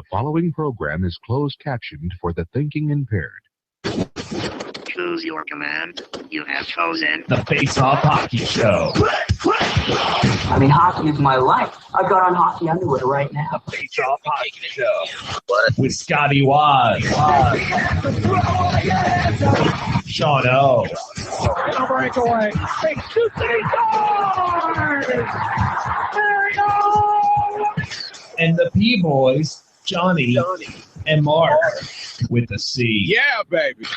following program is closed captioned for the thinking impaired. Choose your command. You have chosen the Face Off Hockey Show. I mean, hockey is my life. I've got on hockey underwear right now. The Face Off Hockey Show. What? With Scotty Waz. Sean O. breakaway. Takes 2 stars. There we go. And the P-Boys, Johnny and Mark with the C. Yeah, baby. You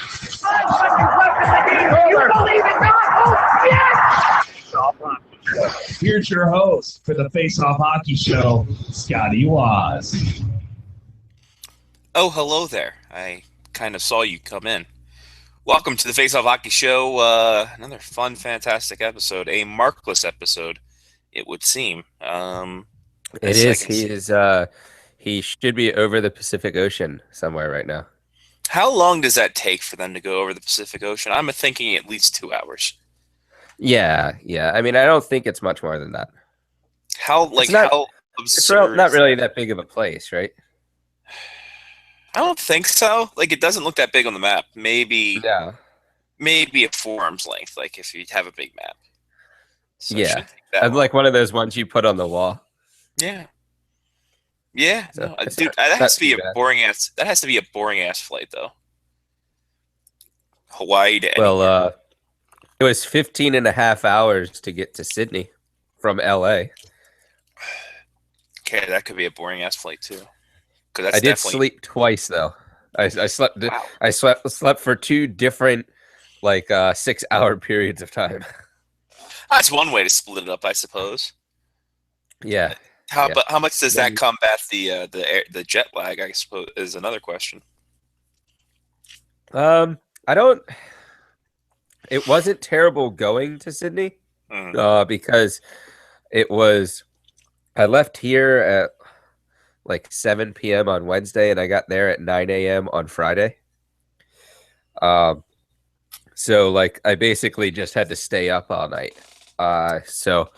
believe it not? Oh, yes! Here's your host for the Face Off Hockey Show, Scotty Waz. Oh, hello there. I kind of saw you come in. Welcome to the Face Off Hockey Show. Another fun, fantastic episode. A markless episode, it would seem. It is. He should be over the Pacific Ocean somewhere right now. How long does that take for them to go over the Pacific Ocean? I'm thinking at least 2 hours. Yeah. I mean, I don't think it's much more than that. How absurd? It's not really that big of a place, right? I don't think so. Like, it doesn't look that big on the map. Maybe a forearm's length, like if you have a big map. So I'm like one of those ones you put on the wall. Yeah. Yeah, So, no, it's dude, not- that has to be too a bad. boring ass. That has to be a boring ass flight, though. Hawaii to Well, it was 15 and a half hours to get to Sydney from LA. okay, that could be a boring ass flight too. Because I did sleep twice though. I slept. Wow. I slept for 2 different 6-hour periods of time. That's one way to split it up, I suppose. Yeah. But how much does that Then- combat the jet lag? I suppose is another question. I don't. It wasn't terrible going to Sydney because it was. I left here at like 7 p.m. on Wednesday, and I got there at 9 a.m. on Friday. So like I basically just had to stay up all night. So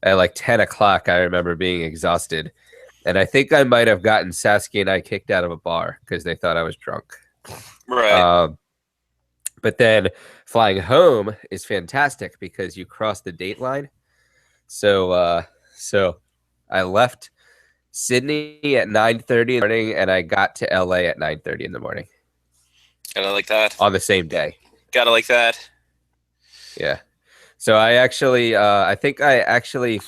at like 10 o'clock, I remember being exhausted, and I think I might have gotten Saskia and I kicked out of a bar because they thought I was drunk. Right. But then flying home is fantastic because you cross the date line. So I left Sydney at 9:30 in the morning, and I got to LA at 9:30 in the morning Gotta like that. on the same day. Gotta like that. Yeah. So I think I actually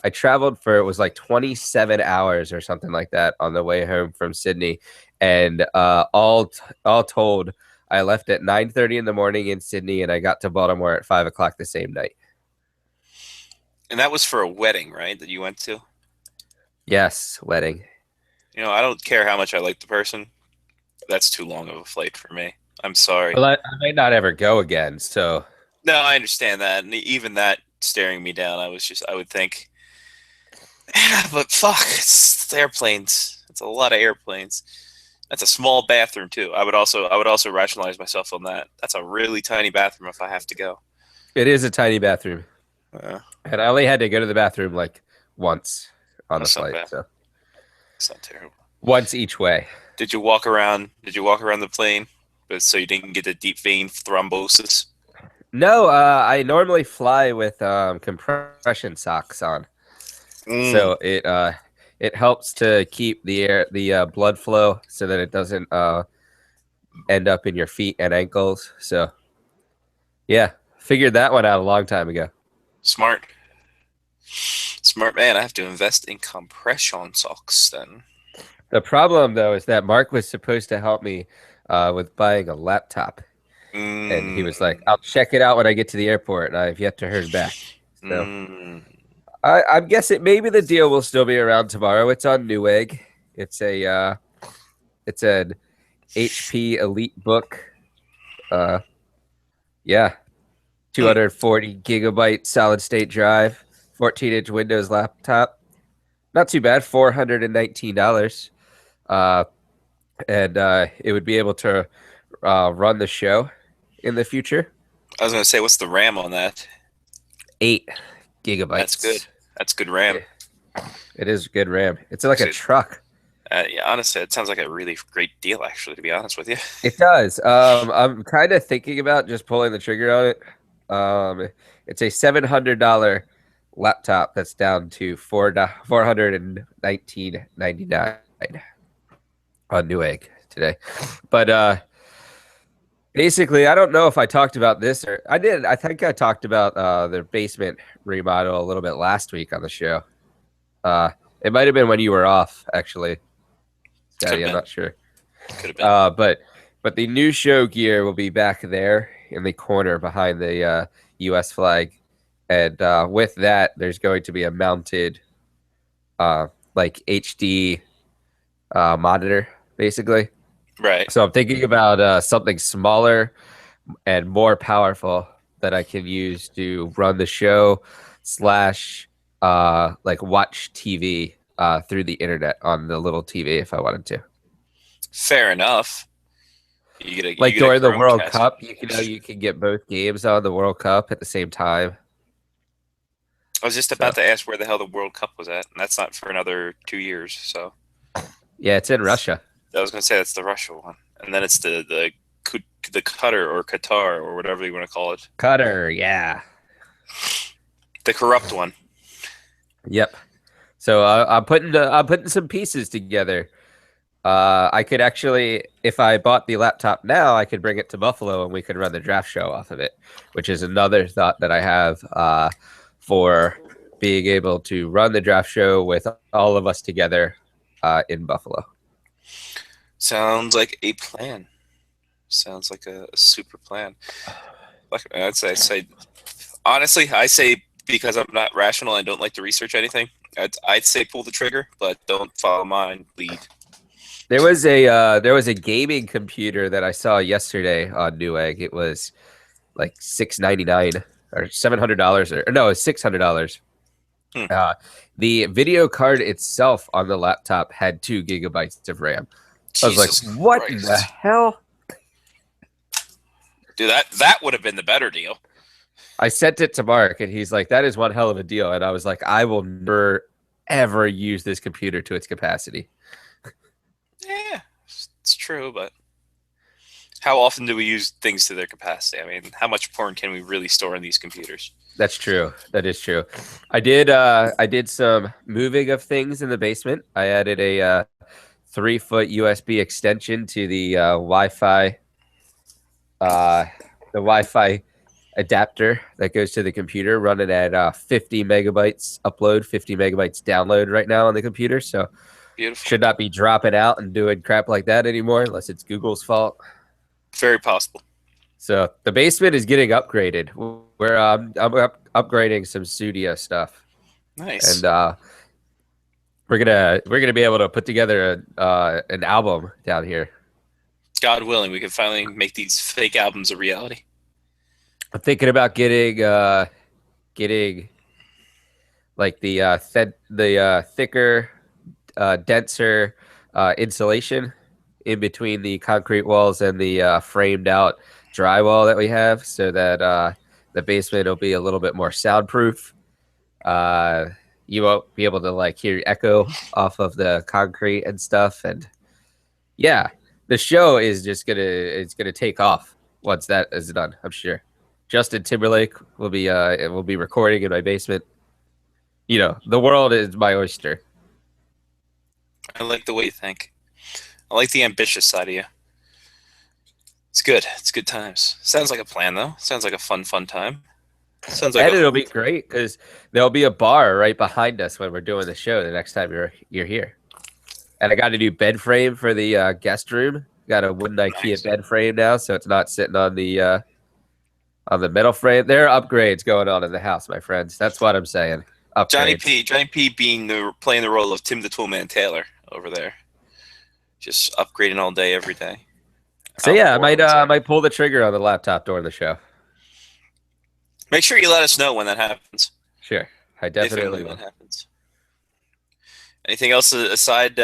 I traveled for, it was like 27 hours or something like that on the way home from Sydney. And all told, I left at 9:30 in the morning in Sydney, and I got to Baltimore at 5 o'clock the same night. And that was for a wedding, right? That you went to. Yes, wedding. You know, I don't care how much I like the person. That's too long of a flight for me. I'm sorry. Well, I might not ever go again, so... No, I understand that, and even that staring me down, I would think, yeah, but fuck, it's airplanes. It's a lot of airplanes. That's a small bathroom too. I would also rationalize myself on that. That's a really tiny bathroom if I have to go. It is a tiny bathroom. And I only had to go to the bathroom like once on the That's not flight. bad. So It's not terrible. once each way. Did you walk around the plane, but so you didn't get the deep vein thrombosis? No, I normally fly with compression socks on. So it helps to keep the blood flow so that it doesn't end up in your feet and ankles. So yeah, figured that one out a long time ago. Smart man. I have to invest in compression socks then. The problem though is that Mark was supposed to help me with buying a laptop, and he was like, "I'll check it out when I get to the airport," and I've yet to hear back. So I'm guessing maybe the deal will still be around tomorrow. It's on Newegg. It's an HP Elite Book. 240 gigabyte solid state drive, 14-inch Windows laptop. Not too bad, $419. And it would be able to run the show in the future. I was going to say, what's the RAM on that? 8 gigabytes. That's good. That's good RAM. It is good RAM. It's like a truck. Yeah, honestly, it sounds like a really great deal, actually, to be honest with you. It does. I'm kind of thinking about just pulling the trigger on it. It's a $700 laptop that's down to $419.99 on Newegg today. But basically, I don't know if I talked about this or I did. I think I talked about their basement remodel a little bit last week on the show. It might have been when you were off, actually. Scotty, I'm not sure. Could have been. But the new show gear will be back there in the corner behind the U.S. flag, and with that, there's going to be a mounted, like HD monitor, basically. Right. So I'm thinking about something smaller and more powerful that I can use to run the show / like watch TV through the internet on the little TV if I wanted to. Fair enough. Like during the World Cup, you can get both games on the World Cup at the same time. I was just about to ask where the hell the World Cup was at, and that's not for another 2 years. So yeah, it's in Russia. I was going to say that's the Russia one, and then it's the Qatar or Qatar or whatever you want to call it. Qatar, yeah, the corrupt one. Yep. So I'm putting some pieces together. I could actually, if I bought the laptop now, I could bring it to Buffalo and we could run the draft show off of it, which is another thought that I have for being able to run the draft show with all of us together in Buffalo. Sounds like a plan. Sounds like a super plan. I'd say honestly, I say because I'm not rational and don't like to research anything, I'd say pull the trigger, but don't follow my lead. There was a gaming computer that I saw yesterday on Newegg. It was like $699 or $700 or no, it's $600. The video card itself on the laptop had 2 gigabytes of RAM. I was like, what in the hell? Dude, that would have been the better deal. I sent it to Mark, and he's like, that is one hell of a deal. And I was like, I will never, ever use this computer to its capacity. Yeah, it's true, but how often do we use things to their capacity? I mean, how much porn can we really store in these computers? That's true. That is true. I did some moving of things in the basement. I added a 3-foot USB extension to the Wi-Fi adapter that goes to the computer, running at 50 megabytes upload, 50 megabytes download right now on the computer. So beautiful. Should not be dropping out and doing crap like that anymore unless it's Google's fault. Very possible. So the basement is getting upgraded. We're I'm upgrading some studio stuff. Nice. And we're gonna be able to put together an album down here. God willing, we can finally make these fake albums a reality. I'm thinking about getting like the thicker, denser insulation in between the concrete walls and the framed out drywall that we have, so that the basement will be a little bit more soundproof. You won't be able to like hear echo off of the concrete and stuff. And yeah, the show is just gonna take off once that is done, I'm sure. Justin Timberlake will be recording in my basement. You know, the world is my oyster. I like the way you think. I like the ambitious side of you. It's good. It's good times. Sounds like a plan, though. Sounds like a fun time. Sounds like and it'll be great because there'll be a bar right behind us when we're doing the show the next time you're here. And I got a new bed frame for the guest room. Got a wooden IKEA bed frame now, so it's not sitting on the metal frame. There are upgrades going on in the house, my friends. That's what I'm saying. Upgrades. Johnny P playing the role of Tim the Toolman Taylor over there. Just upgrading all day, every day. So yeah, I might pull the trigger on the laptop during the show. Make sure you let us know when that happens. Sure, I definitely will. When that happens. Anything else aside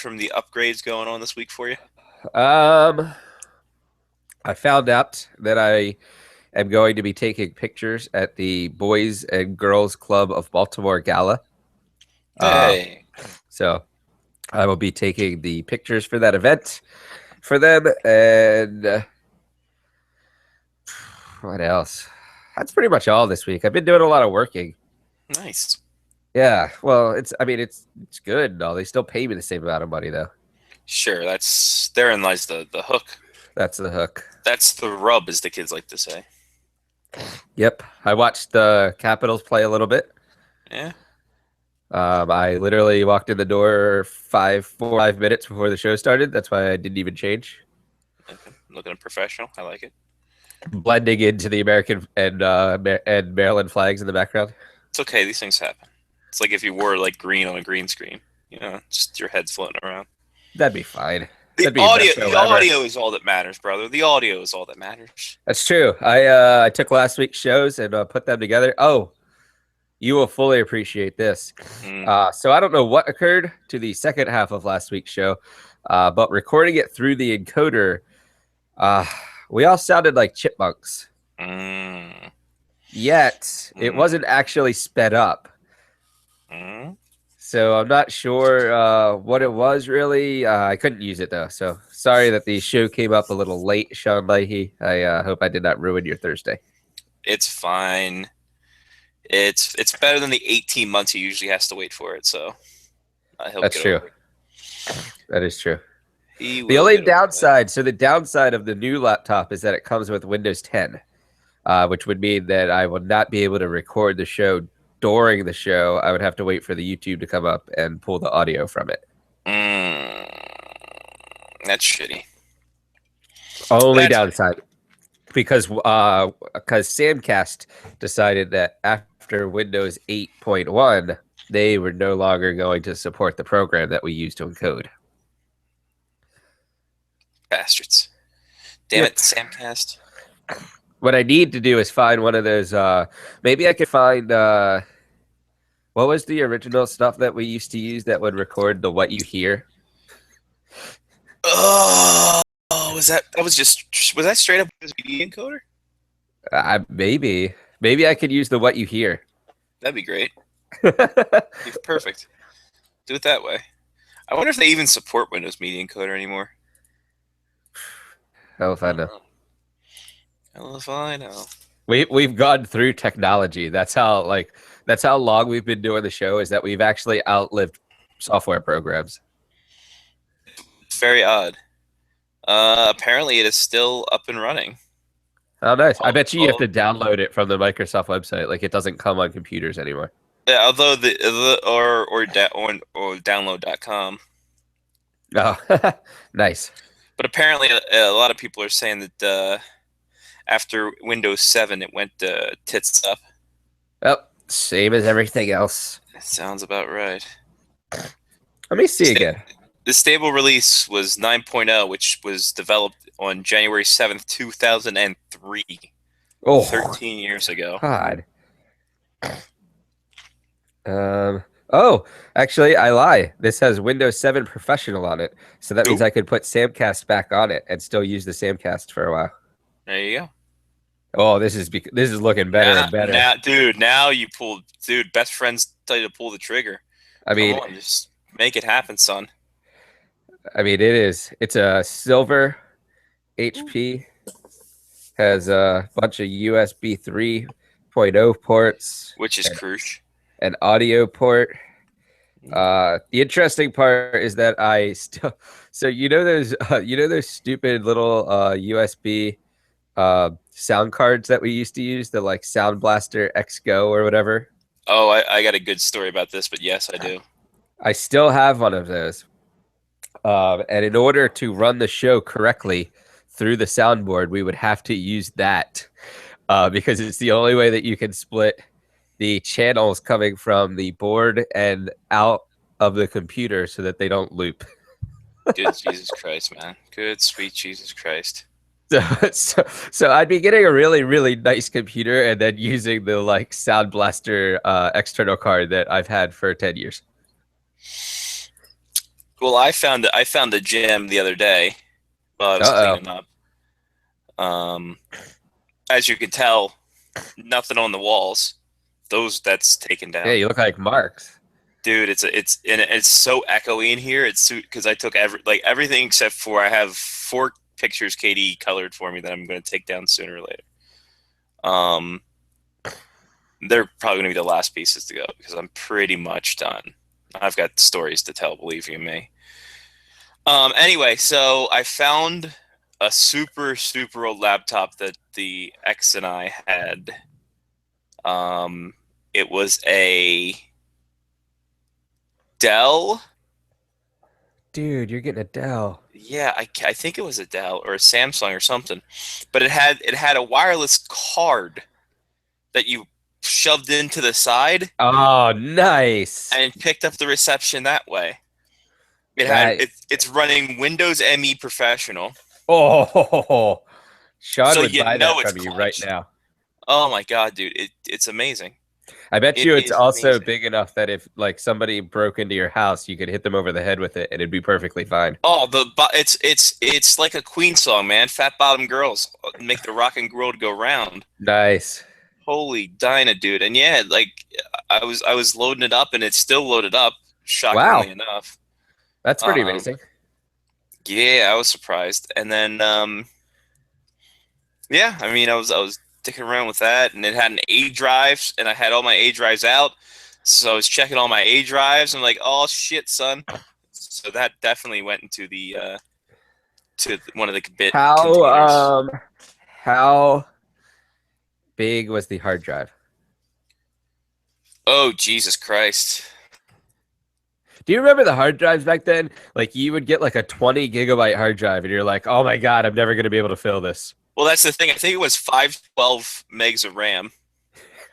from the upgrades going on this week for you? I found out that I am going to be taking pictures at the Boys and Girls Club of Baltimore Gala. Hey. So I will be taking the pictures for that event for them. And what else? That's pretty much all this week. I've been doing a lot of working. Nice. Yeah, well, it's good and all. They still pay me the same amount of money though. Sure, therein lies the hook. That's the hook. That's the rub, as the kids like to say. Yep. I watched the Capitals play a little bit. Yeah. I literally walked in the door 5 minutes before the show started. That's why I didn't even change. Looking professional. I like it. Blending into the American and Maryland flags in the background. It's okay. These things happen. It's like if you wore like green on a green screen. You know, just your head's floating around. That'd be fine. The That'd be the best show ever. audio is all that matters, brother. The audio is all that matters. That's true. I took last week's shows and put them together. Oh, you will fully appreciate this. So I don't know what occurred to the second half of last week's show, but recording it through the encoder, we all sounded like chipmunks. Yet it wasn't actually sped up. So I'm not sure what it was really. I couldn't use it though. So sorry that the show came up a little late, Sean Leahy. I hope I did not ruin your Thursday. It's fine. It's better than the 18 months he usually has to wait for it. So that's true. That is true. The only downside, so the downside of the new laptop is that it comes with Windows 10, which would mean that I will not be able to record the show during the show. I would have to wait for the YouTube to come up and pull the audio from it. That's shitty. Only downside. Because Samcast decided that after Windows 8.1, they were no longer going to support the program that we use to encode. Bastards. Damn it, Samcast. What I need to do is find one of those. Maybe I could find. What was the original stuff that we used to use that would record the what you hear? Oh, was that straight up media encoder? Maybe I could use the what you hear. That'd be great. Perfect. Do it that way. I wonder if they even support Windows Media Encoder anymore. Hell if I know. Hell if I know. We've gone through technology. That's how long we've been doing the show, is that we've actually outlived software programs. It's very odd. Apparently it is still up and running. Oh, nice. I bet you have to download it from the Microsoft website. Like, it doesn't come on computers anymore. Yeah, although or download.com. Oh, nice. But apparently a lot of people are saying that after Windows 7 it went tits up. Well, same as everything else. That sounds about right. Let me see again. The stable release was 9.0, which was developed on January 7th, 2003. Oh, 13 years ago. God. Oh, actually, I lie. This has Windows 7 Professional on it, so that means I could put Samcast back on it and still use the Samcast for a while. There you go. Oh, this is looking better and better. Now you pulled, best friends tell you to pull the trigger. I mean, come on, just make it happen, son. I mean, it's a silver HP, has a bunch of USB 3.0 ports, which is crucial. An audio port. The interesting part is that I still, so those stupid little USB sound cards that we used to use, the like Sound Blaster X Go or whatever. Oh, I got a good story about this, but yes, I do. I still have one of those. And in order to run the show correctly through the soundboard, we would have to use that because it's the only way that you can split the channels coming from the board and out of the computer so that they don't loop. Good Jesus Christ, man. Good sweet Jesus Christ. So I'd be getting a really, really nice computer and then using the like Sound Blaster external card that I've had for 10 years. Well, I found the gem the other day while I was cleaning up. As you can tell, nothing on the walls. That's taken down. Yeah, you look like Marx. Dude, it's so echoey in here. It's because I took everything except for I have 4 pictures Katie colored for me that I'm going to take down sooner or later. They're probably going to be the last pieces to go because I'm pretty much done. I've got stories to tell, believe you me. Anyway, so I found a super old laptop that the ex and I had. It was a Dell. Dude, you're getting a Dell. Yeah, I think it was a Dell or a Samsung or something, but it had a wireless card that you shoved into the side. Oh, nice. And picked up the reception that way. It's running Windows ME Professional. Oh, Sean So would you buy know that it's from you right clutch. now. Oh my god, dude, it's amazing. I bet It you it's is also amazing. big enough that if like somebody broke into your house, you could hit them over the head with it and it'd be perfectly fine. Oh, it's like a Queen song, man. Fat bottom girls make the rock and world go round. Nice. Holy Dinah, dude. And yeah, like I was loading it up and it's still loaded up, shockingly enough. That's pretty Um, amazing. Yeah, I was surprised. And then yeah, I mean I was dicking around with that, and it had an A drive, and I had all my A drives out. So I was checking all my A drives. I'm like, oh shit, son. So that definitely went into the to one of the bit containers. How big was the hard drive? Oh Jesus Christ. Do you remember the hard drives back then? Like you would get like a 20 gigabyte hard drive and you're like, oh my God, I'm never going to be able to fill this. Well, that's the thing. I think it was 512 megs of RAM.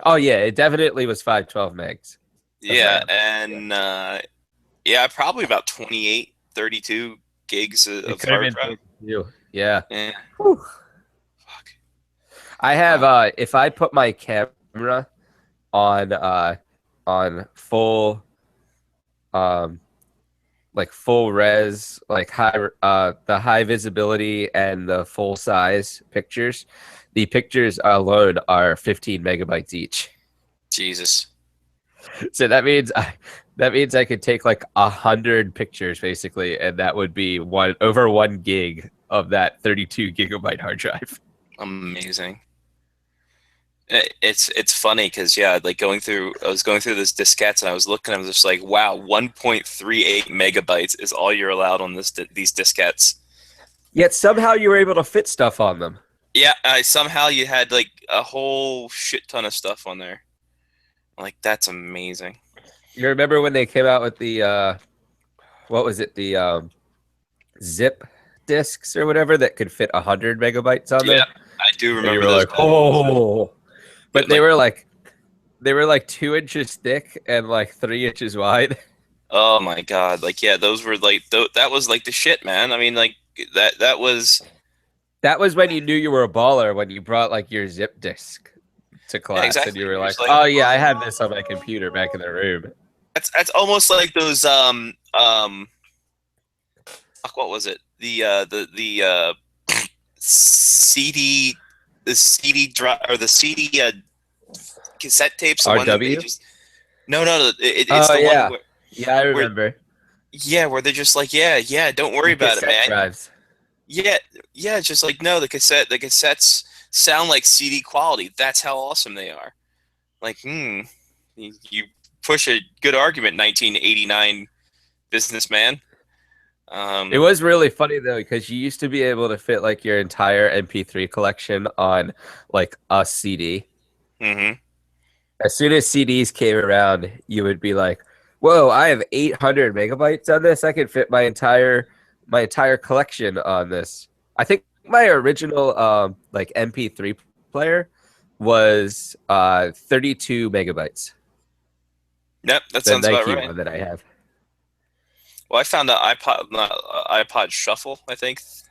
Oh yeah, it definitely was 512 megs. Yeah, RAM. and yeah, probably about 28, 32 gigs It of could have hard been drive. 32. Yeah. Yeah. Whew. Fuck. I have if I put my camera on full like full res, like the high visibility and the full size pictures, the pictures alone are 15 megabytes each. Jesus. So that means I could take like 100 pictures basically, and that would be over 1 gig of that 32 gigabyte hard drive. Amazing. It's funny because yeah, like I was going through this diskettes and I was looking, I was just like, wow, 1.38 megabytes is all you're allowed on these diskettes. Yet somehow you were able to fit stuff on them. Yeah, somehow you had like a whole shit ton of stuff on there. Like that's amazing. You remember when they came out with the what was it, the zip discs or whatever that could fit 100 megabytes on there? Yeah, I do And remember you were those. like, oh. But Like- they were like 2 inches thick and like 3 inches wide. Oh my god! Like yeah, those were like that was like the shit, man. I mean, like that was That was when you knew you were a baller, when you brought like your zip disc to class exactly. and you were You're like, just like, oh yeah, I have this on my computer back in the room. that's almost like those fuck, what was it? The CD drive or the CD cassette tapes. The one that they RW? just no, it's Oh, the yeah. one where, Yeah, I remember. yeah, where they're just like, yeah, don't worry about it, Cassette man. drives. Yeah, it's just like no, the cassettes sound like CD quality. That's how awesome they are. Like, you push a good argument, 1989 businessman. It was really funny though, because you used to be able to fit like your entire MP3 collection on like a CD. Mm-hmm. As soon as CDs came around, you would be like, "Whoa, I have 800 megabytes on this. I could fit my entire collection on this." I think my original like MP3 player was 32 megabytes. Yep, that The sounds about Nike right. one that I have. Well, I found an iPod Shuffle. I think it's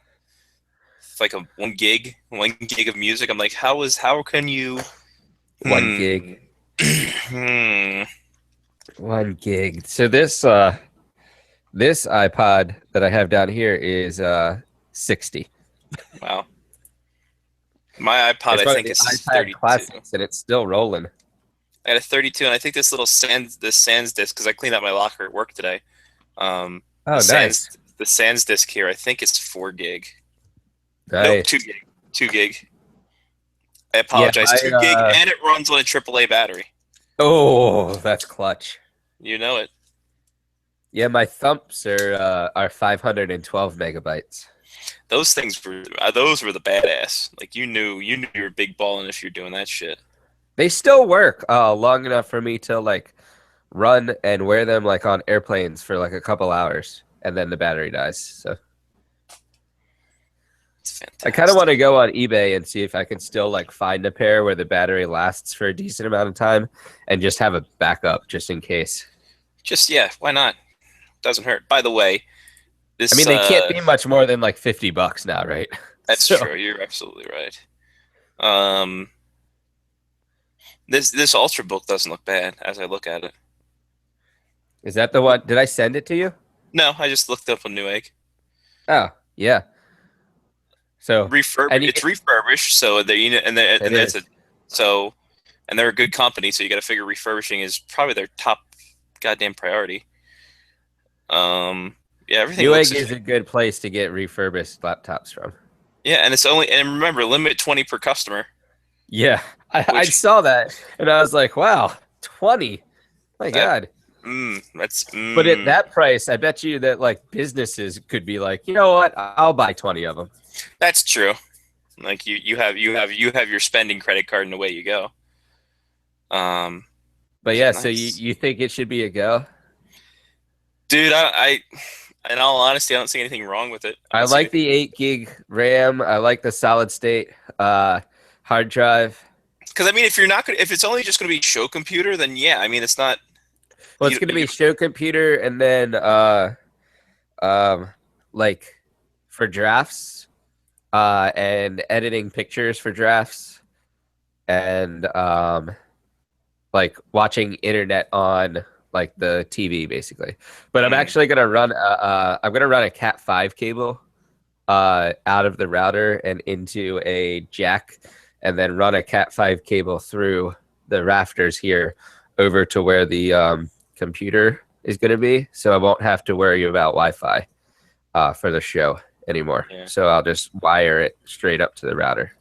like a 1 gig of music. I'm like, how can you 1 gig. 1 1 gig. So this iPod that I have down here is 60. Wow. My iPod, It's I one think of is the iPad 32. Classics, and it's still rolling. I got a 32, and I think this Sans disk, because I cleaned out my locker at work today. Oh, nice. The Sans disk here, I think it's 4 gig. Nice. Nope, 2 gig. 2 gig. I apologize. 2 gig, and it runs on a AAA battery. Oh, that's clutch. You know it. Yeah, my thumps are 512 megabytes. Those things were the badass. Like you knew you were big balling if you're doing that shit. They still work long enough for me to like run and wear them like on airplanes for like a couple hours, and then the battery dies. So It's fantastic. I kind of want to go on eBay and see if I can still like find a pair where the battery lasts for a decent amount of time, and just have a backup just in case. Why not? Doesn't hurt. By the way, this I mean, they can't be much more than like $50 now, right? That's So- true. You're absolutely right. This Ultrabook doesn't look bad as I look at it. Is that the one? Did I send it to you? No, I just looked up a Newegg. Oh, yeah. So It's refurbished, so they're and is. they're a good company, so you got to figure refurbishing is probably their top goddamn priority. Yeah, everything. Newegg is a good place to get refurbished laptops from. Yeah, and remember, limit 20 per customer. Yeah, I saw that, and I was like, wow, 20. My God. But at that price, I bet you that like businesses could be like, you know what, I'll buy 20 of them. That's true. Like you have your spending credit card, and away you go. But yeah, nice. so you think it should be a go? Dude, I in all honesty, I don't see anything wrong with it. I like the 8 gig RAM. I like the solid state hard drive. Because I mean, if it's only just gonna be show computer, then yeah, I mean, it's not. Well, it's going to be show computer, and then like for drafts and editing pictures for drafts, and like watching internet on like the TV basically. But I'm actually going to run a Cat 5 cable out of the router and into a jack, and then run a Cat 5 cable through the rafters here over to where the computer is going to be, so I won't have to worry about Wi-Fi for the show anymore. Yeah. So I'll just wire it straight up to the router.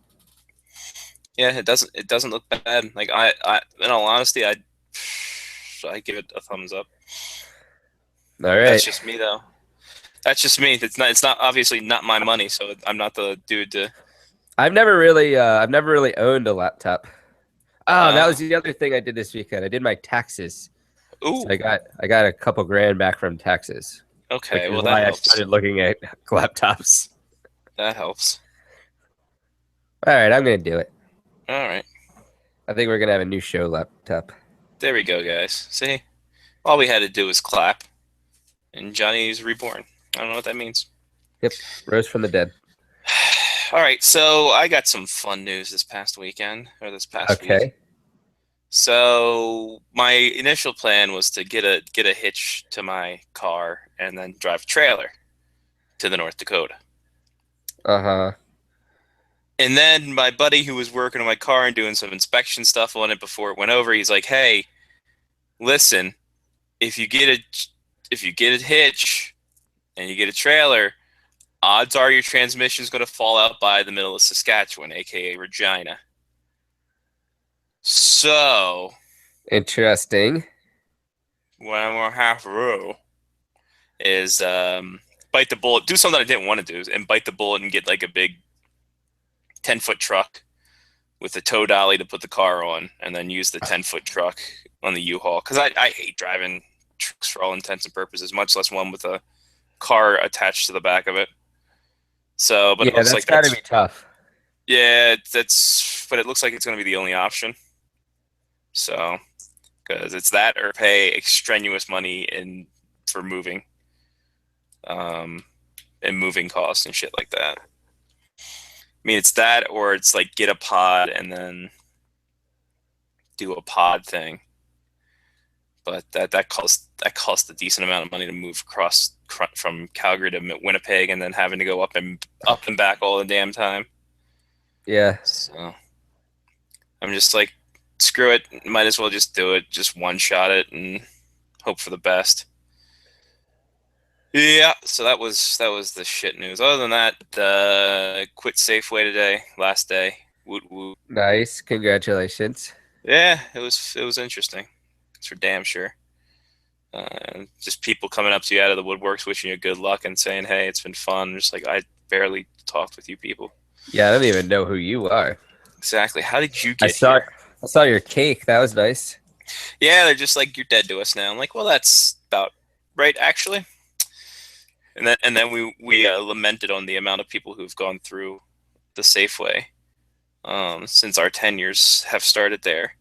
Yeah, it doesn't look bad. Like I in all honesty, I give it a thumbs up. All right. That's just me though. That's just me. It's not obviously not my money, so I'm not the dude to. I've never really owned a laptop. Oh, that was the other thing I did this weekend. I did my taxes. Ooh. So I got a couple grand back from taxes. Okay, well why that I helps. started looking at laptops. That helps. All right, I'm gonna do it. All right, I think we're gonna have a new show laptop. there we go, guys. See, all we had to do was clap, and Johnny's reborn. I don't know what that means. Yep, rose from the dead. All right, so I got some fun news this past week. Okay. So my initial plan was to get a hitch to my car and then drive a trailer to the North Dakota. Uh-huh. And then my buddy who was working on my car and doing some inspection stuff on it before it went over, he's like, "Hey, listen, if you get a hitch and you get a trailer, odds are your transmission is going to fall out by the middle of Saskatchewan, aka Regina." So, Interesting. what I'm gonna have to do is bite the bullet, do something I didn't want to do, and bite the bullet and get like a big 10-foot truck with a tow dolly to put the car on, and then use the 10-foot truck on the U-Haul. Because I hate driving trucks for all intents and purposes, much less one with a car attached to the back of it. So, but Yeah, it looks that's like gotta be tough. yeah, but it looks like it's going to be the only option. So, because it's that or pay extraneous money for moving, and moving costs and shit like that. I mean, it's that or it's like get a pod and then do a pod thing. But that costs a decent amount of money to move across from Calgary to Winnipeg, and then having to go up and back all the damn time. Yeah. So I'm just like, screw it. Might as well just do it. Just one shot it and hope for the best. Yeah, so that was the shit news. Other than that, quit Safeway today, last day. Woot woot. Nice. Congratulations. Yeah, it was interesting. It's for damn sure. Just people coming up to you out of the woodworks, wishing you good luck and saying, "Hey, it's been fun." Just like I barely talked with you people. Yeah, I don't even know who you are. Exactly. How did you I get saw here? I saw your cake. That was nice. Yeah, they're just like, "You're dead to us now." I'm like, "Well, that's about right, actually." And then we lamented on the amount of people who've gone through the Safeway since our tenures have started there,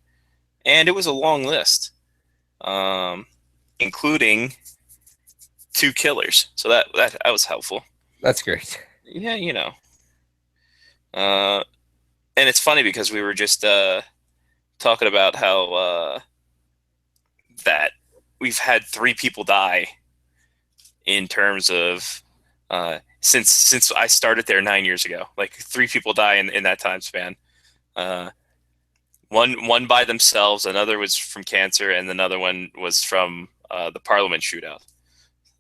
and it was a long list, including 2 killers. So that was helpful. That's great. Yeah, you know. And it's funny because we were just talking about how that we've had 3 people die in terms of since I started there 9 years ago. Like 3 people die in that time span. One by themselves, another was from cancer, and another one was from the Parliament shootout.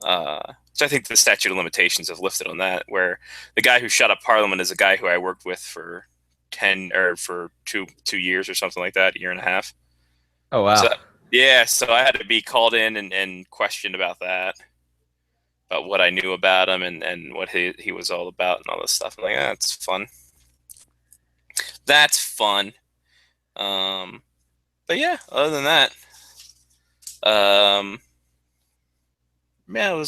So I think the statute of limitations have lifted on that, where the guy who shot up Parliament is a guy who I worked with for 2 years or something like that, a year and a half. Oh wow. So, yeah, so I had to be called in and questioned about that, about what I knew about him and what he was all about and all this stuff. I'm like, that's fun. That's fun. But yeah, other than that, yeah,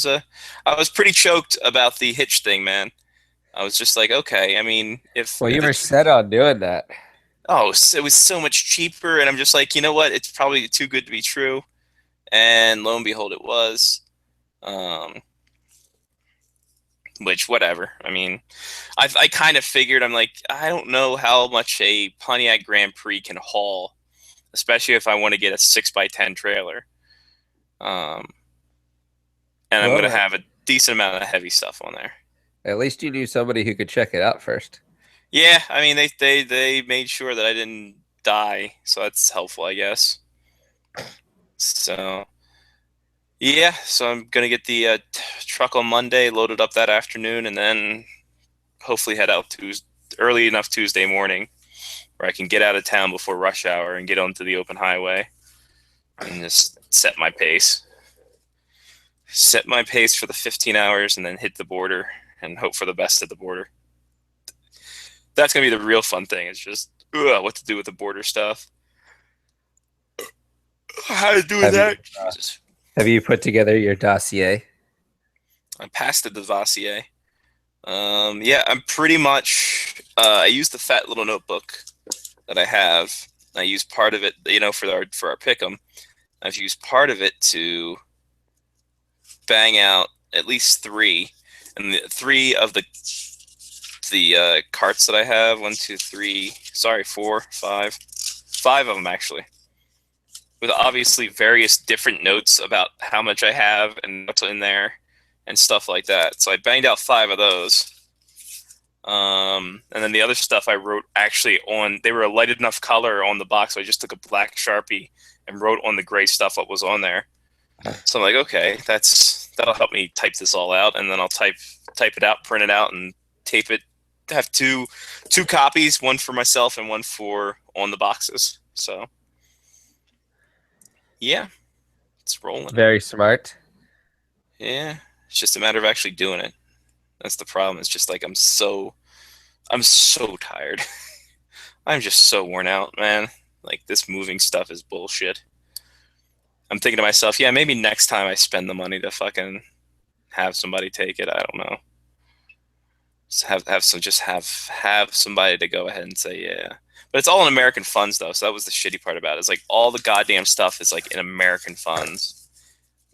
I was pretty choked about the hitch thing, man. I was just like, okay, I mean, Well, you were set on doing that. Oh, it was so much cheaper, and I'm just like, you know what? It's probably too good to be true. And lo and behold, it was. Which, whatever. I mean, I kind of figured, I'm like, I don't know how much a Pontiac Grand Prix can haul, especially if I want to get a 6x10 trailer. And I'm going to have a decent amount of heavy stuff on there. At least you knew somebody who could check it out first. Yeah, I mean, they made sure that I didn't die, so that's helpful, I guess. So, yeah, so I'm going to get the truck on Monday, load it up that afternoon, and then hopefully head out early enough Tuesday morning where I can get out of town before rush hour and get onto the open highway and just set my pace. Set my pace for the 15 hours and then hit the border and hope for the best at the border. That's going to be the real fun thing. It's just what to do with the border stuff. How to do that. Jesus. Have you put together your dossier? I passed the dossier. Yeah, I'm pretty much. I used the fat little notebook that I have. I used part of it, for our pick'em. I've used part of it to bang out at least 3, and the 3 of the carts that I have, 4, 5 of them actually, with obviously various different notes about how much I have and what's in there and stuff like that. So I banged out 5 of those. And then the other stuff I wrote actually they were a light enough color on the box, so I just took a black Sharpie and wrote on the gray stuff what was on there. So I'm like, okay, that'll help me type this all out, and then I'll type it out, print it out, and tape it. Have two copies, one for myself and one for on the boxes. So yeah, it's rolling. Very smart. Yeah, it's just a matter of actually doing it. That's the problem. It's just like I'm so tired. I'm just so worn out, man. Like, this moving stuff is bullshit. I'm thinking to myself, yeah, maybe next time I spend the money to fucking have somebody take it. I don't know. Just have somebody to go ahead and say, yeah. But it's all in American funds, though, so that was the shitty part about it. It's like all the goddamn stuff is like in American funds,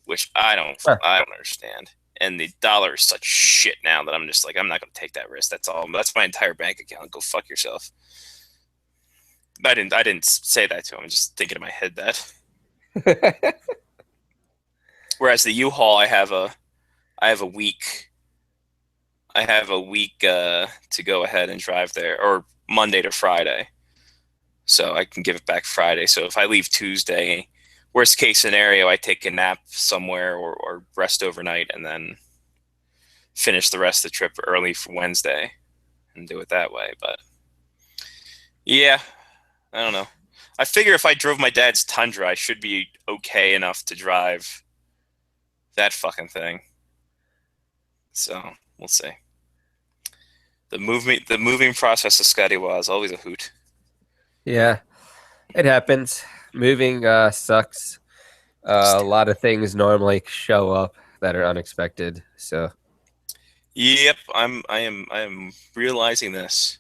which I don't understand. And the dollar is such shit now that I'm just like, I'm not going to take that risk. That's all. That's my entire bank account. Go fuck yourself. I didn't say that to him. I'm just thinking in my head that. Whereas the U-Haul, I have a week. I have a week to go ahead and drive there, or Monday to Friday. so I can give it back Friday. So if I leave Tuesday, worst case scenario, I take a nap somewhere or rest overnight and then finish the rest of the trip early for Wednesday and do it that way. But yeah, I don't know. I figure if I drove my dad's Tundra, I should be okay enough to drive that fucking thing. So we'll see. The moving process of Scotty was always a hoot. Yeah, it happens. Moving sucks. A lot of things normally show up that are unexpected. So, yep, I am realizing this.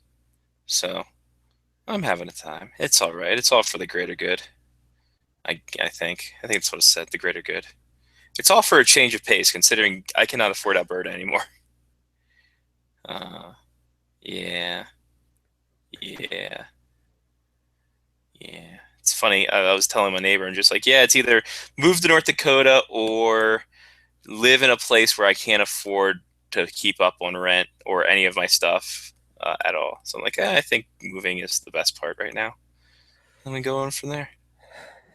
So, I'm having a time. It's all right. It's all for the greater good. I think that's what it said. The greater good. It's all for a change of pace, considering I cannot afford Alberta anymore. Yeah. It's funny. I was telling my neighbor, and just like, yeah, it's either move to North Dakota or live in a place where I can't afford to keep up on rent or any of my stuff at all. So I'm like, I think moving is the best part right now. Let me go on from there.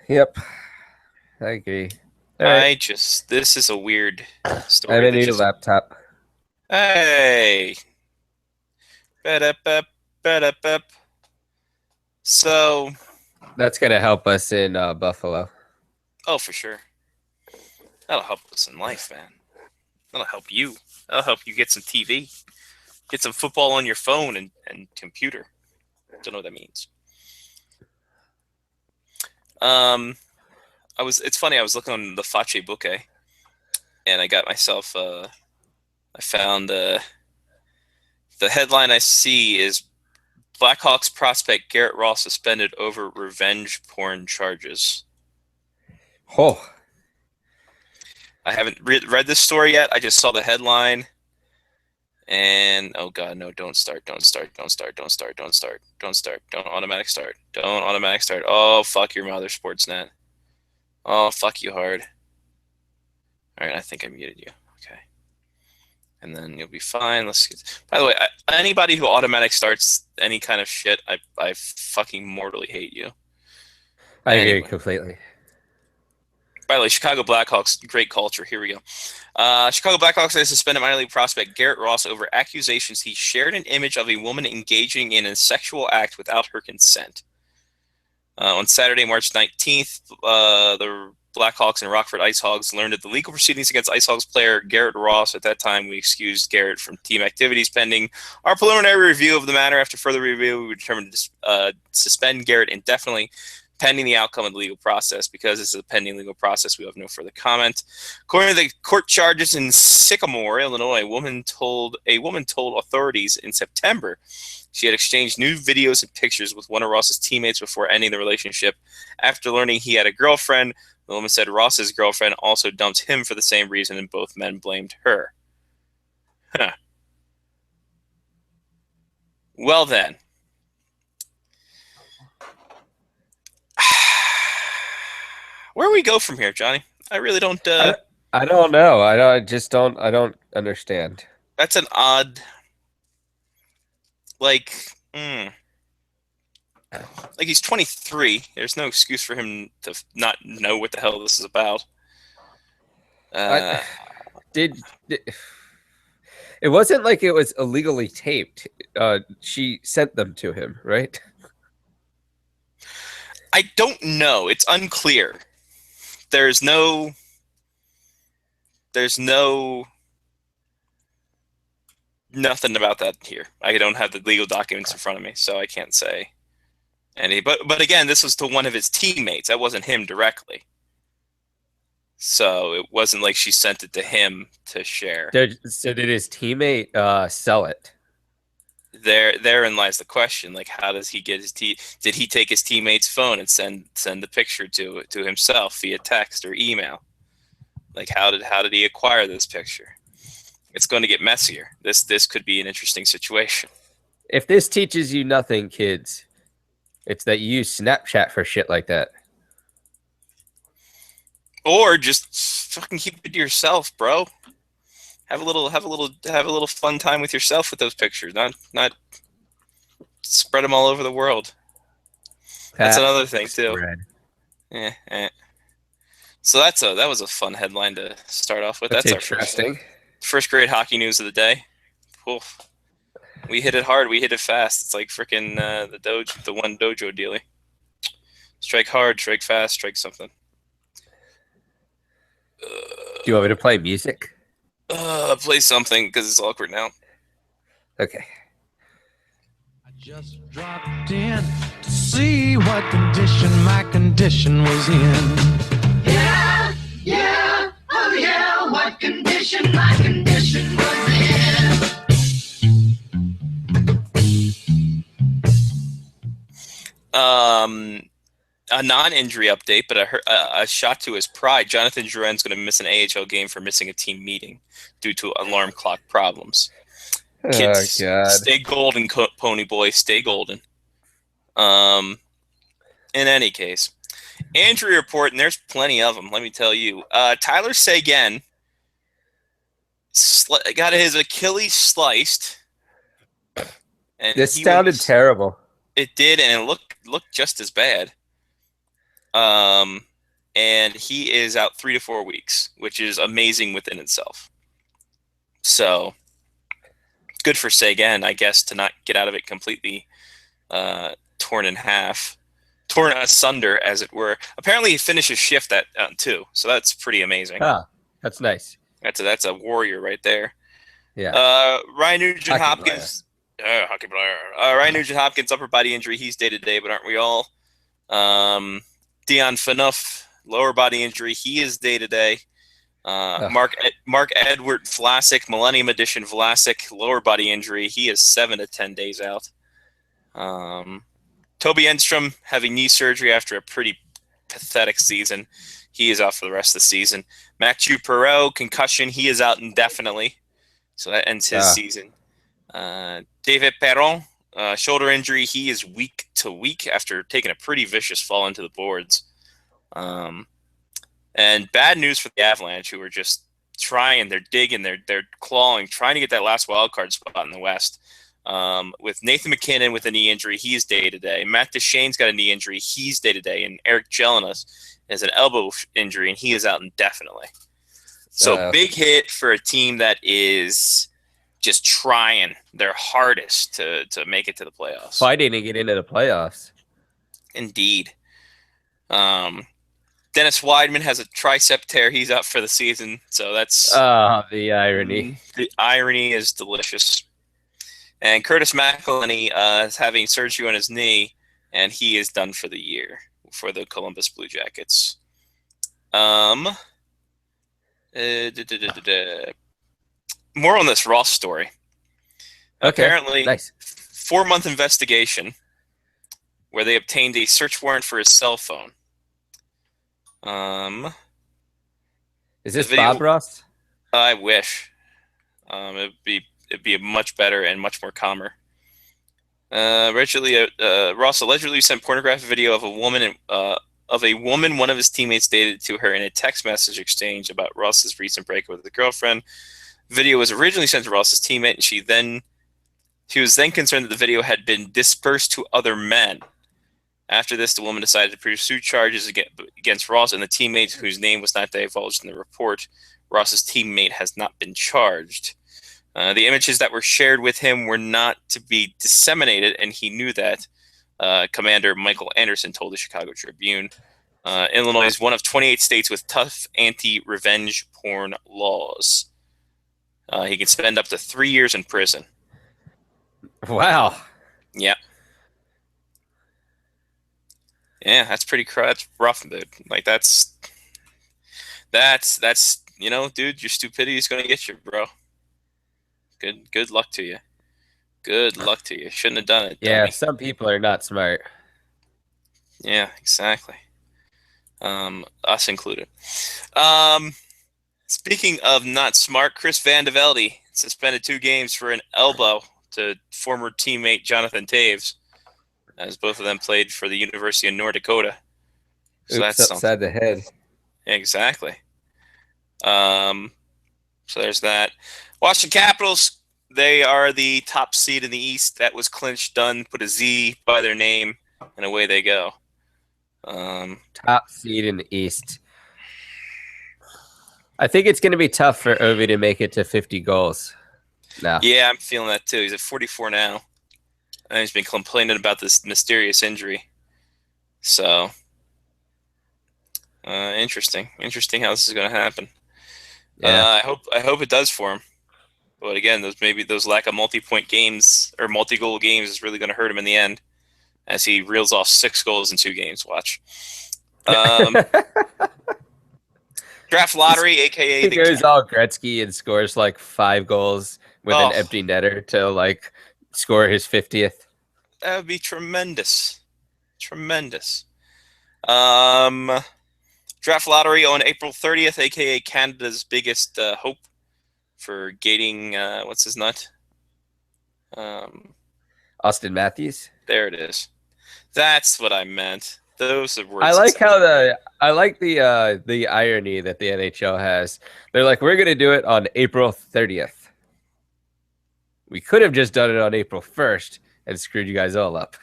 Yep, I agree. All right. This is a weird story. I have a new laptop. Hey. Ba-da-ba-ba-da-ba. So that's gonna help us in Buffalo. Oh, for sure. That'll help us in life, man. That'll help you. That'll help you get some TV, get some football on your phone and computer. Don't know what that means. It's funny. I was looking on the Face Book, and I got myself. I found the headline I see is Blackhawks prospect Garrett Ross suspended over revenge porn charges. Oh. I haven't read this story yet. I just saw the headline. And, oh God, no, don't start. Don't automatic start. Don't automatic start. Oh, fuck your mother, Sportsnet. Oh, fuck you hard. All right, I think I muted you. Okay. And then you'll be fine. Let's get. By the way, anybody who automatic starts any kind of shit, I fucking mortally hate you. I agree completely. By the way, Chicago Blackhawks, great culture. Here we go. Chicago Blackhawks has suspended minor league prospect Garrett Ross over accusations he shared an image of a woman engaging in a sexual act without her consent. On Saturday, March 19th, the Blackhawks and Rockford Ice Hogs learned of the legal proceedings against Ice Hogs player Garrett Ross. At that time, we excused Garrett from team activities pending our preliminary review of the matter. After further review, we determined to suspend Garrett indefinitely pending the outcome of the legal process. Because this is a pending legal process, we have no further comment. According to the court charges in Sycamore, Illinois, a woman told authorities in September she had exchanged nude videos and pictures with one of Ross's teammates before ending the relationship. After learning he had a girlfriend, the woman said Ross's girlfriend also dumped him for the same reason, and both men blamed her. Huh. Well then. Where do we go from here, Johnny? I really don't. I don't know. I don't understand. That's an odd. Like he's 23. There's no excuse for him to not know what the hell this is about. It wasn't like it was illegally taped. She sent them to him, right? I don't know. It's unclear. There's no nothing about that here. I don't have the legal documents in front of me, so I can't say any. But again, this was to one of his teammates. That wasn't him directly. So it wasn't like she sent it to him to share. So did his teammate sell it? Therein lies the question. Like, how does he get his Did he take his teammate's phone and send the picture to himself via text or email? Like, how did he acquire this picture? It's going to get messier. This could be an interesting situation. If this teaches you nothing, kids, it's that you use Snapchat for shit like that. Or just fucking keep it to yourself, bro. Have a little fun time with yourself with those pictures. Not spread them all over the world. That's Pat another thing too. spread. So that was a fun headline to start off with. That's That's our interesting. first grade hockey news of the day. Oof. We hit it hard. We hit it fast. It's like freaking the one dojo dealie. Strike hard, strike fast, strike something. Do you want me to play music? Play something because it's awkward now. Okay. I just dropped in to see what condition my condition was in. Yeah, yeah, oh yeah, what condition my condition was in. A non-injury update, but a shot to his pride. Jonathan Drouin's going to miss an AHL game for missing a team meeting due to alarm clock problems. Kids, Oh God. stay golden, Pony Boy, stay golden. In any case, injury report, and there's plenty of them. Let me tell you, Tyler Seguin got his Achilles sliced. And This sounded terrible. It did, and it looked just as bad. And he is out 3 to 4 weeks, which is amazing within itself. So good for Seguin, I guess, to not get out of it completely torn in half, torn asunder, as it were. Apparently, he finished his shift at 2, so that's pretty amazing. Ah, that's nice. That's a warrior right there. Yeah. Ryan Nugent Hockey Hopkins. Hockey player. Ryan Nugent Hopkins, upper body injury. He's day to day, but aren't we all? Dion Phaneuf, lower body injury. He is day to day. Mark Edward Vlasic, Millennium Edition Vlasic, lower body injury. He is 7 to 10 days out. Toby Enstrom having knee surgery after a pretty pathetic season. He is out for the rest of the season. Mathieu Perreault, concussion. He is out indefinitely. So that ends his season. David Perron, shoulder injury. He is week to week after taking a pretty vicious fall into the boards. And bad news for the Avalanche, who are just trying. They're digging. They're clawing, trying to get that last wild card spot in the West. With Nathan McKinnon with a knee injury, he's day to day. Matt Duchene's got a knee injury, he's day to day. And Eric Jelinas has an elbow injury, and he is out indefinitely. So big hit for a team that is just trying their hardest to make it to the playoffs. Fighting to get into the playoffs. Indeed. Dennis Weidman has a tricep tear. He's out for the season. So that's... the irony. The irony is delicious. And Curtis McElhinney is having surgery on his knee, and he is done for the year for the Columbus Blue Jackets. More on this Ross story. Okay, Apparently, nice. 4-month investigation where they obtained a search warrant for his cell phone. Is this video- Bob Ross? I wish. It'd be much better and much more calmer. Ross allegedly sent pornographic video of a woman one of his teammates dated to her in a text message exchange about Ross's recent breakup with a girlfriend. Video was originally sent to Ross's teammate, and she was then concerned that the video had been dispersed to other men. After this, the woman decided to pursue charges against Ross and the teammate whose name was not divulged in the report. Ross's teammate has not been charged. The images that were shared with him were not to be disseminated, and he knew that. Commander Michael Anderson told the Chicago Tribune. Illinois is one of 28 states with tough anti-revenge porn laws. He can spend up to 3 years in prison. Wow. Yeah. Yeah, that's that's rough, dude. Like that's dude, your stupidity is gonna get you, bro. Good luck to you. Good luck to you. Shouldn't have done it. Yeah, dummy. some people are not smart. Yeah, exactly. Us included. Speaking of not smart, Chris Van de Velde suspended 2 games for an elbow to former teammate Jonathan Taves, as both of them played for the University of North Dakota. So Oops, that's upside the head. Exactly. So there's that. Washington Capitals, they are the top seed in the East. That was clinched, done, put a Z by their name, and away they go. Top seed in the East. I think it's going to be tough for Ovi to make it to 50 goals. No. Yeah, I'm feeling that too. He's at 44 now. And he's been complaining about this mysterious injury. So, interesting. Interesting how this is going to happen. Yeah. I hope it does for him. But again, those lack of multi-point games or multi-goal games is really going to hurt him in the end, as he reels off 6 goals in 2 games. Watch. Draft lottery, aka He goes all Gretzky and scores like 5 goals with an Oh. empty netter to like score his 50th. That would be tremendous. Tremendous. Draft lottery on April 30th, aka Canada's biggest hope for gating what's his nut? Austin Matthews. There it is. That's what I meant. Those are words. I like the irony that the NHL has. They're like, we're gonna do it on April 30th. We could have just done it on April 1st and screwed you guys all up.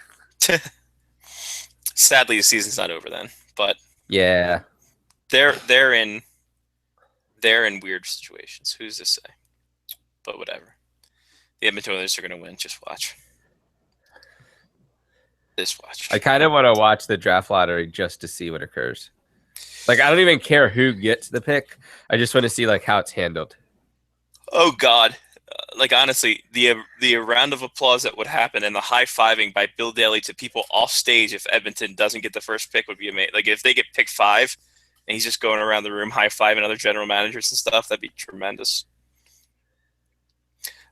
Sadly, the season's not over then, but Yeah. they're in weird situations. Who's to say? But whatever. The Edmonton Oilers are going to win. Just watch. Just watch. I kind of want to watch the draft lottery just to see what occurs. Like, I don't even care who gets the pick. I just want to see like how it's handled. Oh God! Like honestly, the round of applause that would happen and the high fiving by Bill Daly to people off stage if Edmonton doesn't get the first pick would be amazing. Like if they get pick 5 and he's just going around the room high fiving other general managers and stuff, that'd be tremendous.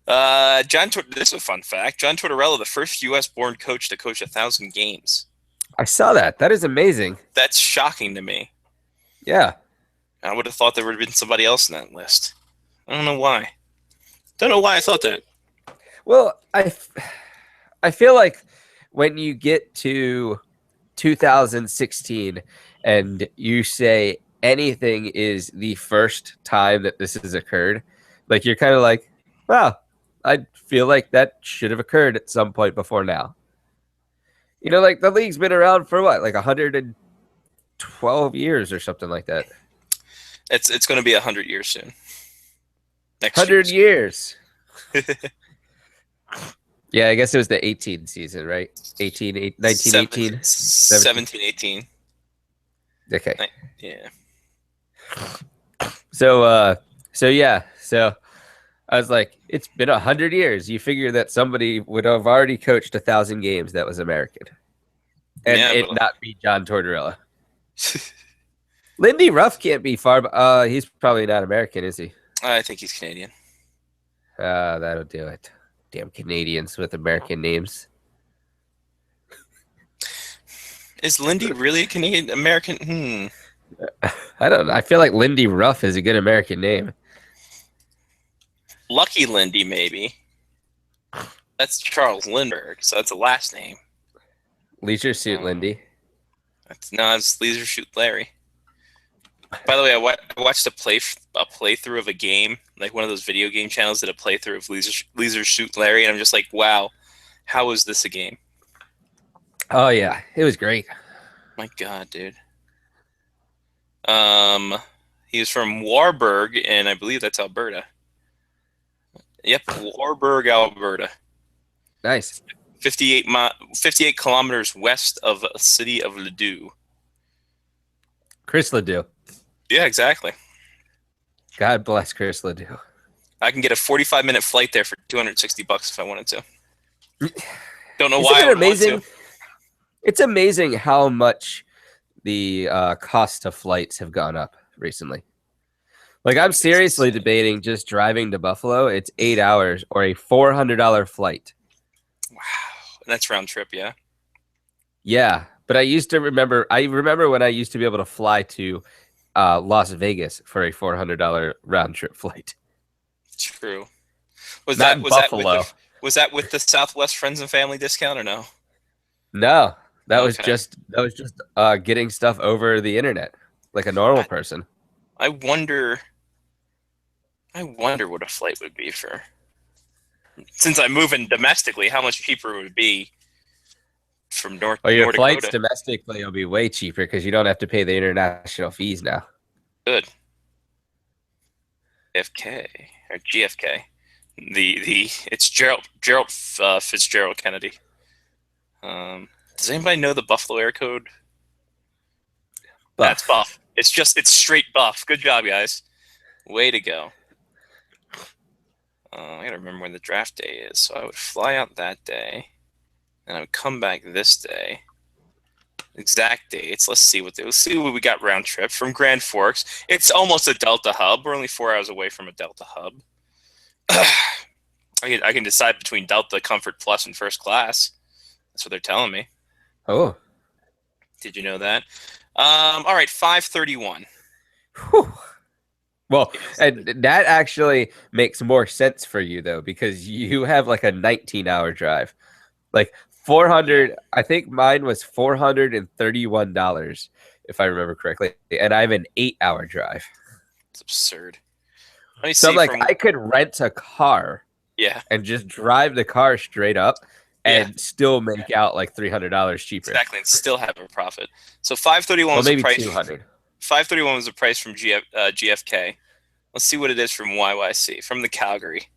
This is a fun fact. John Tortorella, the first U.S.-born coach to coach 1,000 games. I saw that. That is amazing. That's shocking to me. Yeah. I would have thought there would have been somebody else in that list. I don't know why. Don't know why I thought that. Well, I feel like when you get to 2016 and you say anything is the first time that this has occurred, like you're kind of like, wow, I feel like that should have occurred at some point before now. You know, like the league's been around for what, like 112 years or something like that. It's going to be 100 years soon. Next 100 year. years. Yeah, I guess it was the 18 season, right? 1918? 17, 18. Okay. Yeah. So yeah. So I was like, it's been 100 years. You figure that somebody would have already coached 1,000 games that was American. And Yeah, it but- not be John Tortorella. Lindy Ruff can't be far. He's probably not American, is he? I think he's Canadian. That'll do it. Damn Canadians with American names. Is Lindy really a Canadian American? I don't know. I feel like Lindy Ruff is a good American name. Lucky Lindy, maybe. That's Charles Lindbergh, so that's a last name. Leisure Suit Lindy. It's Leisure Shoot Larry. By the way, I watched a playthrough of a game, like one of those video game channels did a playthrough of Leisure Shoot Larry, and I'm just like, wow, how is this a game? Oh yeah, it was great. My God, dude. He was from Warburg, and I believe that's Alberta. Yep, Warburg, Alberta. Nice. 58 kilometers west of the city of Ledoux. Chris Ledoux. Yeah, exactly. God bless Chris Ledoux. I can get a 45-minute flight there for $260 if I wanted to. Don't know Isn't why it I would amazing? want to. It's amazing how much the cost of flights have gone up recently. Like I'm seriously debating just driving to Buffalo. It's 8 hours or a $400 flight. Wow, and that's round trip, yeah. Yeah, but I remember when I used to be able to fly to Las Vegas for a $400 round trip flight. True. Was Not that Buffalo. was that with the Southwest Friends and Family discount or no? No, that was Okay. just getting stuff over the internet like a normal person. I wonder what a flight would be for. Since I'm moving domestically, how much cheaper it would be from North Well, your North flights Dakota. domestically will be way cheaper because you don't have to pay the international fees now. Good. FK or GFK. It's Gerald Fitzgerald Kennedy. Does anybody know the Buffalo air code? That's buff. It's straight buff. Good job, guys. Way to go. I gotta remember when the draft day is. So I would fly out that day, and I would come back this day. Exact dates. Let's see what we got round trip from Grand Forks. It's almost a Delta hub. We're only 4 hours away from a Delta hub. I can decide between Delta, Comfort Plus, and First Class. That's what they're telling me. Oh. Did you know that? All right, 5:31. Whew. Well, and that actually makes more sense for you though, because you have like a 19-hour drive, like 400. I think mine was $431 if I remember correctly, and I have an 8-hour drive. It's absurd. Let me So see like from- I could rent a car, yeah, and just drive the car straight up, and still make out like $300 cheaper. exactly, and still have a profit. So 5:31 Well, was maybe the price. 200. 5:31 was the price from GFK. Let's see what it is from YYC, from the Calgary.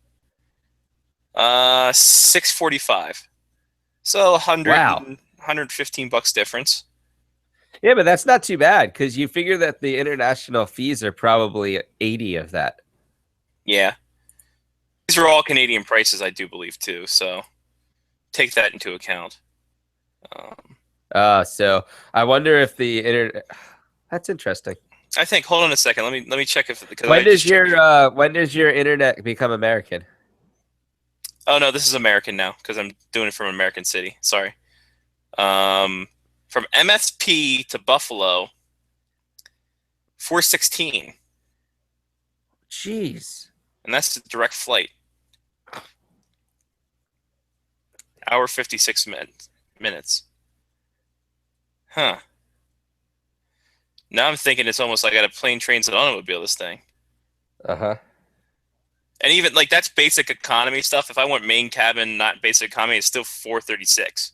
645. So 100, Wow. 115 bucks difference. Yeah, but that's not too bad because you figure that the international fees are probably 80 of that. Yeah. These are all Canadian prices, I do believe, too. So take that into account. So I wonder if the internet. That's interesting. I think. Hold on a second. Let me check if. Because When I does just checked- when does your internet become American? Oh no, this is American now because I'm doing it from American City. Sorry. From MSP to Buffalo, 416, Jeez. and that's a direct flight. Hour 56 minutes. Huh. Now I'm thinking it's almost like I got a plane, trains, and automobile. This thing. Uh-huh. And even like that's basic economy stuff. If I want main cabin, not basic economy, it's still 436.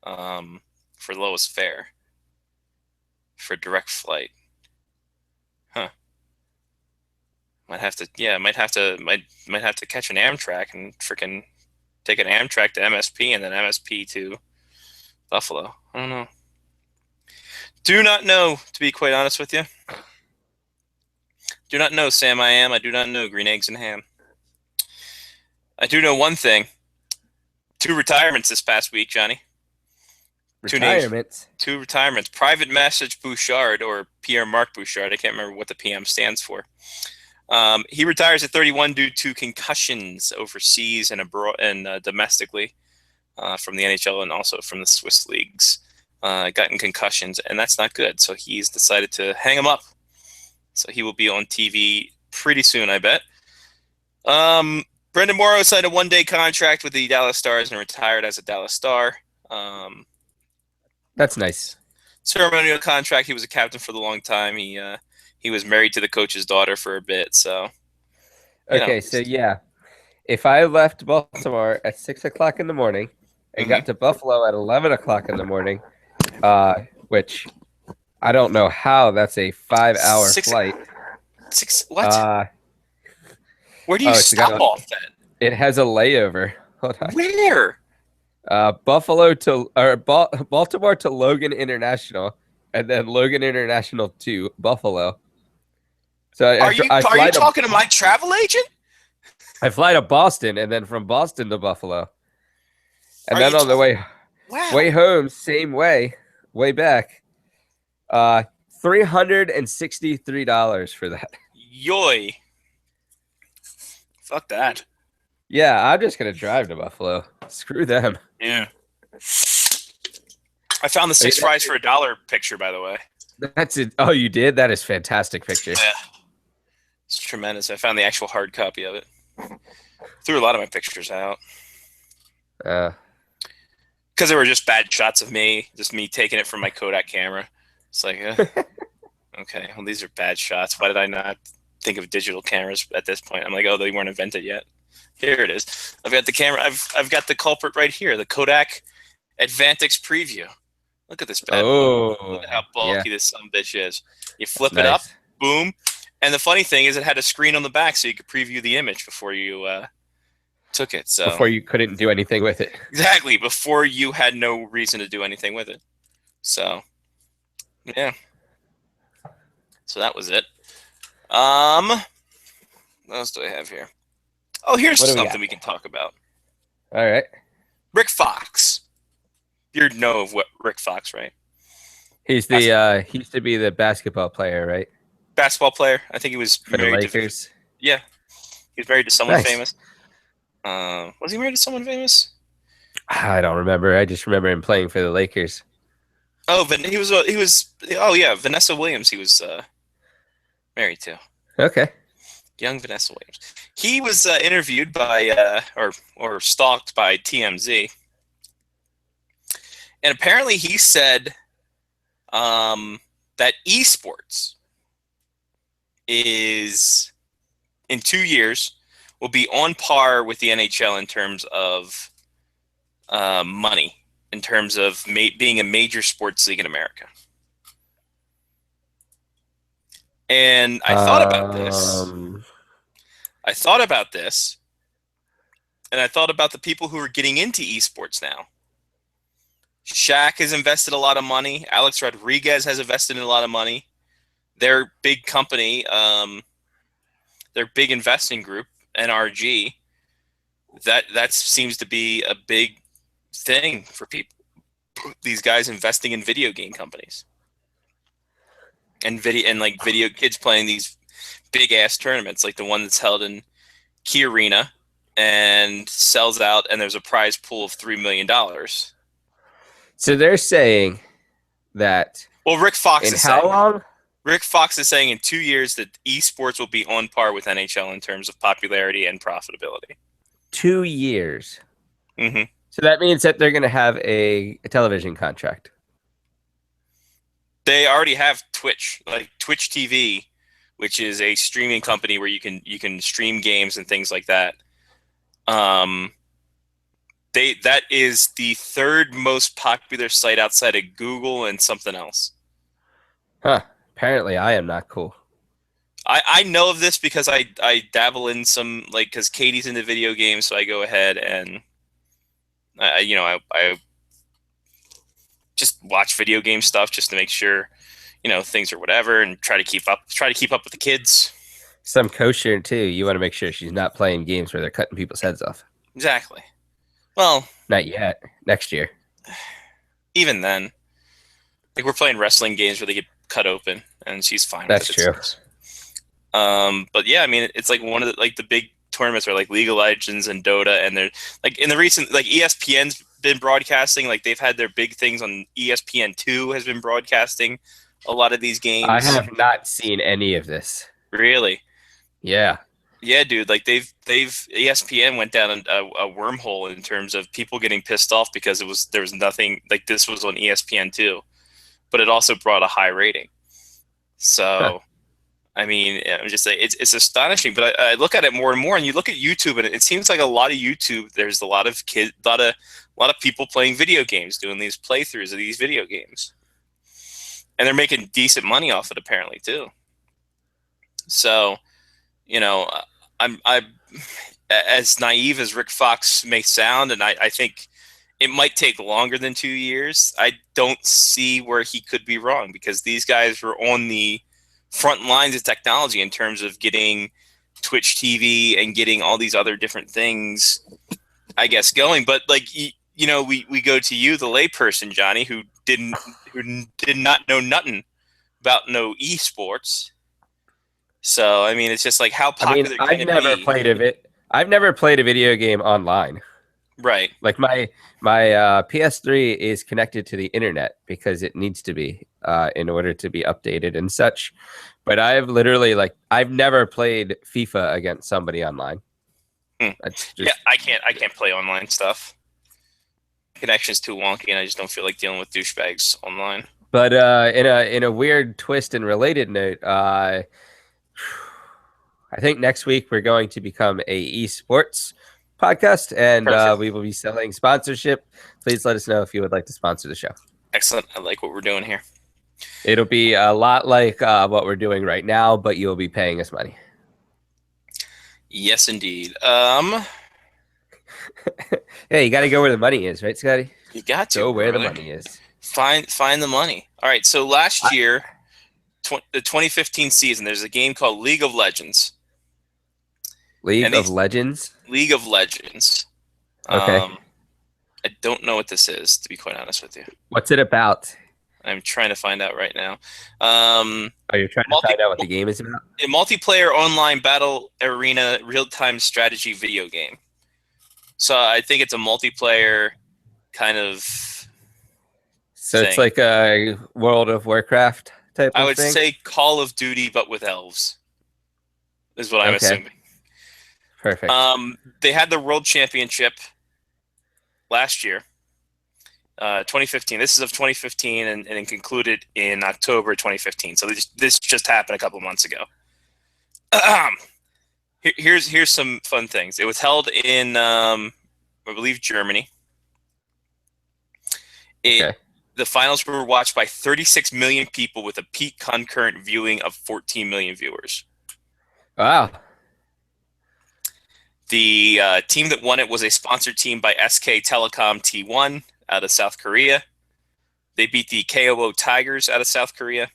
For lowest fare. For direct flight. Huh. Might have to catch an Amtrak and freaking take an Amtrak to MSP and then MSP to Buffalo. I don't know. Do not know, to be quite honest with you. Do not know, Sam. I do not know green eggs and ham. I do know one thing. 2 retirements this past week, Johnny. Retirements. 2 retirements. Private Message Bouchard, or Pierre Marc Bouchard. I can't remember what the PM stands for. He retires at 31 due to concussions overseas and abroad and domestically from the NHL and also from the Swiss leagues. Gotten concussions, and that's not good. So he's decided to hang him up. So he will be on TV pretty soon, I bet. Brendan Morrow signed a 1-day contract with the Dallas Stars and retired as a Dallas Star. That's nice. Ceremonial contract. He was a captain for the long time. He was married to the coach's daughter for a bit. So Okay, so yeah, if I left Baltimore at 6 o'clock in the morning and got to Buffalo at 11 o'clock in the morning, which I don't know how that's a 5-hour flight. What? Where do you stop off at? It has a layover. Hold on. Where? Baltimore to Logan International, and then Logan International to Buffalo. So Are you talking to my travel agent? I fly to Boston, and then from Boston to Buffalo, and then on the way home, same way back, $363 for that. Yoy! Fuck that. Yeah, I'm just gonna drive to Buffalo. Screw them. Yeah. I found the 6 fries for $1 picture, by the way. That's it. Oh, you did? That is fantastic picture. Yeah. It's tremendous. I found the actual hard copy of it. Threw a lot of my pictures out. Because they were just bad shots of me. Just me taking it from my Kodak camera. It's like, okay, well, these are bad shots. Why did I not think of digital cameras at this point? I'm like, oh, they weren't invented yet. Here it is. I've got the camera. I've got the culprit right here. The Kodak Advantix Preview. Look at this bad boy. Oh, Look at how bulky this son of a bitch is. You flip That's it up, nice. boom. And the funny thing is it had a screen on the back so you could preview the image before you took it. So Before you couldn't do anything with it. exactly, before you had no reason to do anything with it. So yeah. So that was it. What else do I have here? Oh, here's What do we something got? we can talk about. All right. Rick Fox. You know of what Rick Fox, right? He's the he used to be the basketball player, right? Basketball player. I think he was For the married Lakers. Yeah. He was married to someone Nice. famous. Was he married to someone famous? I don't remember. I just remember him playing for the Lakers. Oh, he was. Oh yeah, Vanessa Williams. He was married to Okay. young Vanessa Williams. He was interviewed by or stalked by TMZ, and apparently he said that esports is in 2 years will be on par with the NHL in terms of money, in terms of being a major sports league in America. And I thought about this. I thought about this, and I thought about the people who are getting into esports now. Shaq has invested a lot of money. Alex Rodriguez has invested in a lot of money. Their big company, their big investing group, NRG, that seems to be a big thing for people. These guys investing in video game companies and video kids playing these big ass tournaments, like the one that's held in Key Arena and sells out, and there's a prize pool of $3 million. So they're saying that Well, Rick Fox in is how saying, long? Rick Fox is saying in 2 years that esports will be on par with NHL in terms of popularity and profitability. 2 years. Mm-hmm. So that means that they're going to have a television contract. They already have Twitch, like Twitch TV, which is a streaming company where you can stream games and things like that. That is the third most popular site outside of Google and something else. Huh. Apparently, I am not cool. I know of this because I dabble in some, like, because Katie's into video games, so I go ahead and I just watch video game stuff just to make sure things are whatever, and try to keep up with the kids. Some kosher too. You want to make sure she's not playing games where they're cutting people's heads off. Exactly. Well, Not yet. Next year. even then, like, we're playing wrestling games where they get cut open, and she's fine. That's with it. true. But yeah, I mean, it's like one of the big tournaments are like League of Legends and Dota, and they're like in the recent, like, ESPN's been broadcasting, like they've had their big things on ESPN2 has been broadcasting a lot of these games. I have not seen any of this. Really. Yeah. Yeah, dude. Like they've ESPN went down a wormhole in terms of people getting pissed off because there was nothing like this was on ESPN2, but it also brought a high rating. So, I mean, I'm just saying it's astonishing. But I look at it more and more, and you look at YouTube, and it seems like a lot of YouTube. There's a lot of kids, a lot of people playing video games, doing these playthroughs of these video games, and they're making decent money off it apparently too. So, I'm as naive as Rick Fox may sound, and I think it might take longer than 2 years. I don't see where he could be wrong, because these guys were on the front lines of technology in terms of getting Twitch TV and getting all these other different things, I guess, going. But like, we go to you, the layperson, Johnny, who did not know nothing about no esports. So I mean, it's just like, how popular can I've it never be? I've never played a video game online. Right. Like my PS3 is connected to the internet because it needs to be in order to be updated and such. But I've never played FIFA against somebody online. Yeah, I can't play online stuff. Connection's too wonky, and I just don't feel like dealing with douchebags online. But in a weird twist and related note, I think next week we're going to become a esports podcast, and Perfect. we will be selling sponsorship. Please let us know if you would like to sponsor the show. Excellent. I like what we're doing here. It'll be a lot like what we're doing right now, but you'll be paying us money. Yes, indeed. Hey, you got to go where the money is, right, Scotty? You got to Go where the brother. money is. Find the money. All right. So last year, the 2015 season, there's a game called League of Legends. League And of these- Legends. League of Legends. Okay. I don't know what this is, to be quite honest with you. What's it about? I'm trying to find out right now. Oh, you're trying to find out what the game is about? A multiplayer online battle arena real-time strategy video game. So I think it's a multiplayer kind of. So it's thing. like a World of Warcraft type I of would thing? say Call of Duty, but with elves. Is what I'm Okay. assuming. Perfect. They had the World Championship last year, 2015. This is of 2015, and it concluded in October 2015. So this just happened a couple months ago. Here's some fun things. It was held in, I believe, Germany. Okay. The finals were watched by 36 million people with a peak concurrent viewing of 14 million viewers. Wow. The team that won it was a sponsored team by SK Telecom T1 out of South Korea. They beat the KOO Tigers out of South Korea.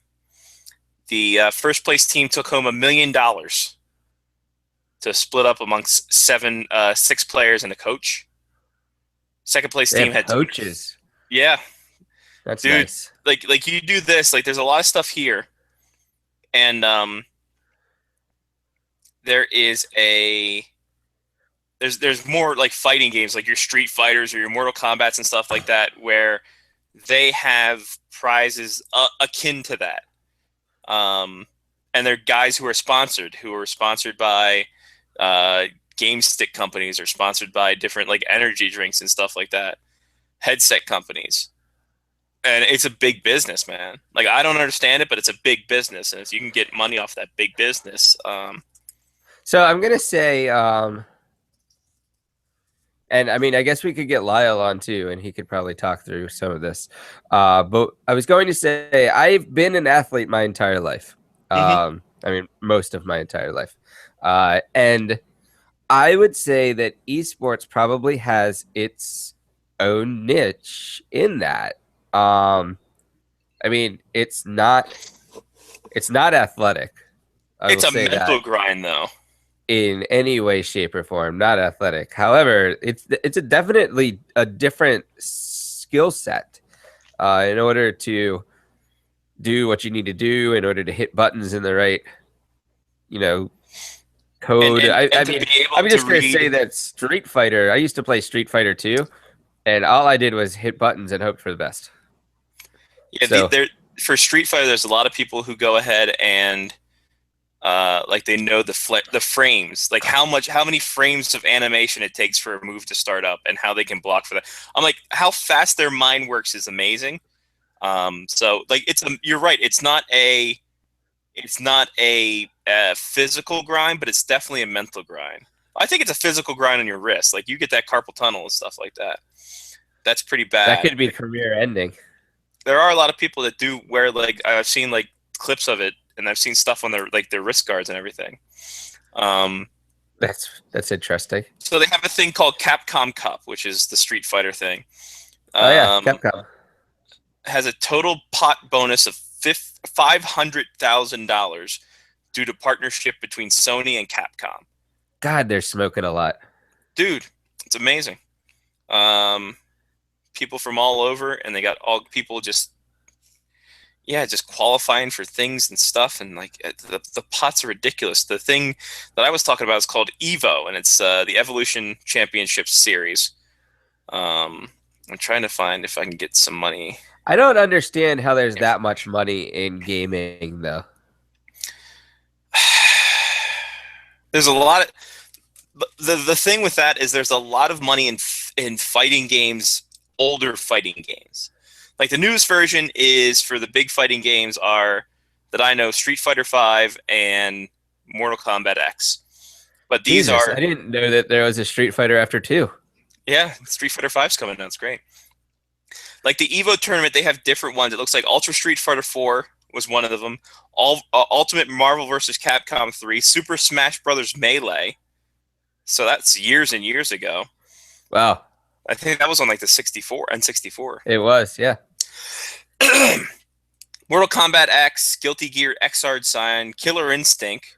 The first place team took home $1 million to split up amongst six players and a coach. Second place They team have had coaches. Yeah, That's Dude. nice. like you do this. Like there's a lot of stuff here, and there is there's more like fighting games, like your Street Fighters or your Mortal Kombats and stuff like that, where they have prizes akin to that. And they're guys who are sponsored by game stick companies or sponsored by different like energy drinks and stuff like that, headset companies. And it's a big business, man. Like I don't understand it, but it's a big business, and if you can get money off that big business, So I'm gonna say, and I mean, I guess we could get Lyle on too, and he could probably talk through some of this. But I was going to say, I've been an athlete my entire life. I mean, most of my entire life, and I would say that esports probably has its own niche in that. I mean, it's not athletic. it's a will say mental that. grind, though. In any way, shape, or form, not athletic. However, it's definitely a different skill set in order to do what you need to do, in order to hit buttons in the right, code. And I to mean, be able I'm just to going to read- say that Street Fighter, I used to play Street Fighter 2, and all I did was hit buttons and hope for the best. Yeah, So- for Street Fighter, there's a lot of people who go ahead and like they know the frames, like how many frames of animation it takes for a move to start up, and how they can block for that. I'm like, how fast their mind works is amazing. So like you're right. It's not a physical grind, but it's definitely a mental grind. I think it's a physical grind on your wrist. Like you get that carpal tunnel and stuff like that. That's pretty bad. That could be career ending. There are a lot of people that do wear, like I've seen like clips of it, and I've seen stuff on their wrist guards and everything. That's interesting. So they have a thing called Capcom Cup, which is the Street Fighter thing. Oh yeah, Capcom. Has a total pot bonus of $500,000 due to partnership between Sony and Capcom. God, they're smoking a lot. Dude, it's amazing. People from all over, and they got all people just qualifying for things and stuff, and like the pots are ridiculous. The thing that I was talking about is called Evo, and it's the Evolution Championship Series. I'm trying to find if I can get some money. I don't understand how there's that much money in gaming, though. There's a lot of the thing with that is there's a lot of money in fighting games, older fighting games. Like the newest version is for the big fighting games are that I know Street Fighter V and Mortal Kombat X. But these Jesus, are I didn't know that there was a Street Fighter after 2. yeah, Street Fighter 5's coming out. It's great. Like the Evo tournament, they have different ones. It looks like Ultra Street Fighter 4 was one of them. Ultimate Marvel vs. Capcom 3, Super Smash Brothers Melee. So that's years and years ago. Wow. I think that was on like the 64 and 64. It was, yeah. Mortal Kombat X, Guilty Gear Xrd Sign, Killer Instinct,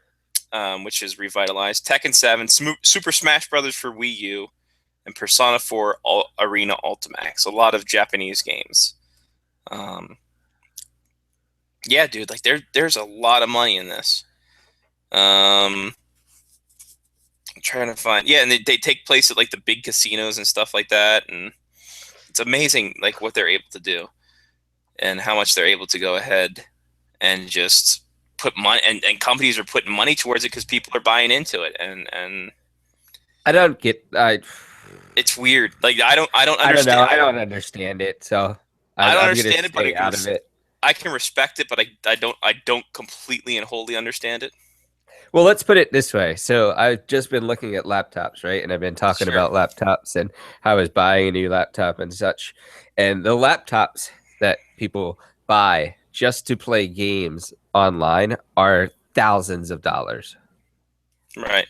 which is revitalized, Tekken 7, Super Smash Brothers for Wii U, and Persona 4 Arena Ultimax. A lot of Japanese games. Yeah, dude, like there's a lot of money in this. I'm trying to find, yeah, and they take place at like the big casinos and stuff like that, and it's amazing like what they're able to do and how much they're able to go ahead and just put money, and companies are putting money towards it because people are buying into it, and I don't get it's weird. Like I don't understand. I don't know. I don't understand it, so I don't I'm understand gonna it, but stay out of it. I can respect it, but I don't completely and wholly understand it. Well, let's put it this way. So I've just been looking at laptops, right? And I've been talking Sure. about laptops and how I was buying a new laptop and such. And the laptops that people buy just to play games online are thousands of dollars. Right.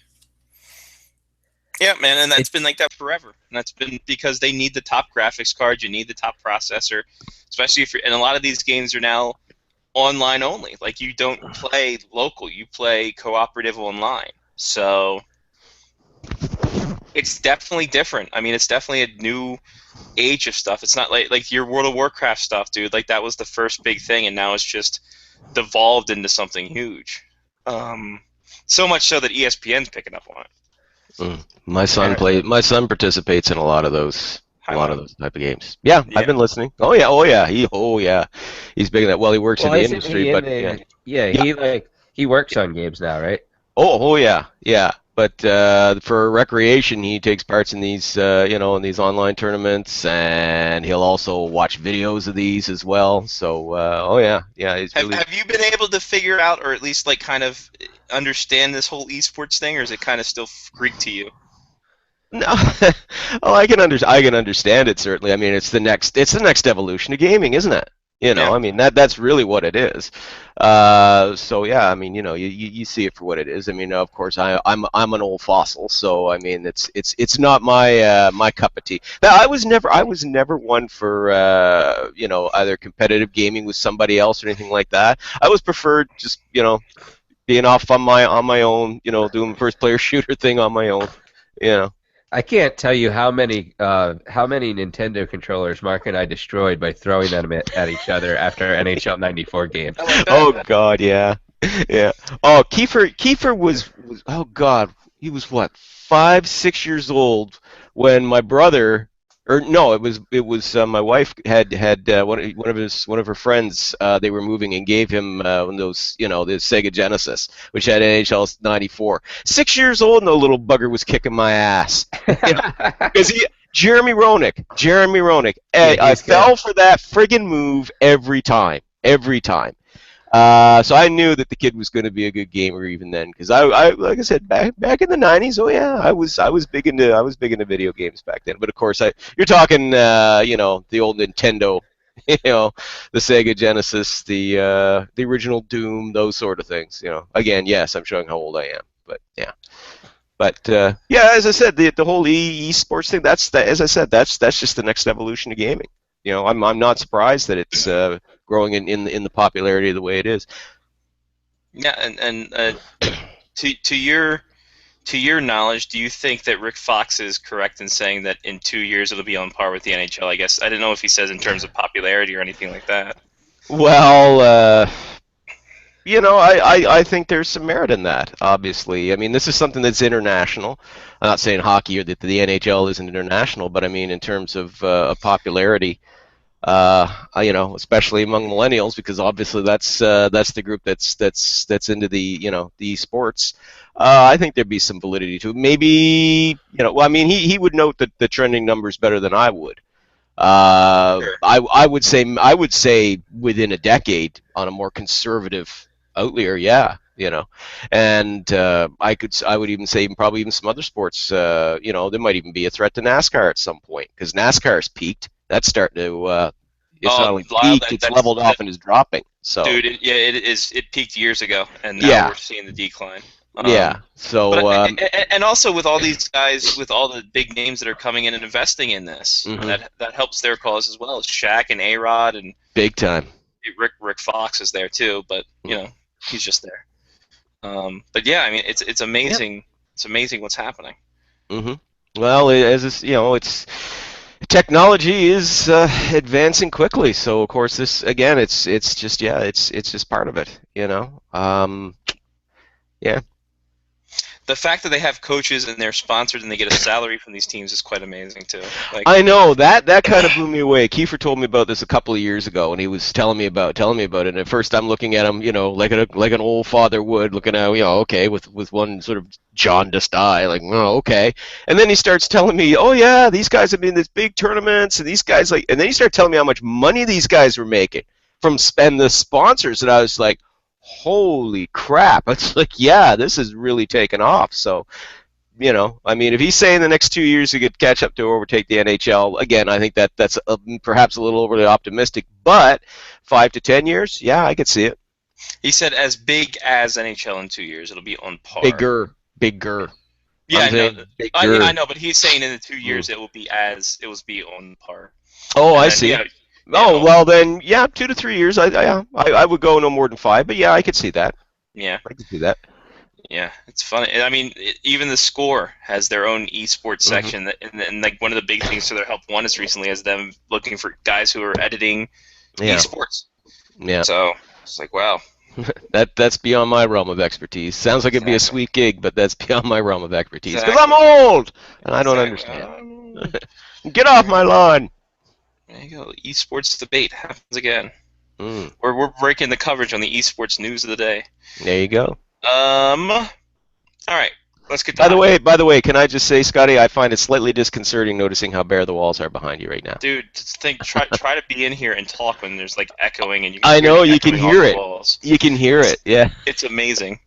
Yeah, man, and that's been like that forever. And that's been because they need the top graphics card, you need the top processor, especially if you're, and a lot of these games are now online only. Like you don't play local, you play cooperative online. So it's definitely different. I mean, it's definitely a new age of stuff. It's not like your World of Warcraft stuff, dude. Like that was the first big thing, and now it's just devolved into something huge. So much so that ESPN's picking up on it. My son participates in a lot of those type of games. Yeah, Yeah. I've been listening. Oh yeah. He's big in that. Well, he works in the industry, but he works on games now, right? Oh yeah. But for recreation, he takes parts in these in these online tournaments, and he'll also watch videos of these as well. So he's really. Have you been able to figure out, or at least like kind of understand this whole esports thing, or is it kind of still Greek to you? No, oh, I can understand it certainly. I mean, it's the next evolution of gaming, isn't it? Yeah. I mean that's really what it is. So yeah, I mean, you see it for what it is. I mean, of course, I'm an old fossil, so I mean, it's not my cup of tea. Now, I was never one for either competitive gaming with somebody else or anything like that. I was preferred just being off on my own, doing the first player shooter thing on my own, I can't tell you how many Nintendo controllers Mark and I destroyed by throwing them at each other after NHL '94 games. Oh God, yeah. Oh, Kiefer was oh God, he was what, 5-6 years old when my brother, or no, it was my wife had one of her friends, they were moving and gave him one of those, the Sega Genesis, which had NHL '94. 6 years old, and the little bugger was kicking my ass. Because Jeremy Roenick. I fell for that friggin' move every time. So I knew that the kid was going to be a good gamer even then, because I like I said, back in the '90s. Oh yeah, I was big into video games back then. But of course, you're talking the old Nintendo, the Sega Genesis, the original Doom, those sort of things. Again, yes, I'm showing how old I am, but yeah. But as I said, the whole esports thing. As I said, that's just the next evolution of gaming. I'm not surprised that it's growing in the popularity the way it is. Yeah, and to your knowledge, do you think that Rick Fox is correct in saying that in 2 years it'll be on par with the NHL? I guess I didn't know if he says in terms of popularity or anything like that. Well, I think there's some merit in that. Obviously, I mean, this is something that's international. I'm not saying hockey or that the NHL isn't international, but I mean in terms of popularity. Especially among millennials, because obviously that's the group that's into the the esports. I think there'd be some validity to it. Maybe he would note the trending numbers better than I would. Sure. I would say within a decade on a more conservative outlier. Yeah, you know, and I would even say probably even some other sports, you know, there might even be a threat to NASCAR at some point because NASCAR's peaked. That's starting to it's not only peaked, it's leveled off and is dropping. So, dude, it peaked years ago, and now we're seeing the decline. Yeah. So, and also with all these guys, with all the big names that are coming in and investing in this, that helps their cause as well. Shaq and A-Rod and big time. Rick Fox is there too, but you know he's just there. But yeah, I mean it's amazing. Yep. It's amazing what's happening. Well, it's technology is advancing quickly. So of course this again, it's just part of it. You know. Yeah. The fact that they have coaches and they're sponsored and they get a salary from these teams is quite amazing too. Like, I know that kind of blew me away. Kiefer told me about this a couple of years ago, and he was telling me about it. And at first, I'm looking at him, you know, like an old father would, looking at, you know, okay, with one sort of jaundiced eye, like, oh, okay. And then he starts telling me, oh yeah, these guys have been in these big tournaments, and these guys and then he started telling me how much money these guys were making from the sponsors, and I was like, holy crap. It's like, yeah, this is really taken off. So, you know, I mean, if he's saying the next 2 years he could catch up to overtake the NHL, again, I think that's perhaps a little overly optimistic, but 5 to 10 years, yeah, I could see it. He said as big as NHL in 2 years, it'll be on par. Bigger. Yeah, I know, but he's saying in the 2 years it will be on par. Oh, I see. Oh, well then, yeah, 2 to 3 years. I would go no more than 5, but yeah, I could see that. Yeah, I could see that. Yeah, it's funny. I mean, even the Score has their own esports section, and like one of the big things to their Help One is recently is them looking for guys who are editing esports. Yeah. So it's like, wow. That's beyond my realm of expertise. Sounds like it'd be a sweet gig, but that's beyond my realm of expertise. Because I'm old and I don't understand. Get off my lawn. There you go. Esports debate happens again. We're breaking the coverage on the esports news of the day. There you go. All right. Let's get. By the way, can I just say, Scotty, I find it slightly disconcerting noticing how bare the walls are behind you right now. Dude, just try to be in here and talk when there's like echoing and you. I know you can hear it. You can hear it. Yeah. It's amazing.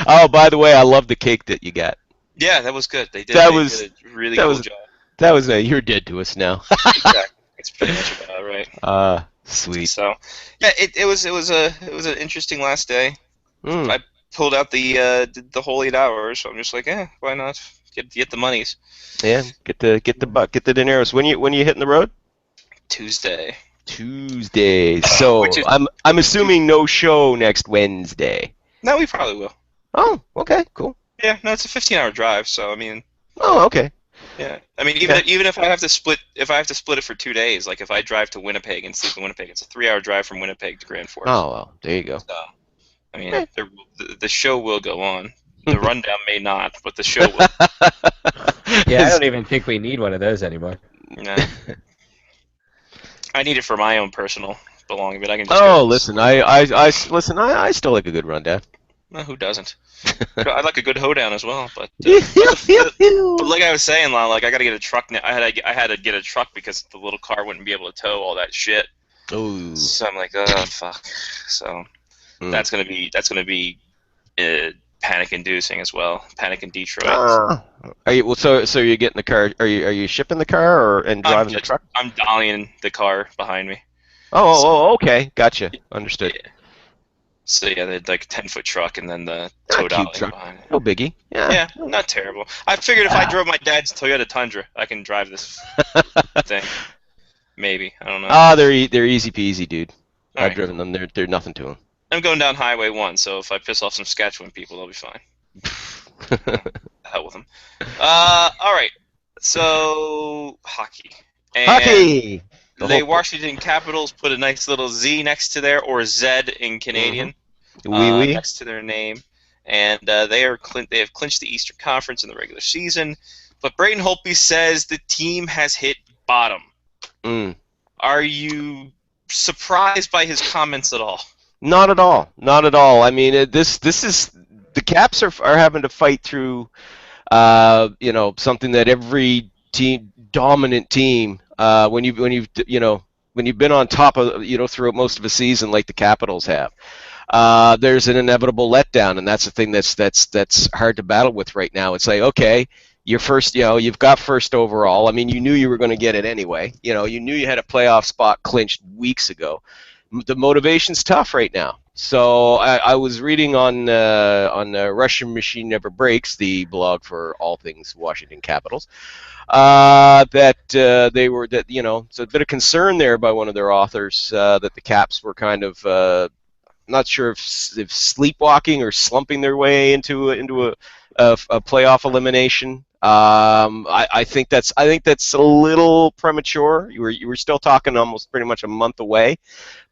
Oh, by the way, I love the cake that you got. Yeah, that was good. They did a really cool job. That was you're dead to us now. Exactly. It's pretty much about right. Sweet. So, yeah, it was an interesting last day. I pulled out the whole 8 hours, so I'm just like, why not get the monies? Yeah, get the buck, get the dineros. When you hitting the road? Tuesday. So I'm assuming no show next Wednesday. No, we probably will. Oh, okay, cool. Yeah, no, it's a 15-hour drive, so I mean. Oh, okay. Yeah, I mean, even if I have to split it for 2 days, like if I drive to Winnipeg and sleep in Winnipeg, it's a 3-hour drive from Winnipeg to Grand Forks. Oh well, there you go. So, I mean, the show will go on. The rundown may not, but the show will. Yeah, I don't even think we need one of those anymore. Nah. I need it for my own personal belonging, but I can just. Listen, I still like a good rundown. Well, who doesn't? I like a good hoedown as well, but like I was saying, Lon, like I gotta get a truck now. I had to get a truck because the little car wouldn't be able to tow all that shit. Ooh. So I'm like, oh fuck. So that's gonna be panic-inducing as well. Panic in Detroit. Are you so you're getting the car? Are you shipping the car and driving the truck? I'm dollying the car behind me. Oh, okay, gotcha. Understood. Yeah. So yeah, they had like a 10-foot truck and then the tow dolly behind it. No biggie. Yeah, not terrible. I figured if I drove my dad's Toyota Tundra, I can drive this thing. Maybe, I don't know. They're easy peasy, dude. I've driven them. They're nothing to them. I'm going down Highway 1, so if I piss off some Saskatchewan people, they'll be fine. Hell with them. All right. So hockey. Hockey. The Washington Capitals put a nice little Z next to there, or Z in Canadian, next to their name, and they have clinched the Eastern Conference in the regular season. But Braden Holtby says the team has hit bottom. Are you surprised by his comments at all? Not at all. Not at all. I mean, this is the Caps are having to fight through, something that every dominant team. When you've been on top of throughout most of a season like the Capitals have, there's an inevitable letdown, and that's the thing that's hard to battle with right now. It's like, okay, you're first, you've got first overall. I mean, you knew you were going to get it anyway. You knew you had a playoff spot clinched weeks ago. The motivation's tough right now. So I was reading on Russian Machine Never Breaks, the blog for all things Washington Capitals, that it's a bit of concern there by one of their authors that the Caps were kind of not sure if sleepwalking or slumping their way into a playoff elimination. I think that's a little premature. You were still talking almost pretty much a month away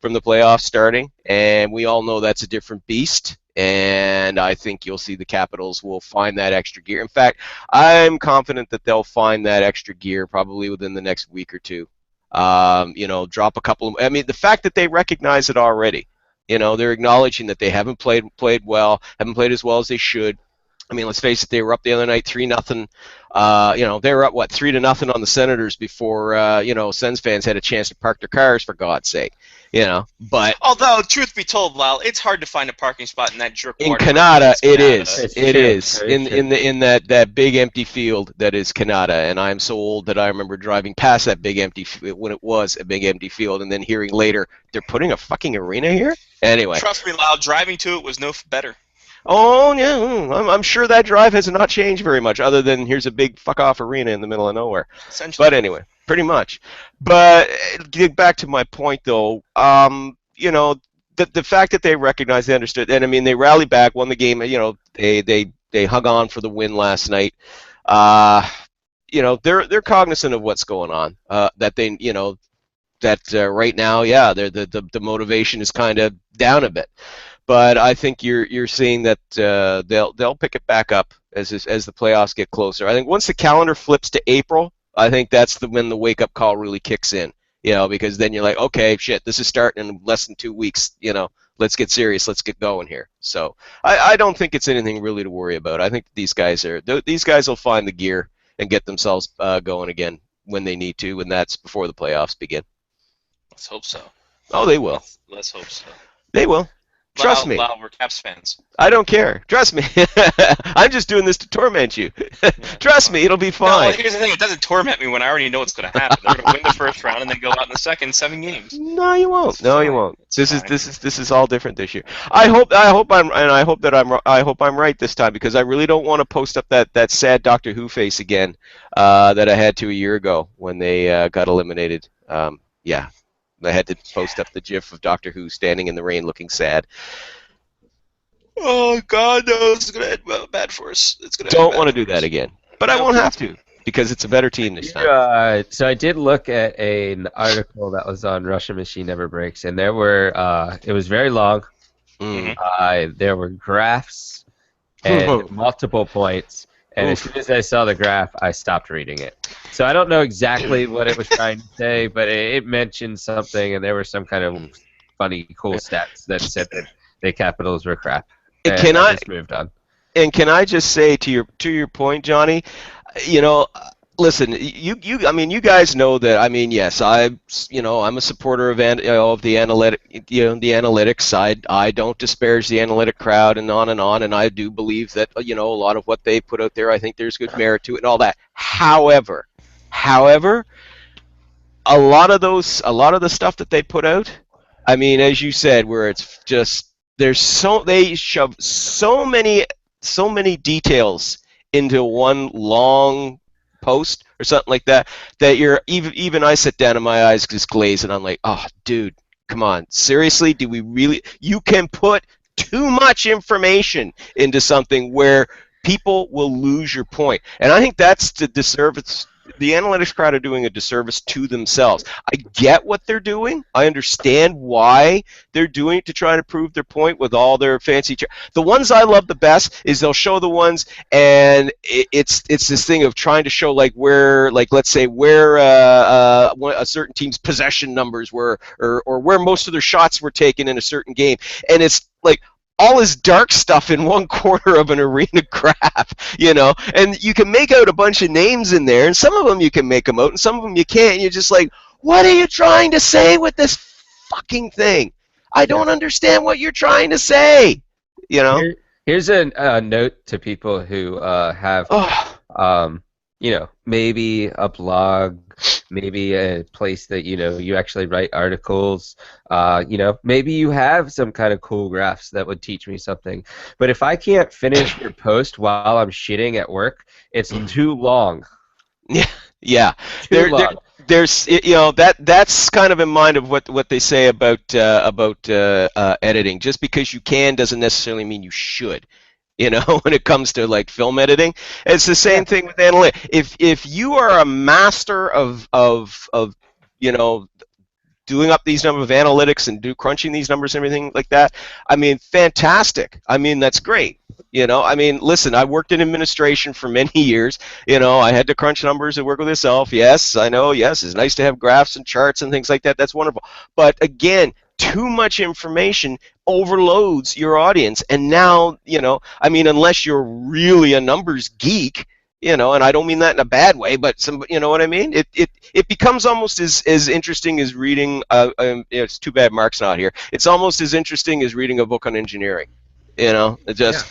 from the playoffs starting, and we all know that's a different beast. And I think you'll see the Capitals will find that extra gear. In fact, I'm confident that they'll find that extra gear probably within the next week or two. Drop a couple. I mean, the fact that they recognize it already. They're acknowledging that they haven't played well, haven't played as well as they should. I mean, let's face it, they were up the other night 3-0. They were up, 3-0 on the Senators before, Sens fans had a chance to park their cars, for God's sake. But although, truth be told, Lyle, it's hard to find a parking spot in that jerk. In Canada, it is. In that big empty field that is Canada, and I'm so old that I remember driving past that big empty when it was a big empty field, and then hearing later they're putting a fucking arena here. Anyway, trust me, Lyle, driving to it was no better. Oh yeah, I'm sure that drive has not changed very much, other than here's a big fuck off arena in the middle of nowhere. Essentially. But anyway, pretty much. But get back to my point though. The fact that they recognized, they understood, and I mean they rallied back, won the game. They hung on for the win last night. They're cognizant of what's going on. That they right now, yeah, the motivation is kind of down a bit. But I think you're seeing that they'll pick it back up as the playoffs get closer. I think once the calendar flips to April, I think that's when the wake up call really kicks in. Because then you're like, okay, shit, this is starting in less than 2 weeks. Let's get serious. Let's get going here. So I don't think it's anything really to worry about. I think these guys will find the gear and get themselves going again when they need to, and that's before the playoffs begin. Let's hope so. Oh, they will. Let's hope so. They will. Trust me. We're Caps fans. I don't care. Trust me. I'm just doing this to torment you. Trust me, it'll be fine. No, here's the thing. It doesn't torment me when I already know what's going to happen. They're going to win the first round and then go out in the second 7 games. No, you won't. No, you won't. This is all different this year. I hope I'm right this time, because I really don't want to post up that sad Doctor Who face again that I had 2 years ago when they got eliminated. Yeah. I had to post up the GIF of Doctor Who standing in the rain looking sad. Oh, God, no, this is going to end bad for us. Don't want to do that again. But I won't have to, because it's a better team this time. So I did look at an article that was on Russian Machine Never Breaks, and there were, it was very long. There were graphs and multiple points. And as soon as I saw the graph, I stopped reading it. So I don't know exactly what it was trying to say, but it mentioned something, and there were some kind of funny, cool stats that said that the Capitals were crap. And I just moved on. And can I just say to your point, Johnny, listen, you guys know that. I mean, yes, I'm a supporter of the analytic side. I don't disparage the analytic crowd and on, and I do believe that a lot of what they put out there, I think there's good merit to it and all that. However, a lot of the stuff that they put out, I mean, as you said, where it's just they shove so many details into one long post or something like that you're even I sit down and my eyes just glaze and I'm like, oh dude, come on, seriously, do we really? You can put too much information into something where people will lose your point, and I think that's the disservice. The analytics crowd are doing a disservice to themselves. I get what they're doing. I understand why they're doing it, to try to prove their point with all their fancy. The ones I love the best is they'll show the ones, and it's this thing of trying to show let's say where a certain team's possession numbers were, or where most of their shots were taken in a certain game, and it's like all this dark stuff in one corner of an arena graph, and you can make out a bunch of names in there, and some of them you can make them out, and some of them you can't, and you're just like, what are you trying to say with this fucking thing? I don't understand what you're trying to say. You know. Here's a note to people who have, maybe a blog, maybe a place that you actually write articles. Maybe you have some kind of cool graphs that would teach me something. But if I can't finish your post while I'm shitting at work, it's too long. Yeah. Too long. There's that's kind of in mind of what they say about editing. Just because you can doesn't necessarily mean you should. When it comes to like film editing, it's the same thing with analytics. If you are a master of doing up these number of analytics and crunching these numbers and everything like that, I mean, fantastic. I mean, that's great. I mean, listen, I worked in administration for many years. I had to crunch numbers and work with myself. Yes, I know. Yes, it's nice to have graphs and charts and things like that. That's wonderful. But again, too much information overloads your audience. And now, I mean, unless you're really a numbers geek, and I don't mean that in a bad way, but you know what I mean? It becomes almost as interesting as reading, it's too bad Mark's not here. It's almost as interesting as reading a book on engineering. It just,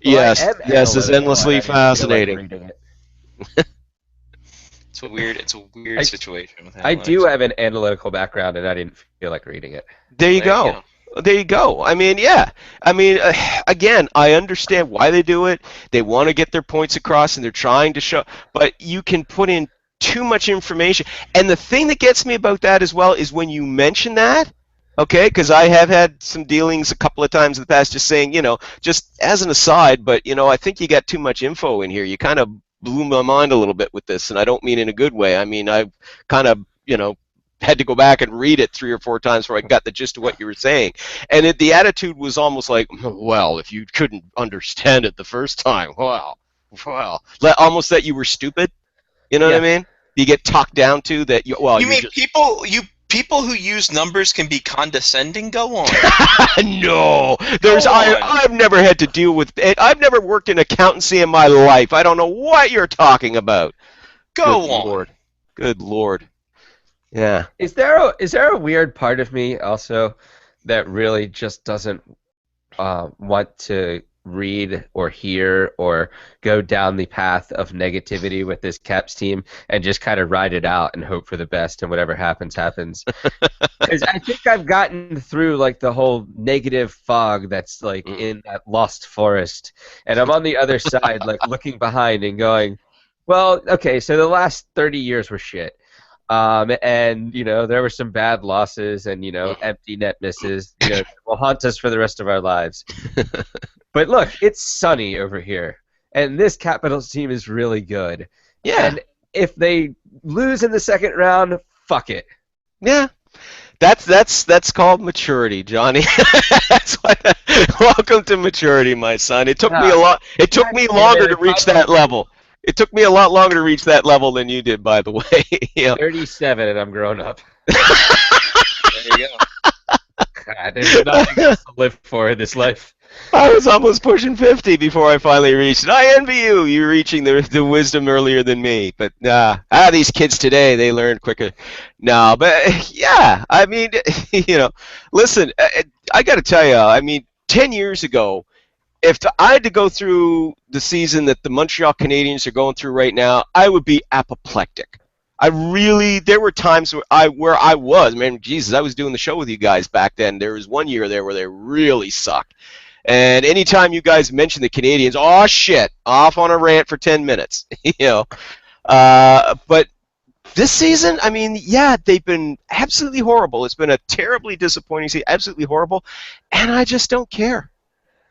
yes, it's endlessly fascinating. It's a weird situation with I do have an analytical background, and I didn't feel like reading it. There you go. There you go. I mean, yeah. I mean, again, I understand why they do it. They want to get their points across, and they're trying to show. But you can put in too much information. And the thing that gets me about that as well is when you mention that, okay, because I have had some dealings a couple of times in the past just saying, just as an aside, but, I think you got too much info in here. You kind of blew my mind a little bit with this, and I don't mean in a good way. I mean, I've kind of, had to go back and read it 3 or 4 times before I got the gist of what you were saying. And the attitude was almost like, well, if you couldn't understand it the first time, well, almost that you were stupid. You know what I mean? You get talked down to that. People who use numbers can be condescending? Go on. No, I've never had to deal with it. I've never worked in accountancy in my life. I don't know what you're talking about. Go on. Lord. Good Lord. Yeah. Is there a weird part of me also that really just doesn't want to read or hear or go down the path of negativity with this Caps team and just kind of ride it out and hope for the best and whatever happens, happens? Because I think I've gotten through like the whole negative fog that's like in that lost forest, and I'm on the other side like looking behind and going, well, okay, so the last 30 years were shit. And there were some bad losses and empty net misses will haunt us for the rest of our lives. But look, it's sunny over here, and this Capitals team is really good. Yeah. And if they lose in the second round, fuck it. Yeah. That's called maturity, Johnny. Welcome to maturity, my son. It took me a lot. It took me longer to reach that level. It took me a lot longer to reach that level than you did, by the way. 37, and I'm grown up. There you go. God, there's nothing else to live for in this life. I was almost pushing 50 before I finally reached it. I envy you. You're reaching the wisdom earlier than me. But these kids today, they learn quicker. No, but yeah, I mean, listen, I got to tell you, I mean, 10 years ago, if I had to go through the season that the Montreal Canadiens are going through right now, I would be apoplectic. There were times where I was, man, Jesus, I was doing the show with you guys back then. There was one year there where they really sucked. And anytime you guys mention the Canadiens, oh shit, off on a rant for 10 minutes, But this season, I mean, yeah, they've been absolutely horrible. It's been a terribly disappointing season, absolutely horrible, and I just don't care.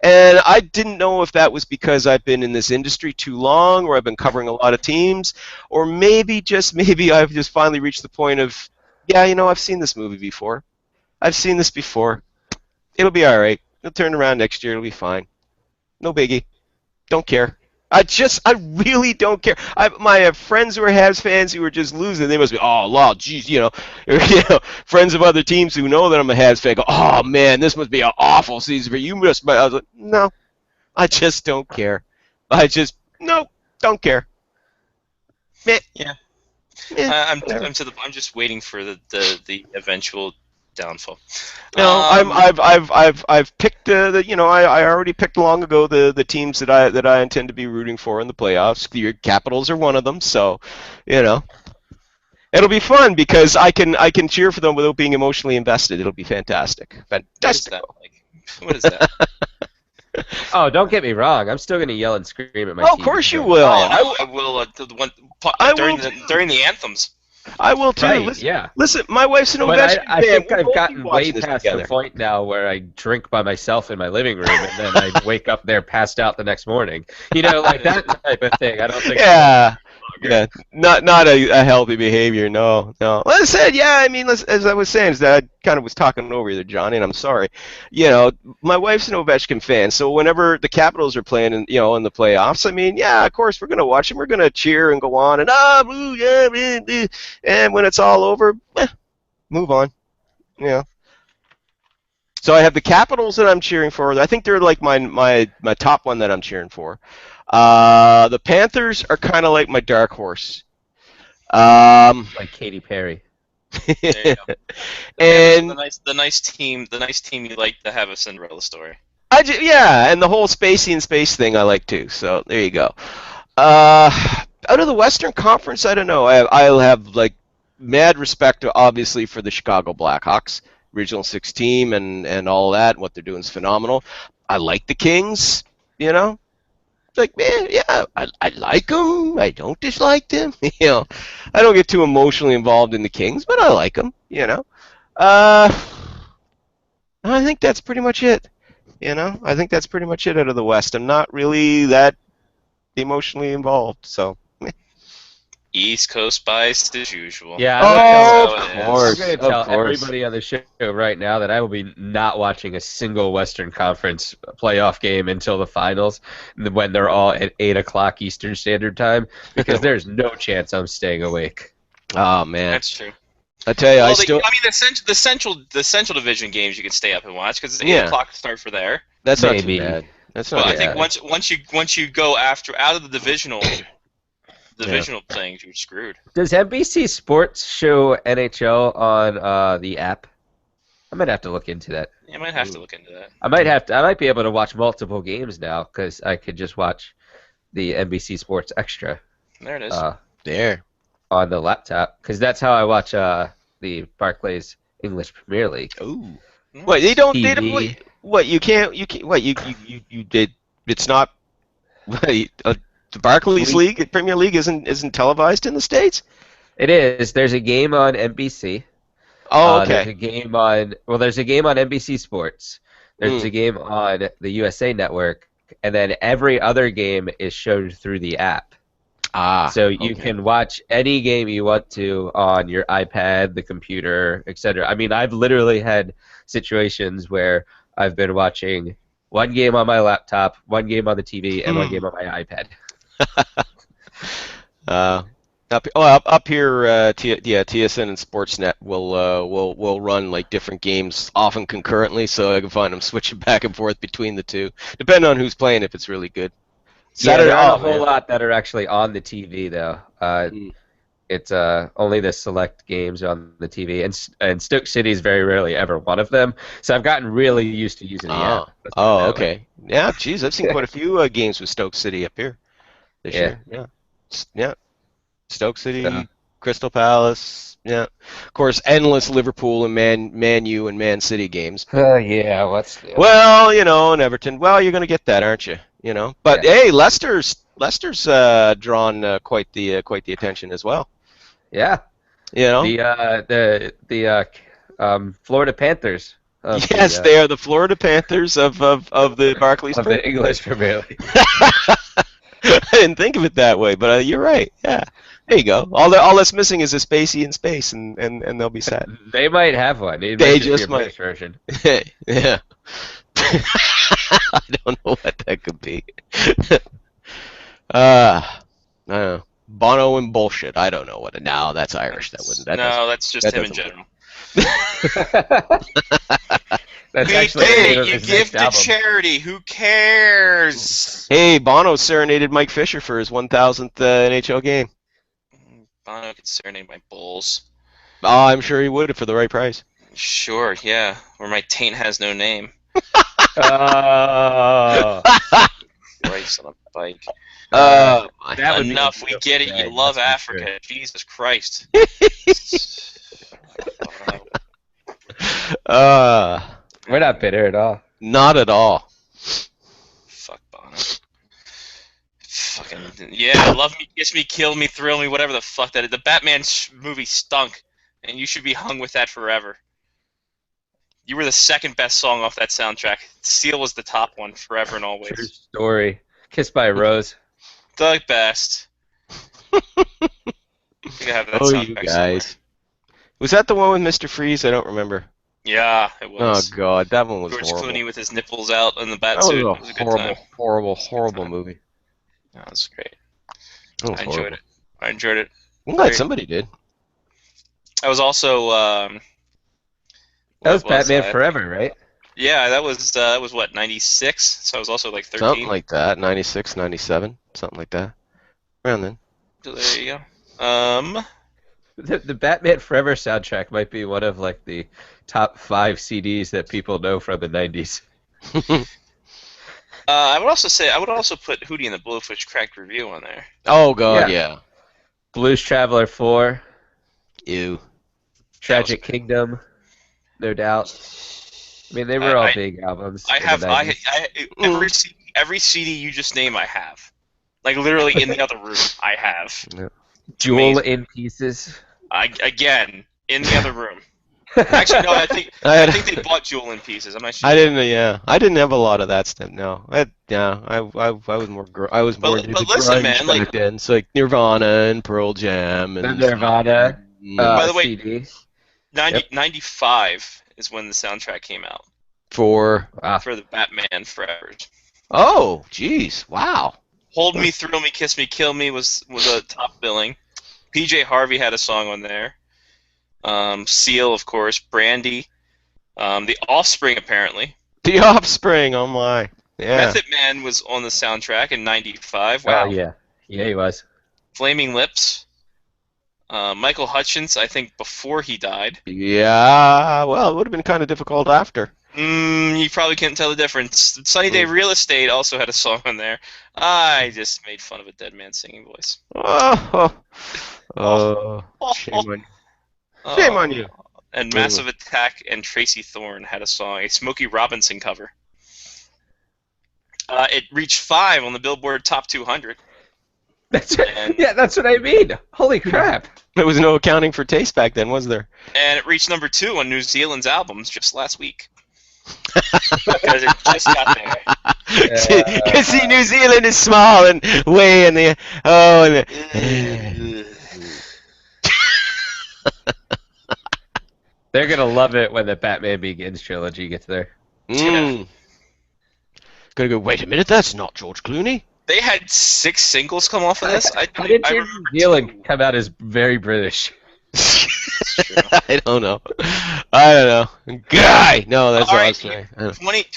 And I didn't know if that was because I've been in this industry too long, or I've been covering a lot of teams, or maybe I've just finally reached the point of, yeah, I've seen this movie before. I've seen this before. It'll be all right. It'll turn around next year. It'll be fine. No biggie. Don't care. I really don't care. I have friends who are Habs fans who are just losing. They must be, oh, lol, geez, friends of other teams who know that I'm a Habs fan go, oh, man, this must be an awful season for you. I was like, no, I just don't care. Don't care. Yeah. I'm just waiting for the eventual downfall. No, I've picked I already picked long ago the teams that I intend to be rooting for in the playoffs. The Capitals are one of them, so it'll be fun because I can cheer for them without being emotionally invested. It'll be fantastic. Fantastic. What is that? Oh, don't get me wrong. I'm still going to yell and scream at my Oh, team. of course you will. I will. During the anthems. I will too. Right, Listen, my wife's an But Ovechkin I fan. think We'll I've both be gotten way watching this past together. the point now where I drink by myself in my living room and then I wake up there passed out the next morning. Like that type of thing. I don't think. Yeah. Not a healthy behavior. No. Like I said, as I was saying, I kind of was talking over you there, Johnny, and I'm sorry. My wife's an Ovechkin fan, so whenever the Capitals are playing, in the playoffs, of course we're gonna watch them. We're gonna cheer and go on and boo, yeah, and when it's all over, move on. So I have the Capitals that I'm cheering for. I think they're like my top one that I'm cheering for. The Panthers are kind of like my dark horse. Like Katy Perry. There you go. And the nice team you like to have a Cinderella story. and the whole Spacey and space thing I like too. So there you go. Out of the Western Conference, I don't know. I'll have like mad respect, obviously, for the Chicago Blackhawks, Regional 6 team, and all that. What they're doing is phenomenal. I like the Kings. Like, man, yeah, I like them. I don't dislike them. I don't get too emotionally involved in the Kings, but I like them. I think that's pretty much it. I think that's pretty much it out of the West. I'm not really that emotionally involved, so. East Coast bias as usual. Yeah, of course. I'm going to tell everybody on the show right now that I will be not watching a single Western Conference playoff game until the finals when they're all at 8 o'clock Eastern Standard Time because there's no chance I'm staying awake. Oh, man. That's true. I tell you, the Central Division games you can stay up and watch because it's 8 Yeah. o'clock start for there. That's not Maybe. too bad. That's But not I too think bad. once you go out of the divisional things, you're screwed. Does NBC Sports show NHL on the app? I might have to look into that. You might have to look into that. I might be able to watch multiple games now because I could just watch the NBC Sports Extra. There it is. There. On the laptop because that's how I watch the Barclays English Premier League. Ooh. What they don't? They TV. don't. What you can't? What you did? It's not. The Barclays League, Premier League, isn't televised in the States. It is. There's a game on NBC. Oh, okay. There's a game on NBC Sports. There's a game on the USA Network, and then every other game is shown through the app. So you can watch any game you want to on your iPad, the computer, etc. I've literally had situations where I've been watching one game on my laptop, one game on the TV, and one game on my iPad. Up here, TSN and Sportsnet will run like different games often concurrently, so I can find them switching back and forth between the two, depending on who's playing. If it's really good. There are a whole lot that are actually on the TV though. It's only the select games on the TV, and Stoke City is very rarely ever one of them. So I've gotten really used to using the app. Oh, okay. Yeah, geez, I've seen quite a few games with Stoke City up here this year. Yeah. Stoke City, Crystal Palace. Yeah. Of course, endless Liverpool and Man U and Man City games. Yeah. Well, and Everton. Well, you're gonna get that, aren't you? But hey, Leicester's drawn quite the attention as well. Yeah. The Florida Panthers. Yes, they are the Florida Panthers of the Barclays of the English Premier League. I didn't think of it that way, but you're right. Yeah, there you go. All that's missing is a Spacey in space, and they'll be set. They might have one. They just might. Version. Yeah. I don't know what that could be. I don't know. Bono and bullshit. I don't know what. No, that's Irish. That's just him in general. That's you give to charity. Who cares? Hey, Bono serenaded Mike Fisher for his 1,000th NHL game. Bono could serenade my Bulls. Oh, I'm sure he would for the right price. Sure, yeah. Where my taint has no name. Oh. Christ on a bike. That would be Enough. We get it. Yeah, You love that's for Africa. sure. Jesus Christ. We're not bitter at all. Not at all. Fuck Bono. Fucking yeah. Love me, kiss me, kill me, thrill me, whatever the fuck that is. The Batman movie stunk, and you should be hung with that forever. You were the second best song off that soundtrack. Seal was the top one forever and always. True story. Kissed by a Rose. The best. You have that Oh, soundtrack you somewhere. guys. Was that the one with Mr. Freeze? I don't remember. Yeah, it Oh was. God, that one was George horrible. Clooney with his nipples out in the bat That suit. It was was a a good horrible, time. horrible movie. That was great. That was I enjoyed horrible. it. I enjoyed it. I'm glad Great. somebody did. I was also. That was what Batman I? Forever, right? Yeah, that was what, 96? So I was also like 13. Something like that. 96, 97, something like that. Around then. So there you go. The Batman Forever soundtrack might be one of like the top 5 CDs that people know from the 90s. I would also put Hootie and the Blowfish Cracked Review on there. Oh God, yeah. Blues Traveler 4, Ew. Tragic Kingdom, no doubt. I mean, they were all I- big albums. I in the have 90s. every CD you just name I have. Like literally in the other room I have. Jewel amazing. in Pieces. Again in the other room. Actually no, I think they bought Jewel in Pieces. I'm not sure. I didn't have a lot of that stuff. No, I was more into but listen, grunge man, back like- then. It's like Nirvana and Pearl Jam and The Nirvana. By the way, CD. 95 is when the soundtrack came out for for the Batman Forever. Oh, jeez, wow. Hold Me, Thrill Me, Kiss Me, Kill Me was a top billing. PJ Harvey had a song on there. Seal, of course. Brandy. The Offspring, apparently. The Offspring, oh my. Yeah. Method Man was on the soundtrack in 95. Wow. Oh, yeah. Yeah, he was. Flaming Lips. Michael Hutchence, I think before he died. Yeah, well, it would have been kind of difficult after. You probably can't tell the difference. Sunny Day Real Estate also had a song on there. I just made fun of a dead man's singing voice. Shame on you. Shame on you. And Massive Attack and Tracy Thorn had a song, a Smokey Robinson cover. It reached 5 on the Billboard Top 200. That's what I mean. Holy crap. There was no accounting for taste back then, was there? And it reached number 2 on New Zealand's albums just last week. Because it just got there. See, New Zealand is small and way in the They're going to love it when the Batman Begins trilogy gets there. Gonna go, wait a minute, that's not George Clooney. They had 6 singles come off of this. I New Zealand come out as very British. I don't know. Guy! No, that's All what I right, was saying.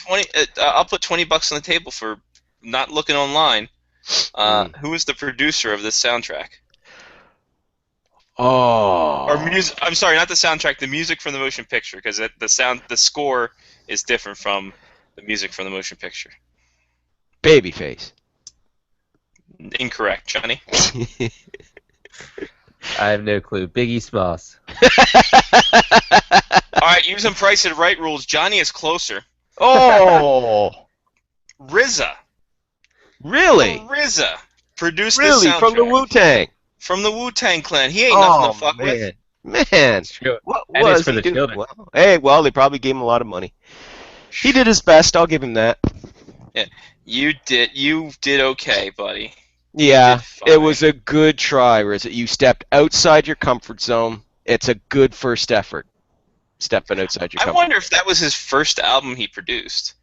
20, I'll put $20 on the table for not looking online. Who is the producer of this soundtrack? Oh. Or music? I'm sorry, not the soundtrack. The music from the motion picture, because the score is different from the music from the motion picture. Babyface. Incorrect, Johnny. I have no clue. Biggie Smalls. All right, using Price and Right rules, Johnny is closer. Oh. RZA. Really? RZA produced Really? this soundtrack. From the Wu-Tang? From the Wu-Tang Clan. He ain't nothing to fuck with. Man. What was is for he the doing? children. Well, they probably gave him a lot of money. He did his best. I'll give him that. Yeah, you did okay, buddy. Yeah, You it did was fine. a good try, RZA. You stepped outside your comfort zone. It's a good first effort. Stepping outside your I comfort wonder if that was his first album he produced.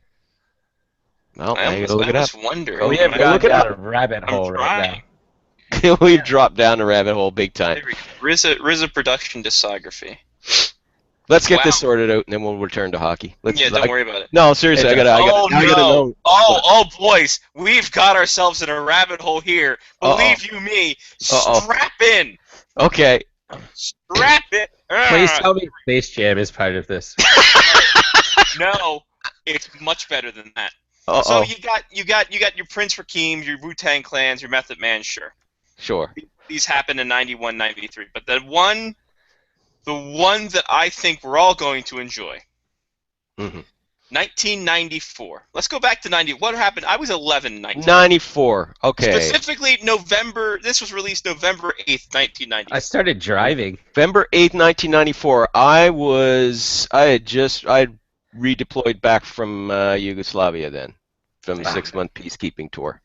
Well, I I gotta look it up. was wondering. Oh, we have Look gone it down up. a rabbit I'm hole right trying. now. We've dropped down the rabbit hole big time. RZA production discography. Let's get this Wow. sorted out, and then we'll return to hockey. Yeah, don't worry about it. No, seriously, I gotta know. Oh, boys, we've got ourselves in a rabbit hole here. Believe you me, Uh-oh. strap in. Okay. Strap in. Please tell me Space Jam is part of this. No, it's much better than that. Uh-oh. So you got your Prince Rakeem, your Wu-Tang Clans, your Method Man, sure. Sure. These happened in 91, 93. But the one that I think we're all going to enjoy. Mm-hmm. 1994. Let's go back to 90. What happened? I was 11 in 94. Okay. Specifically November. This was released November 8th, 1990. I started driving. November 8th, 1994. I had redeployed back from Yugoslavia then, from a 6-month peacekeeping tour.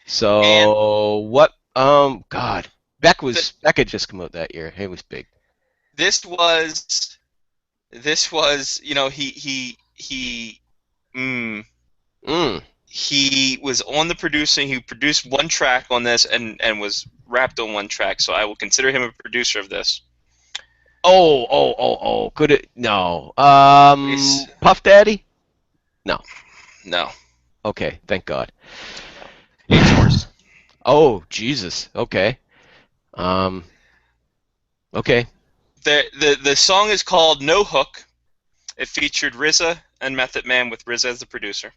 So what? God, Beck had just come out that year. It was big. This was, you know, he was on the producing. He produced one track on this and was wrapped on one track. So I will consider him a producer of this. Oh. Could it? No. Puff Daddy? No. Okay, thank God. It's horse. Oh, Jesus. Okay. Okay. The song is called No Hook. It featured RZA and Method Man with RZA as the producer.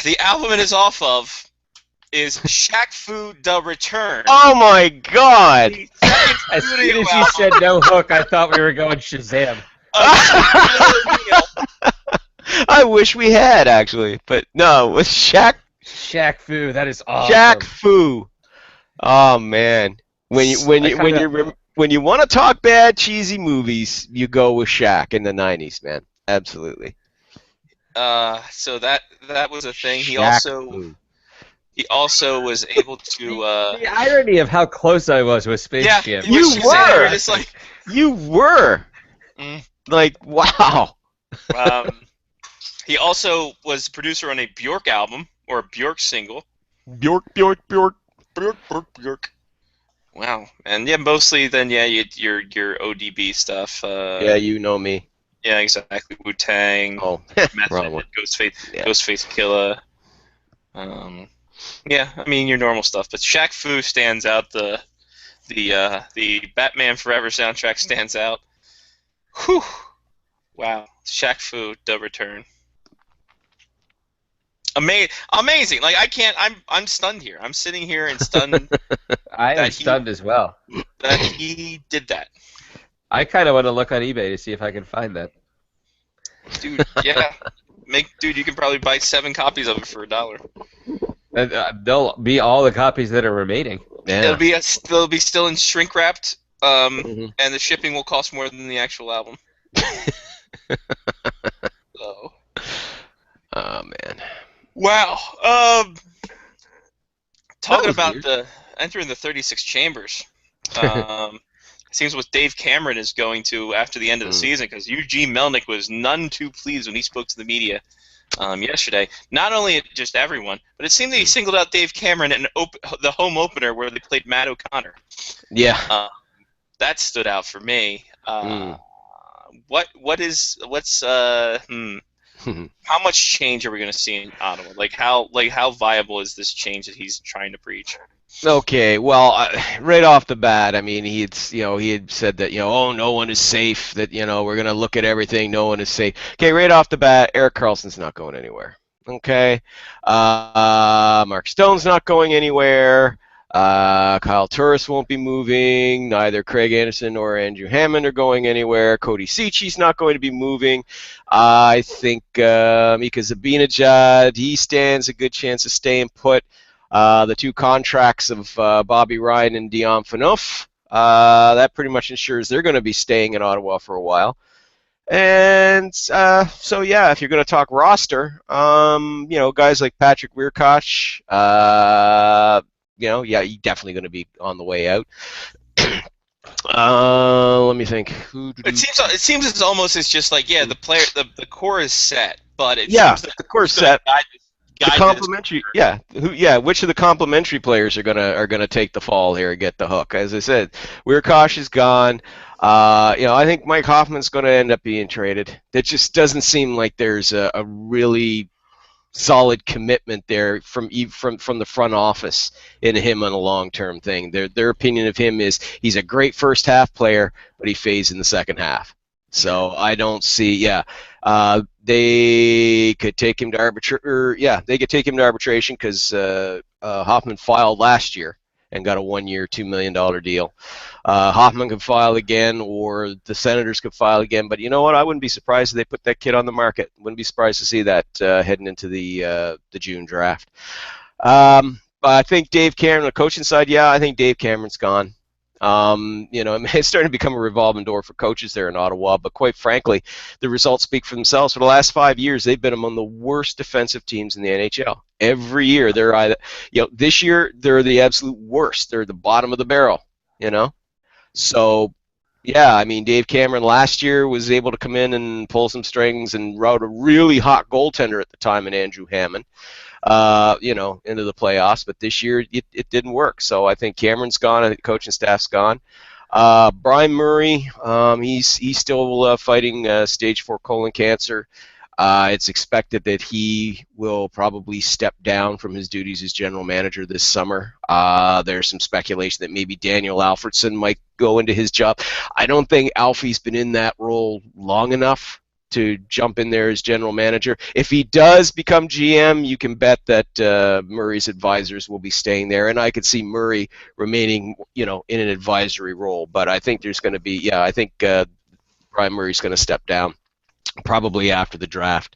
The album it is off of is Shaq Fu The Return. Oh my God! As soon as you said No Hook, I thought we were going Shazam. I wish we had, actually, but no, it was Shaq Fu. That is awesome. Shaq Fu. Oh man, when you want to talk bad cheesy movies, you go with Shaq in the '90s, man. Absolutely. So that was a thing. He Shaq also was able to. The irony of how close I was with Space Jam. You were. Just like, you were. Like, wow. He also was producer on a Bjork album, or a Bjork single. Bjork. Wow. And yeah, mostly then, yeah, your ODB stuff. Yeah, you know me. Yeah, exactly. Wu-Tang. Oh, wrong one. Ghostface Killer. Yeah, I mean your normal stuff, but Shaq Fu stands out. The Batman Forever soundtrack stands out. Whew. Wow. Shaq Fu, The Return. Amazing. Like I'm stunned here. I'm sitting here and stunned. I am stunned as well. That he did that. I kind of want to look on eBay to see if I can find that. Dude, yeah. Dude, you can probably buy 7 copies of it for $1. They'll be all the copies that are remaining. Yeah. They'll be still in shrink wrapped. And the shipping will cost more than the actual album. So. Oh man. Wow. Talking about entering the 36 chambers. Seems what Dave Cameron is going to after the end of the season, because Eugene Melnick was none too pleased when he spoke to the media yesterday. Not only just everyone, but it seemed that he singled out Dave Cameron in the home opener where they played Matt O'Connor. Yeah. That stood out for me. How much change are we going to see in Ottawa? Like how viable is this change that he's trying to preach? Okay, well, right off the bat, I mean, he had said that, oh, no one is safe, that, we're going to look at everything, no one is safe. Okay, right off the bat, Erik Karlsson's not going anywhere. Okay, Mark Stone's not going anywhere. Kyle Turris won't be moving. Neither Craig Anderson nor Andrew Hammond are going anywhere. Cody Cichi's not going to be moving. I think Mika Zibanejad, he stands a good chance of staying put. The 2 contracts of Bobby Ryan and Dion Phaneuf, that pretty much ensures they're going to be staying in Ottawa for a while. And so, yeah, if you're going to talk roster, guys like Patrick Wierkoch, yeah, he's definitely going to be on the way out. Let me think. It seems it's almost just like, yeah, the core is set, but it seems that the core is set. The complementary, which of the complementary players are gonna take the fall here and get the hook? As I said, Wierkoch is gone. I think Mike Hoffman's going to end up being traded. It just doesn't seem like there's a really solid commitment there from the front office in him on a long-term thing. Their opinion of him is he's a great first half player, but he fades in the second half. So I don't see, they could take him to arbitration because Hoffman filed last year and got a 1-year, $2 million deal. Hoffman could file again, or the Senators could file again. But you know what? I wouldn't be surprised if they put that kid on the market. Wouldn't be surprised to see that heading into the June draft. But I think Dave Cameron, on the coaching side, I think Dave Cameron's gone. It's starting to become a revolving door for coaches there in Ottawa, but quite frankly, the results speak for themselves. For the last 5 years, they've been among the worst defensive teams in the NHL. Every year, they're either, this year, they're the absolute worst. They're the bottom of the barrel, So, Dave Cameron last year was able to come in and pull some strings and route a really hot goaltender at the time in Andrew Hammond. Into the playoffs, but this year it didn't work. So I think Cameron's gone. I think the coaching staff's gone. Brian Murray, he's still fighting stage 4 colon cancer. It's expected that he will probably step down from his duties as general manager this summer. There's some speculation that maybe Daniel Alfredson might go into his job. I don't think Alfie's been in that role long enough to jump in there as general manager. If he does become GM, you can bet that Murray's advisors will be staying there, and I could see Murray remaining, in an advisory role. But I think there's going to be, I think Brian Murray's going to step down probably after the draft,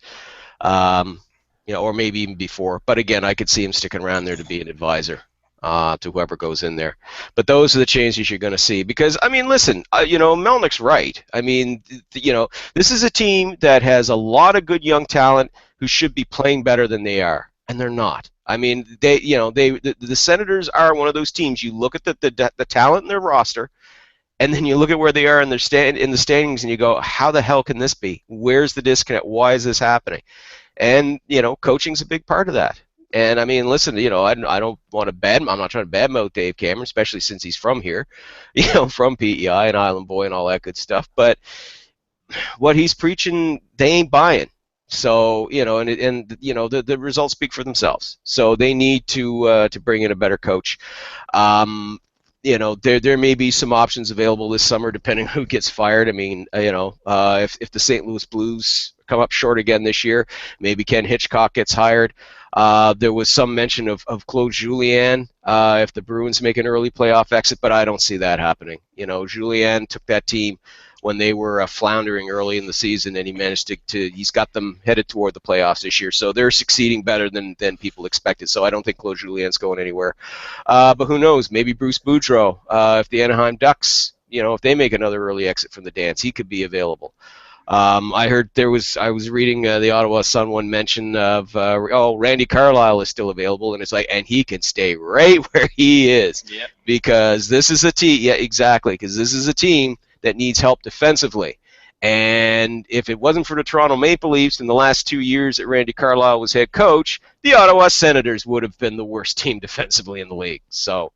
or maybe even before. But again, I could see him sticking around there to be an advisor to whoever goes in there. But those are the changes you're going to see. Because, listen, Melnick's right. This is a team that has a lot of good young talent who should be playing better than they are, and they're not. The Senators are one of those teams. You look at the talent in their roster, and then you look at where they are in the standings, and you go, how the hell can this be? Where's the disconnect? Why is this happening? And, coaching's a big part of that. And listen, I don't want to I'm not trying to badmouth Dave Cameron, especially since he's from here, from PEI and Island Boy and all that good stuff. But what he's preaching, they ain't buying. So, the results speak for themselves. So they need to bring in a better coach. There may be some options available this summer depending on who gets fired. If the St. Louis Blues come up short again this year, maybe Ken Hitchcock gets hired. There was some mention of Claude Julien if the Bruins make an early playoff exit, but I don't see that happening. Julien took that team when they were floundering early in the season, and he managed he's got them headed toward the playoffs this year. So they're succeeding better than people expected. So I don't think Claude Julien's going anywhere. But who knows? Maybe Bruce Boudreau, if the Anaheim Ducks, if they make another early exit from the dance, he could be available. I heard I was reading the Ottawa Sun one mention of, Randy Carlyle is still available, and it's like, and he can stay right where he is. Yep. Because this is a team, because this is a team that needs help defensively. And if it wasn't for the Toronto Maple Leafs in the last 2 years that Randy Carlyle was head coach, the Ottawa Senators would have been the worst team defensively in the league. So,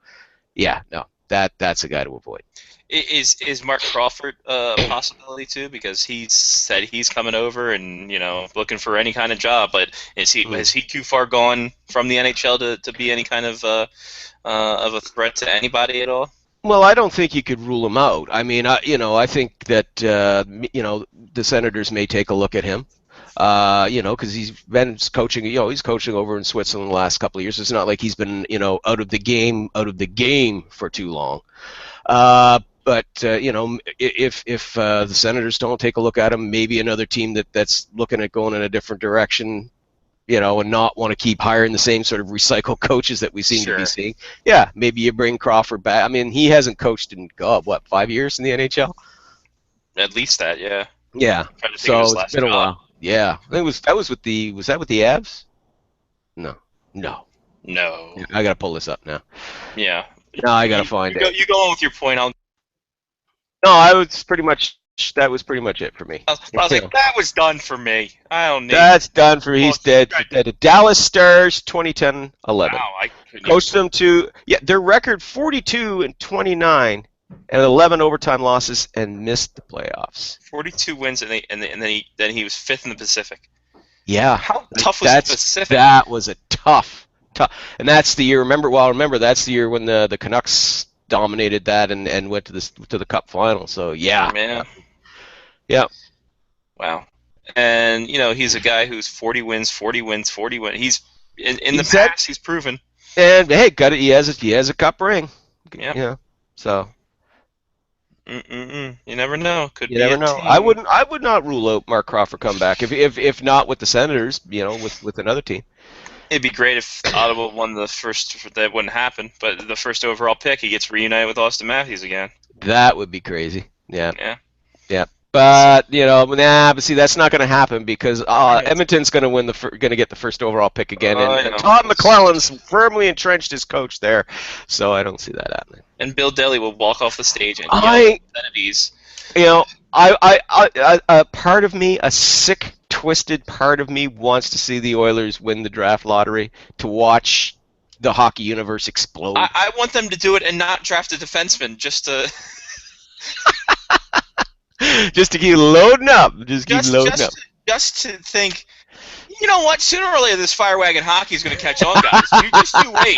that's a guy to avoid. Is Mark Crawford a possibility too? Because he said he's coming over and looking for any kind of job. But is he too far gone from the NHL to be any kind of a threat to anybody at all? Well, I don't think you could rule him out. I think that the Senators may take a look at him. Because he's been coaching. He's coaching over in Switzerland the last couple of years. It's not like he's been out of the game for too long. But if the Senators don't take a look at him, maybe another team that's looking at going in a different direction, and not want to keep hiring the same sort of recycled coaches that we seem to be seeing. Yeah, maybe you bring Crawford back. He hasn't coached in 5 years in the NHL? At least that, yeah. Yeah. So it's been a while. Yeah, I think was that with the Avs? No. I gotta pull this up now. Yeah. No, I gotta find it. You go on with your point. That was pretty much it for me. I was like, that was done for me. I don't need. That's done for. He's dead. The Dallas Stars, 2010-11. Wow, coached them to their record 42-29 and 11 overtime losses and missed the playoffs. 42 wins and then he was fifth in the Pacific. Yeah. How tough was That's Pacific? that was a tough, and that's the year. Remember that's the year when the Canucks dominated that and went to the Cup final. So yeah. Yeah. Wow. And he's a guy who's 40 wins. He's in the said- past. He's proven. And hey, got it. He has a cup ring. Yep. Yeah. So You never know. Could you be never a know. team. I would not rule out Mark Crawford comeback if not with the Senators, with another team. It'd be great if Ottawa won the first. That wouldn't happen. But the first overall pick, he gets reunited with Austin Matthews again. That would be crazy. Yeah. Yeah. But but see, that's not going to happen because Edmonton's going to win going to get the first overall pick again, and Todd McClellan's firmly entrenched as coach there, so I don't see that happening. And Bill Delly will walk off the stage and I- yell at a part of me, a sick, twisted part of me, wants to see the Oilers win the draft lottery to watch the hockey universe explode. I want them to do it and not draft a defenseman just to. Just to keep loading up. Just to think, you know what? Sooner or later, this fire wagon hockey is going to catch on, guys. You wait.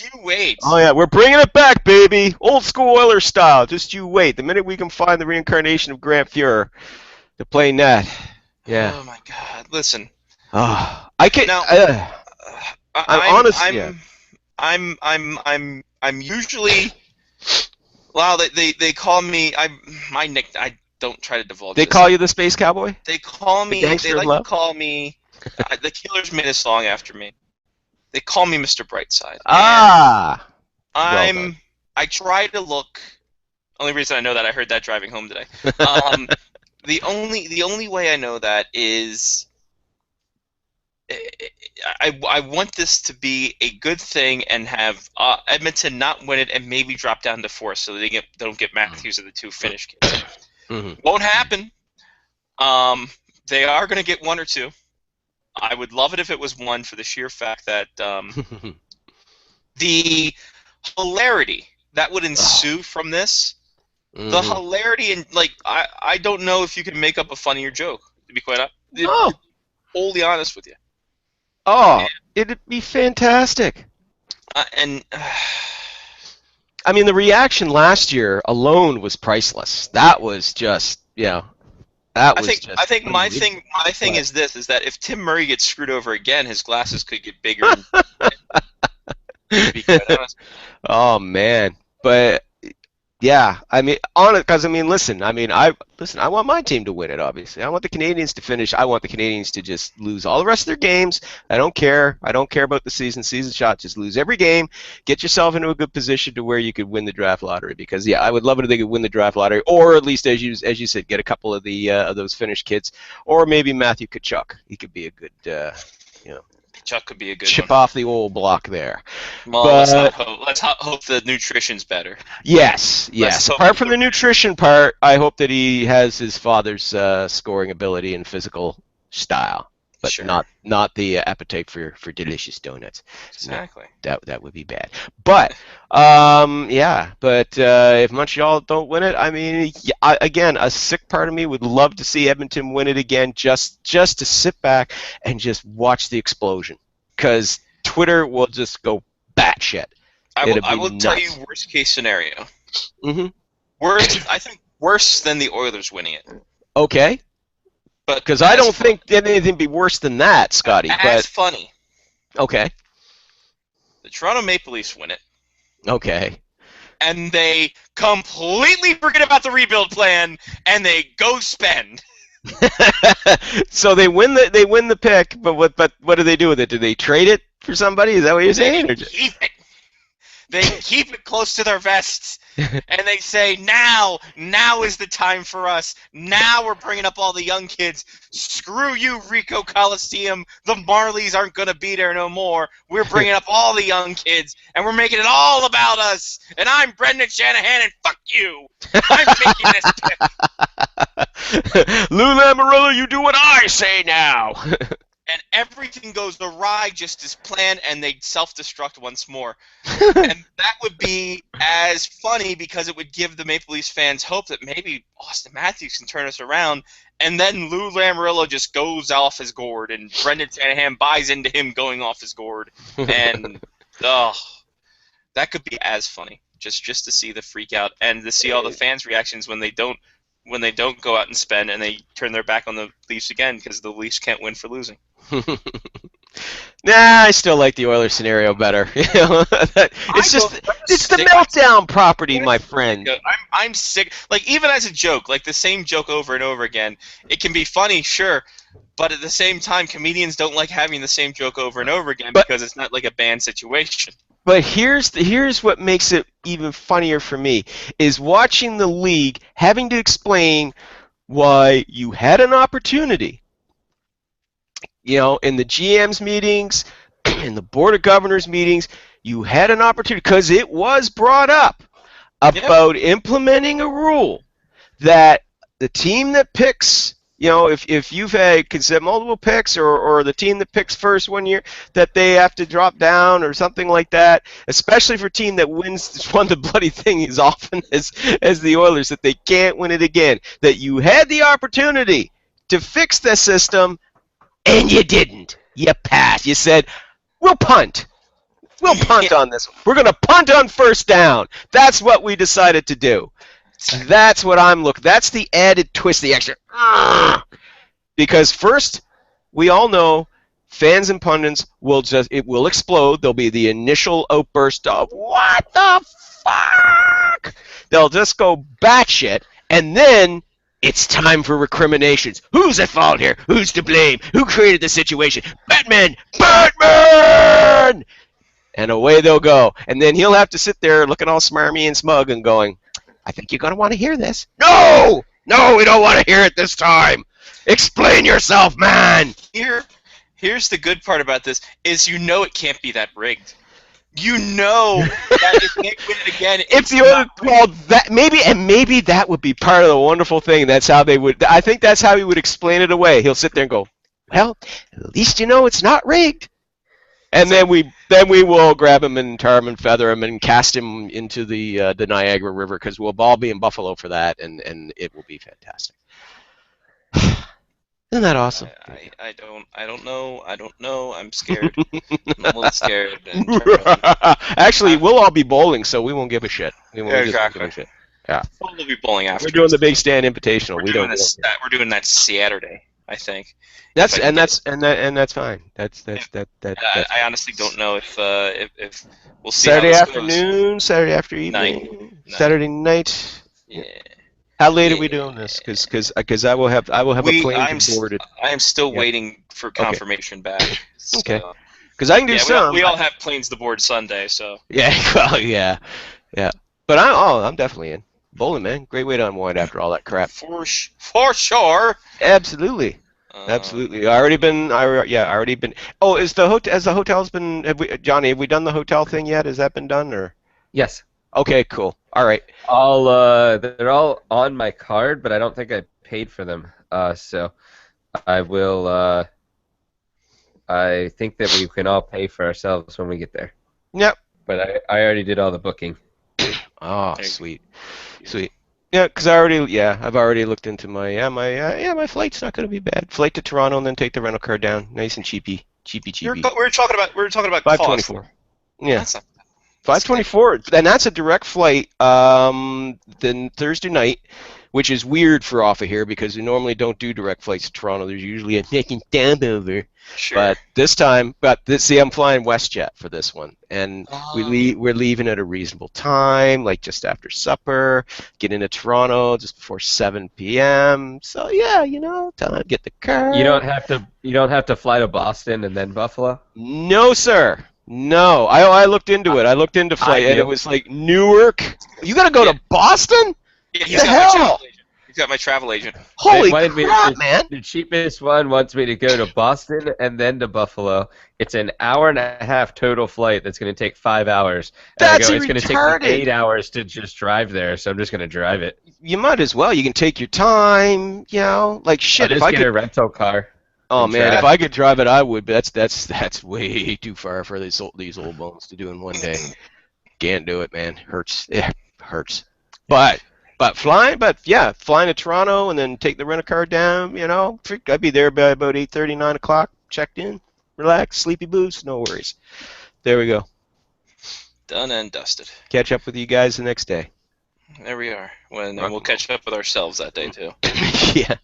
You wait. Oh yeah, we're bringing it back, baby. Old school Oilers style. Just you wait. The minute we can find the reincarnation of Grant Fuhrer to play net. Yeah. Oh my God! Listen. I can. Now, I'm honest. I'm usually. Well, they call me. I don't try to divulge. They call you the Space Cowboy? They call me. Gangster They of like Love? to call me. The Killers made a song after me. They call me Mr. Brightside. Ah. I try to look. Only reason I know that I heard that driving home today. The only way I know that is. I want this to be a good thing and have Edmonton not win it and maybe drop down to 4 so they don't get Matthews of the 2 Finnish kids. Mm-hmm. Won't happen. They are going to get 1 or 2. I would love it if it was 1 for the sheer fact that the hilarity that would ensue from this, the hilarity and I don't know if you could make up a funnier joke. To be quite wholly honest with you. Oh, it'd be fantastic. I mean, the reaction last year alone was priceless. That was just, I think my thing is this: is that if Tim Murray gets screwed over again, his glasses could get bigger. To be quite honest. Oh man, but yeah, I mean, listen, I want my team to win it. Obviously, I want the Canadians to finish. I want the Canadians to just lose all the rest of their games. I don't care. I don't care about the season shot. Just lose every game. Get yourself into a good position to where you could win the draft lottery. Because I would love it if they could win the draft lottery, or at least as you said, get a couple of those Finnish kids, or maybe Matthew Tkachuk. He could be a good, Chuck could be a good chip one. off the old block there. Well, let's hope the nutrition's better. Yes. Let's hope Apart from the nutrition part, I hope that he has his father's scoring ability and physical style, but Sure. not the appetite for delicious donuts. Exactly. No, that would be bad. But if Montreal don't win it, I mean, again, a sick part of me would love to see Edmonton win it again, just to sit back and just watch the explosion, because Twitter will just go batshit. I will tell you worst case scenario. Mm-hmm. I think worse than the Oilers winning it. Okay. But because I don't think anything be worse than that, Scotty. That's funny. Okay. The Toronto Maple Leafs win it. Okay. And they completely forget about the rebuild plan, and they go spend. So they win the pick, but what do they do with it? Do they trade it for somebody? Is that what you're saying? Keep it. They keep it close to their vests, and they say, now is the time for us. Now we're bringing up all the young kids. Screw you, Rico Coliseum. The Marlies aren't going to be there no more. We're bringing up all the young kids, and we're making it all about us. And I'm Brendan Shanahan, and fuck you. I'm making this pick. Lou Lamoriello, you do what I say now. And everything goes awry just as planned, and they self-destruct once more. And that would be as funny because it would give the Maple Leafs fans hope that maybe Austin Matthews can turn us around and then Lou Lamoriello just goes off his gourd, and Brendan Shanahan buys into him going off his gourd, and that could be as funny. Just to see the freak out and to see all the fans' reactions when they don't go out and spend and they turn their back on the Leafs again because the Leafs can't win for losing. Nah, I still like the Oilers scenario better. It's the meltdown property, my friend. I'm sick. Like, even as a joke, like the same joke over and over again, it can be funny, sure, but at the same time, comedians don't like having the same joke over and over again because it's not like a banned situation. But here's what makes it even funnier for me, is watching the league having to explain why you had an opportunity. You know, in the GM's meetings, in the Board of Governors meetings, you had an opportunity, because it was brought up about implementing a rule that the team that picks, you know, if you've had multiple picks or the team that picks first one year, that they have to drop down or something like that, especially for a team that won the bloody thing as often as the Oilers, that they can't win it again. That you had the opportunity to fix the system, and you didn't. You passed. You said, we'll punt. We'll punt on this. We're going to punt on first down. That's what we decided to do. That's what I'm looking. That's the added twist, the extra. Because first, we all know fans and pundits it will explode. There'll be the initial outburst of what the fuck. They'll just go batshit, and then it's time for recriminations. Who's at fault here? Who's to blame? Who created the situation? Batman! Batman! And away they'll go. And then he'll have to sit there looking all smarmy and smug and going, I think you're going to want to hear this. No! No, we don't want to hear it this time. Explain yourself, man. Here's the good part about this, is you know it can't be that rigged. You know that if they win it again, if the Oilers called that, maybe that would be part of the wonderful thing. That's how they would. I think that's how he would explain it away. He'll sit there and go, well, at least you know it's not rigged. And then we will grab him and tar him and feather him and cast him into the Niagara River, because we'll all be in Buffalo for that, and it will be fantastic. Isn't that awesome? I don't know. I'm scared. I'm a little scared. Actually, we'll all be bowling, so we won't give a shit. Exactly. Give a shit. Yeah. We'll be bowling after. We're doing the Big Stand Invitational. We're doing that Saturday, I think. That's fine. That's I honestly don't know if we'll see. Saturday afternoon, Saturday after evening, Saturday night. Yeah. How late are we doing this? Because I will have a plane boarded. I am still waiting for confirmation back. So. Okay. Because I can do some. We all have planes to board Sunday, so. Yeah. Well, yeah. But I'm definitely in. Bowling, man, great way to unwind after all that crap. For sure. Absolutely. Absolutely. I already been. Oh, has the hotel's been? Johnny, have we done the hotel thing yet? Has that been done or? Yes. Okay, cool. All right. They're all on my card, but I don't think I paid for them. So I will. I think that we can all pay for ourselves when we get there. Yep. But I already did all the booking. Oh, sweet. Yeah, because I've already looked into my flight's not going to be bad. Flight to Toronto and then take the rental car down, nice and cheapy. We're talking about 524. Yeah. That's 524, and that's a direct flight. Then Thursday night, which is weird for off of here because we normally don't do direct flights to Toronto. There's usually a taking down over. Sure. But this time, I'm flying WestJet for this one, and we're leaving at a reasonable time, like just after supper. Get into Toronto just before 7 p.m. So yeah, time to get the car. You don't have to fly to Boston and then Buffalo. No, sir. No, I looked into it. I looked into flight, and it was like Newark. You got to go to Boston? Yeah, he's got my travel agent. Holy crap, man! The cheapest one wants me to go to Boston and then to Buffalo. It's an hour and a half total flight that's going to take 5 hours. That's It's going to take me 8 hours to just drive there, so I'm just going to drive it. You might as well. You can take your time, like shit. If I get a rental car. Oh man, if I could drive it, I would. But that's way too far for these old bones to do in one day. Can't do it, man. Hurts. It hurts. But But flying to Toronto and then take the rent-a-car down, I'd be there by about 8:30, 9 o'clock, checked in, relax, sleepy boots, no worries. There we go. Done and dusted. Catch up with you guys the next day. There we are. And we'll catch up with ourselves that day too. Yeah.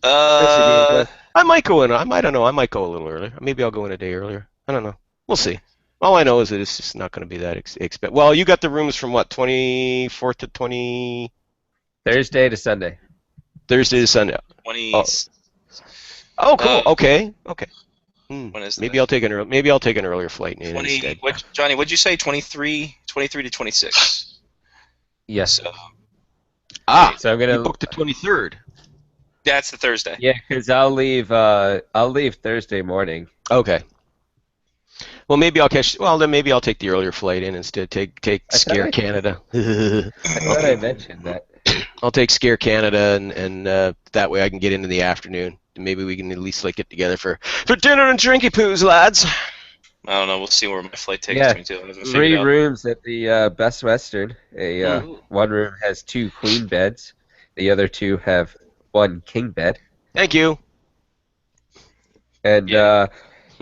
I might go in. I don't know. I might go a little earlier. Maybe I'll go in a day earlier. I don't know. We'll see. All I know is that it's just not going to be that expensive. Well, you got the rooms from what, 24th to 20? Thursday to Sunday. Thursday to Sunday. 20. Oh, cool. Okay. When is maybe I'll take an earlier flight instead. Johnny, what'd you say? 23 to 26. Yes. So so I'm gonna you booked the 23rd. that's the Thursday. Yeah, because I'll leave Thursday morning. Okay. Well, maybe I'll maybe I'll take the earlier flight in instead. Take Scare Canada. I thought I mentioned that. I'll take Scare Canada, and that way I can get in the afternoon. Maybe we can at least get together for dinner and drinky poos, lads. I don't know. We'll see where my flight takes me to. 3 rooms at the Best Western. One room has 2 queen beds. The other 2 have 1 king bed. Thank you. And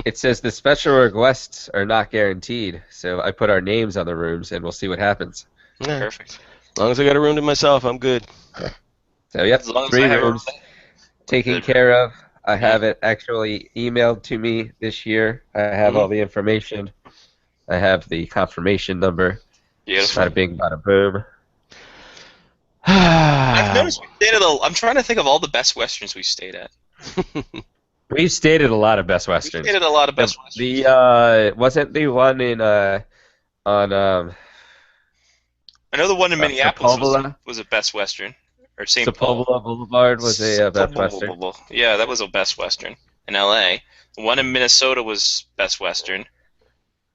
it says the special requests are not guaranteed. So I put our names on the rooms, and we'll see what happens. Yeah. Perfect. As long as I got a room to myself, I'm good. So yep, As long as 3 I have a rooms taken care of. I have it actually emailed to me this year. I have all the information. I have the confirmation number. Beautiful. Bada bing, bada boom. I've noticed we stayed at I'm trying to think of all the Best Westerns we stayed at. We've stayed at a lot of Best Westerns. We stayed at a lot of Best Westerns. The wasn't the one in I know the one in Minneapolis was a Best Western. Or St. Paul. Sepulveda Boulevard was a Best Western. Yeah, that was a Best Western in L.A. The one in Minnesota was Best Western.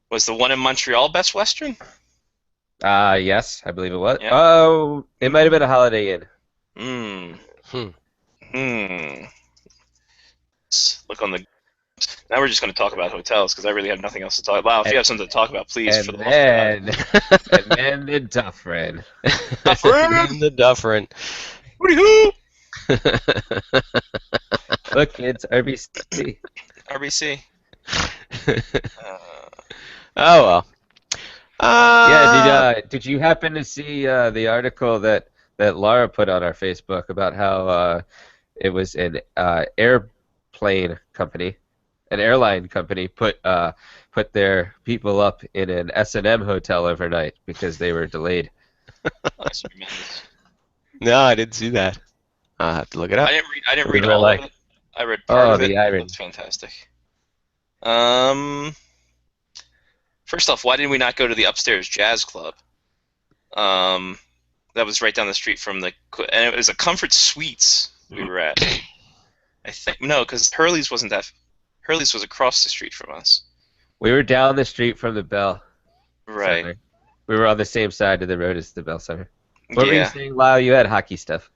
Was the one in Montreal Best Western? Yes, I believe it was. Yeah. Oh, it might have been a Holiday Inn. Look on the. Now we're just going to talk about hotels because I really have nothing else to talk about. If you have something to talk about, please. And for the then the Dufferin. Dufferin. The Dufferin. Hooty-hoo! Look, it's RBC. RBC. Oh well. Yeah. Did you happen to see the article that Laura put on our Facebook about how it was an airline company put their people up in an S&M hotel overnight because they were delayed. That's tremendous. No, I didn't see that. I'll have to look it up. I didn't read all of it. I read part of it. It's fantastic. First off, why did we not go to the upstairs jazz club? That was right down the street from and it was a Comfort Suites we were at. I think no, because Hurley's wasn't that. Hurley's was across the street from us. We were down the street from the Bell. Right. Center. We were on the same side of the road as the Bell Center. What were you saying, Lyle? You had hockey stuff.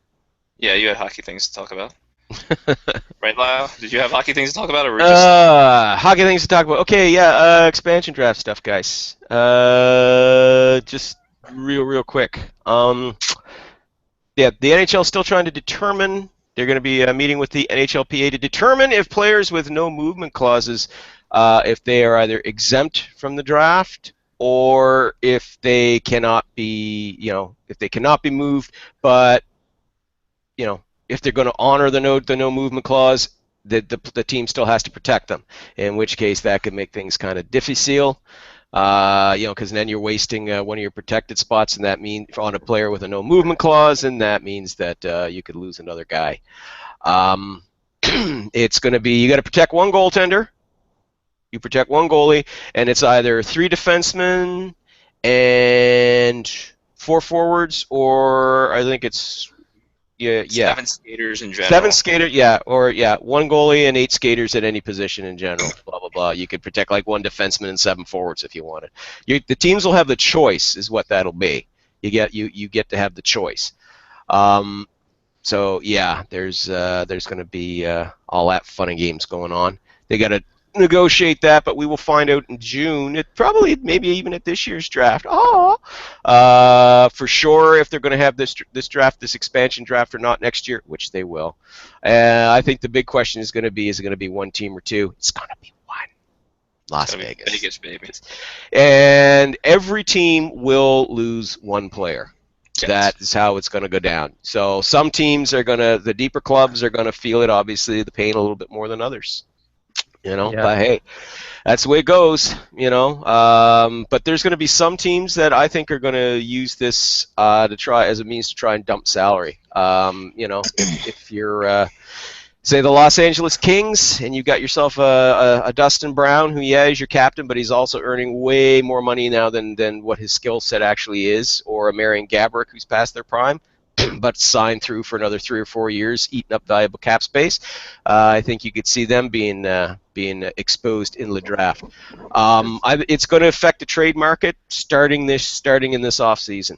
Yeah, you had hockey things to talk about. Right, Lyle? Did you have hockey things to talk about, or were we hockey things to talk about? Okay, yeah, expansion draft stuff, guys. Just real quick. Yeah, the NHL is still trying to determine. They're going to be meeting with the NHLPA to determine if players with no movement clauses, if they are either exempt from the draft or if they cannot be, if they cannot be moved, but if they're going to honor the no movement clause, the team still has to protect them. In which case, that could make things kind of difficile. Because then you're wasting one of your protected spots, and that means on a player with a no movement clause, and that means that you could lose another guy. It's going to be you got to protect one goaltender, you protect one goalie, and it's either 3 defensemen and 4 forwards, or I think it's 7 skaters in general. 7 skaters, or 1 goalie and 8 skaters at any position in general. Blah blah blah. You could protect like 1 defenseman and 7 forwards if you wanted. The teams will have the choice, is what that'll be. You get to have the choice. So yeah, there's going to be all that fun and games going on. They got to negotiate that, but we will find out in June. It probably maybe even at this year's draft. For sure, if they're going to have this draft, this expansion draft, or not next year, which they will. I think the big question is going to be: is it going to be one team or two? It's going to be one. Las Vegas. Vegas, baby. And every team will lose one player. Yes. That is how it's going to go down. So some teams are going to, the deeper clubs are going to feel it, obviously, the pain a little bit more than others. You know, but hey, that's the way it goes, you know. But there's going to be some teams that I think are going to use this to try as a means to try and dump salary. You know, if you're, say, the Los Angeles Kings, and you've got yourself a Dustin Brown, who, yeah, is your captain, but he's also earning way more money now than what his skill set actually is, or a Marian Gaborik, who's past their prime, but signed through for another 3 or 4 years, eating up valuable cap space. I think you could see them being exposed in the draft. It's going to affect the trade market starting in this offseason.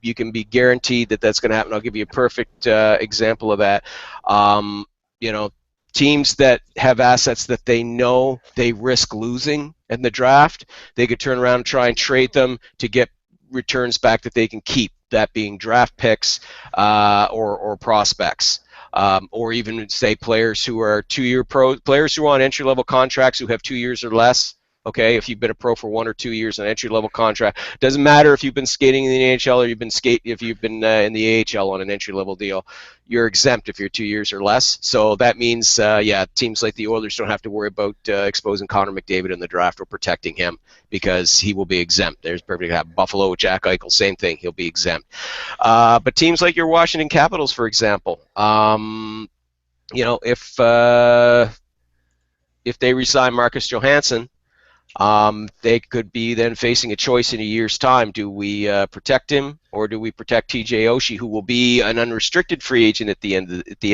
You can be guaranteed that that's going to happen. I'll give you a perfect example of that. You know, teams that have assets that they know they risk losing in the draft, they could turn around and try and trade them to get returns back that they can keep, that being draft picks or prospects. Or even, say, players who are players who are on entry-level contracts who have 2 years or less. Okay, if you've been a pro for 1 or 2 years on an entry-level contract, doesn't matter if you've been skating in the NHL or if you've been in the AHL on an entry-level deal. You're exempt if you're 2 years or less. So that means, teams like the Oilers don't have to worry about exposing Connor McDavid in the draft or protecting him because he will be exempt. There's perfect have Buffalo with Jack Eichel, same thing. He'll be exempt. But teams like your Washington Capitals, for example, you know, if they re-sign Marcus Johansson, they could be then facing a choice in a year's time. Do we protect him, or do we protect TJ Oshie, who will be an unrestricted free agent at the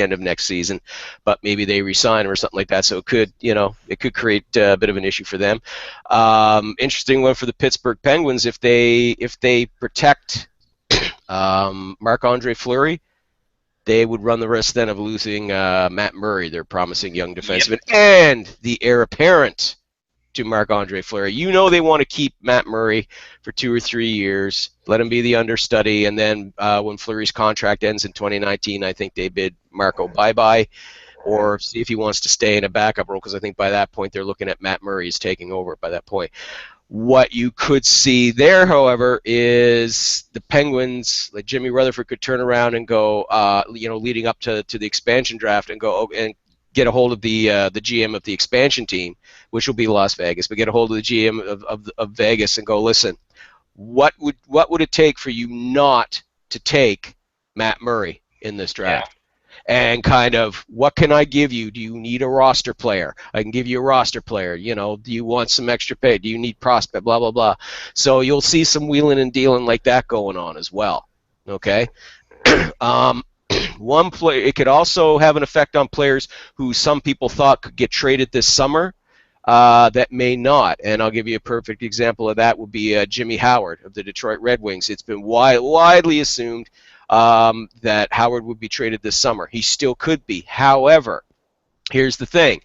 end of next season, but maybe they resign him or something like that. So it could create a bit of an issue for them. Interesting one for the Pittsburgh Penguins if they protect Marc-Andre Fleury. They would run the risk then of losing Matt Murray, their promising young defenseman, and the heir apparent to Marc-Andre Fleury. You know they want to keep Matt Murray for 2 or 3 years, let him be the understudy, and then when Fleury's contract ends in 2019, I think they bid Marco bye-bye, or see if he wants to stay in a backup role, because I think by that point they're looking at Matt Murray as taking over by that point. What you could see there, however, is the Penguins, like Jimmy Rutherford, could turn around and go, leading up to the expansion draft, and go and get a hold of the GM of the expansion team, which will be Las Vegas, but get a hold of the GM of Vegas and go, listen, what would it take for you not to take Matt Murray in this draft? And kind of, what can I give you? Do you need a roster player? I can give you a roster player. You know, do you want some extra pay? Do you need prospect? Blah, blah, blah. So you'll see some wheeling and dealing like that going on as well. Okay? One player, it could also have an effect on players who some people thought could get traded this summer that may not. And I'll give you a perfect example of that would be Jimmy Howard of the Detroit Red Wings. It's been widely assumed that Howard would be traded this summer. He still could be. However, here's the thing.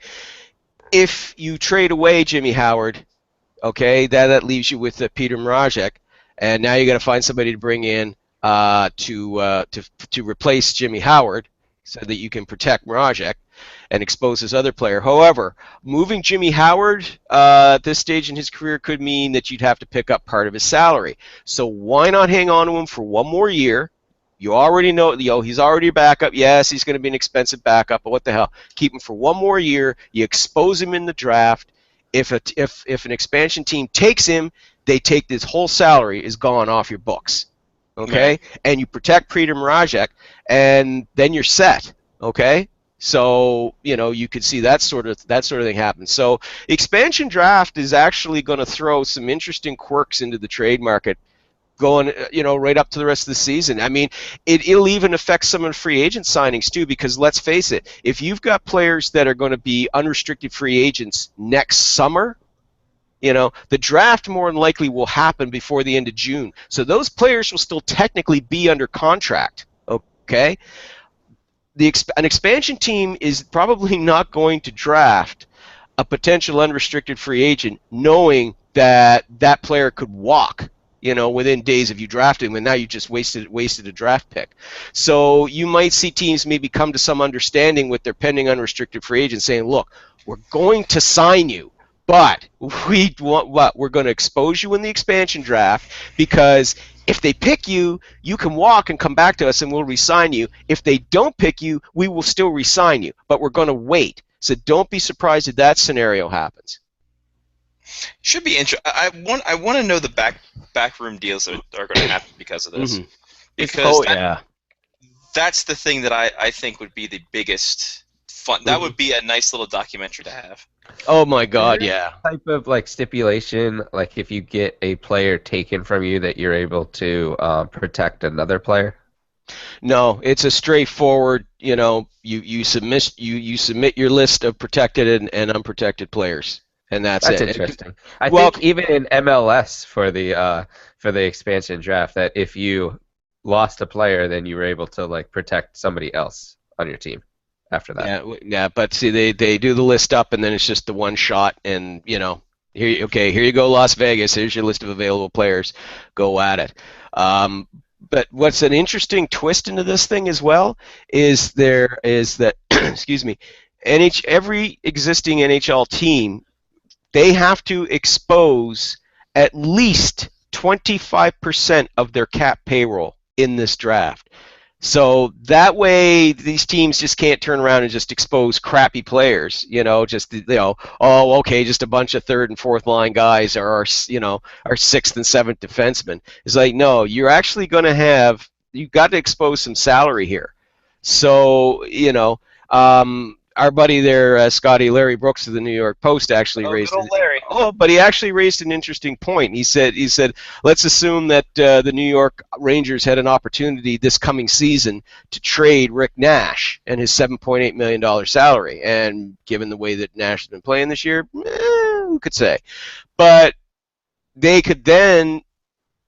If you trade away Jimmy Howard, okay, that leaves you with Peter Mrazek, and now you got to find somebody to bring in to replace Jimmy Howard so that you can protect Mrazek and expose his other player. However, moving Jimmy Howard at this stage in his career could mean that you'd have to pick up part of his salary. So why not hang on to him for one more year? You already know, he's already a backup. Yes, he's going to be an expensive backup, but what the hell? Keep him for one more year. You expose him in the draft. If an expansion team takes him, they take this whole salary is gone off your books. Okay? And you protect Peter Mrazek, and then you're set. Okay? So, you could see that sort of thing happen. So, expansion draft is actually going to throw some interesting quirks into the trade market going, right up to the rest of the season. I mean, it'll even affect some of the free agent signings too, because let's face it, if you've got players that are going to be unrestricted free agents next summer, the draft more than likely will happen before the end of June. So those players will still technically be under contract, okay? An expansion team is probably not going to draft a potential unrestricted free agent knowing that that player could walk, within days of you drafting him, and now you just wasted a draft pick. So you might see teams maybe come to some understanding with their pending unrestricted free agent saying, look, we're going to sign you, but we want what? We're going to expose you in the expansion draft, because if they pick you, you can walk and come back to us and we'll re-sign you. If they don't pick you, we will still re-sign you, but we're going to wait. So don't be surprised if that scenario happens. Should be interesting. I want to know the backroom deals that are going to happen because of this. Mhm. Because yeah. that's the thing that I think would be the biggest fun. That would be a nice little documentary to have. Oh my God, yeah. Type of like stipulation, like if you get a player taken from you, that you're able to protect another player. No, it's a straightforward. You submit your list of protected and unprotected players, and that's That's it. interesting. I Well, think even in MLS for the expansion draft, that if you lost a player, then you were able to like protect somebody else on your team after that. Yeah. But see, they do the list up, and then it's just the one shot, and here you go, Las Vegas. Here's your list of available players. Go at it. But what's an interesting twist into this thing as well is that excuse me, every existing NHL team, they have to expose at least 25% of their cap payroll in this draft. So that way, these teams just can't turn around and just expose crappy players. Just just a bunch of third and fourth line guys are our sixth and seventh defensemen. It's like, no, you're actually going to you've got to expose some salary here. So our buddy there, Scotty Larry Brooks of the New York Post, actually raised. Good old Larry. But he actually raised an interesting point. He said, let's assume that the New York Rangers had an opportunity this coming season to trade Rick Nash and his $7.8 million salary. And given the way that Nash has been playing this year, who could say? But they could then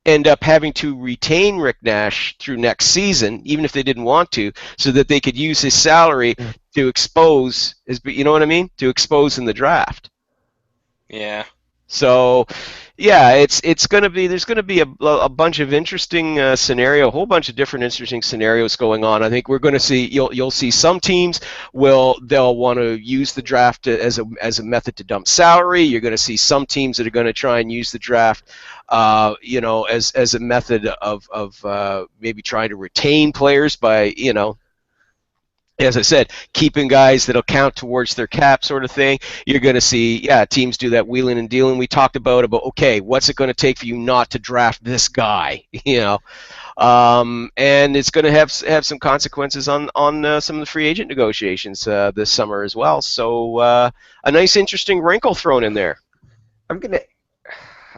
end up having to retain Rick Nash through next season, even if they didn't want to, so that they could use his salary to expose to expose in the draft. Yeah. So, yeah, there's going to be a bunch of interesting a whole bunch of different interesting scenarios going on. I think we're going to see you'll see some teams they'll want to use the draft as a method to dump salary. You're going to see some teams that are going to try and use the draft as a method of maybe trying to retain players by as I said, keeping guys that'll count towards their cap, sort of thing. You're going to see, teams do that wheeling and dealing we talked about, okay, what's it going to take for you not to draft this guy, and it's going to have some consequences on some of the free agent negotiations this summer as well. So a nice, interesting wrinkle thrown in there.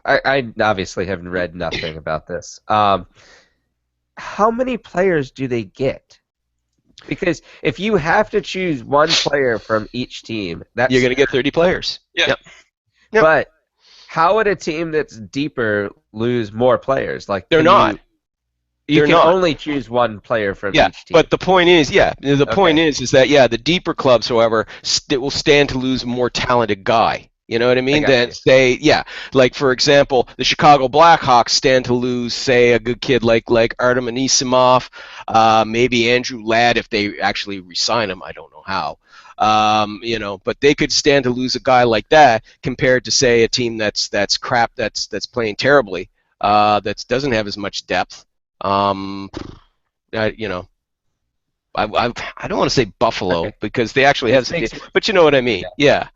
I obviously have read nothing about this. How many players do they get? Because if you have to choose one player from each team, you're going to get 30 players. Yeah. Yep. But how would a team that's deeper lose more players? Like they're not. You can only choose one player from each team. But the point is, point is that the deeper clubs, however, will stand to lose a more talented guy. You know what I mean? Then say, like for example, the Chicago Blackhawks stand to lose, say, a good kid like Artem Anisimov, maybe Andrew Ladd if they actually re-sign him. I don't know how. But they could stand to lose a guy like that compared to, say, a team that's crap, that's playing terribly, that doesn't have as much depth. I don't want to say Buffalo because they actually have some, but you know what I mean? Yeah.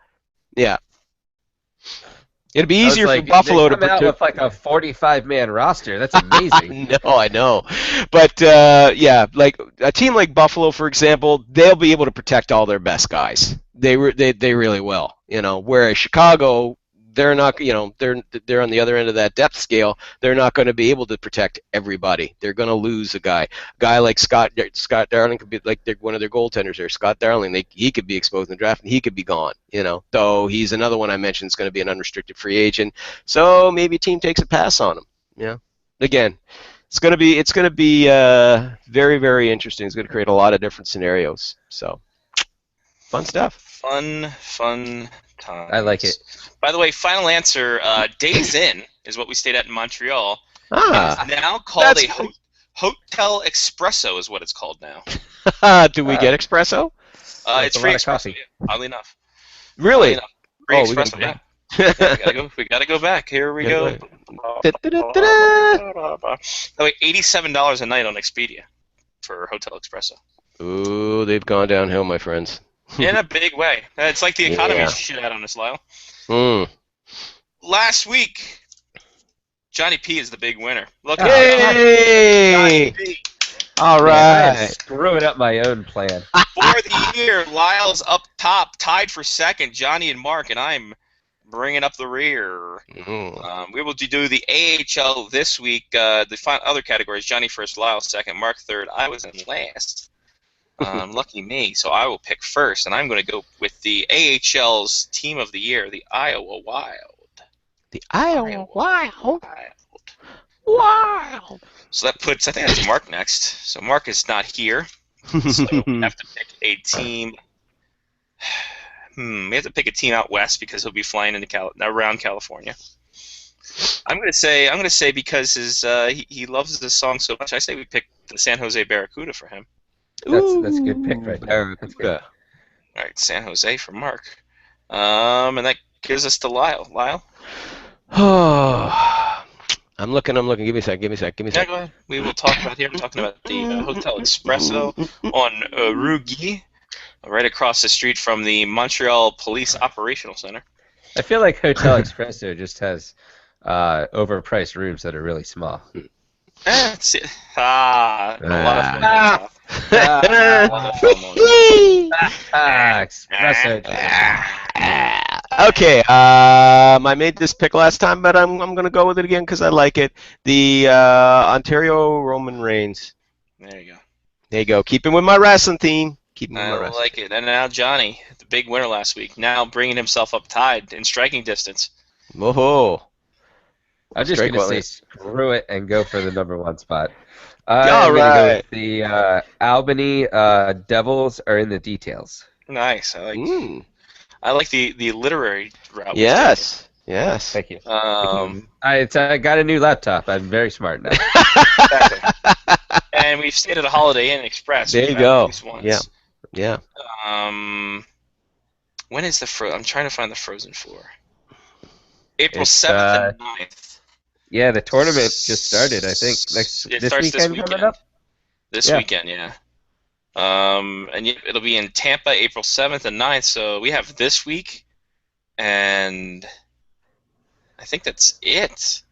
It'd be easier for Buffalo to come out with like a 45-man roster. That's amazing. No, I know, but like a team like Buffalo, for example, they'll be able to protect all their best guys. They really will. Whereas Chicago, they're not. They're on the other end of that depth scale. They're not going to be able to protect everybody. They're going to lose a guy like Scott Darling could be like one of their goaltenders there. Scott Darling, he could be exposed in the draft and he could be gone. Though he's another one I mentioned is going to be an unrestricted free agent. So maybe a team takes a pass on him. Yeah. Again, it's going to be very, very interesting. It's going to create a lot of different scenarios. So fun stuff. Fun I like it. By the way, final answer, Days Inn is what we stayed at in Montreal. Ah, It's now called that's a Hotel Espresso is what it's called now. do we get espresso? It's a free lot of espresso, coffee. yeah, oddly enough. Really? Oddly enough. Free Oh, we gotta espresso, go yeah. Yeah, we gotta go back. Here we go. Da-da-da-da-da. Oh, wait, $87 a night on Expedia for Hotel Espresso. Ooh, they've gone downhill, my friends. In a big way. It's like the economy Yeah. shit out on us, Lyle. Mm. Last week, Johnny P is the big winner. Look Oh, at Yay! Johnny P. All Man, I am right. screwing up my own plan. For the year, Lyle's up top, tied for second, Johnny and Mark, and I'm bringing up the rear. Mm. We will do the AHL this week. The other categories: Johnny first, Lyle second, Mark third. I was in last. Lucky me. So I will pick first, and I'm going to go with the AHL's team of the year, the Iowa Wild. The Iowa Wild. So that puts, I think that's Mark next. So Mark is not here. So we have to pick a team. We have to pick a team out west because he'll be flying into around California. I'm gonna say because he loves this song so much. I say we pick the San Jose Barracuda for him. That's a good pick right there. That's good. Barracuda. All right, San Jose for Mark. And that gives us to Lyle. Lyle. Oh, I'm looking. Give me a sec. Yeah, go ahead. We will talk about here. We're talking about the Hotel Espresso on Rue Guy, right across the street from the Montreal Police Operational Center. I feel like Hotel Espresso just has overpriced rooms that are really small. That's it. A lot of fun. Espresso. Okay, I made this pick last time, but I'm going to go with it again because I like it. The Ontario Roman Reigns. There you go. There you go. Keeping with my wrestling theme. I like it. And now Johnny, the big winner last week, now bringing himself up tied in striking distance. Whoa. I'm just Strike going to while say screw it and go for the number one spot. All I'm going to go right. with the Albany Devils are in the details. Nice. I like the literary route. Yes. Thank you. Um, I got a new laptop. I'm very smart now. and we've stayed at a Holiday Inn Express. There We've you had go. at least once. Yeah. When is the I'm trying to find the Frozen 4. April It's, 7th and 9th. Yeah, the tournament just started. I think It this starts weekend this coming weekend. up. This Yeah. weekend, yeah. And it'll be in Tampa, April 7th and 9th. So we have this week, and I think that's it.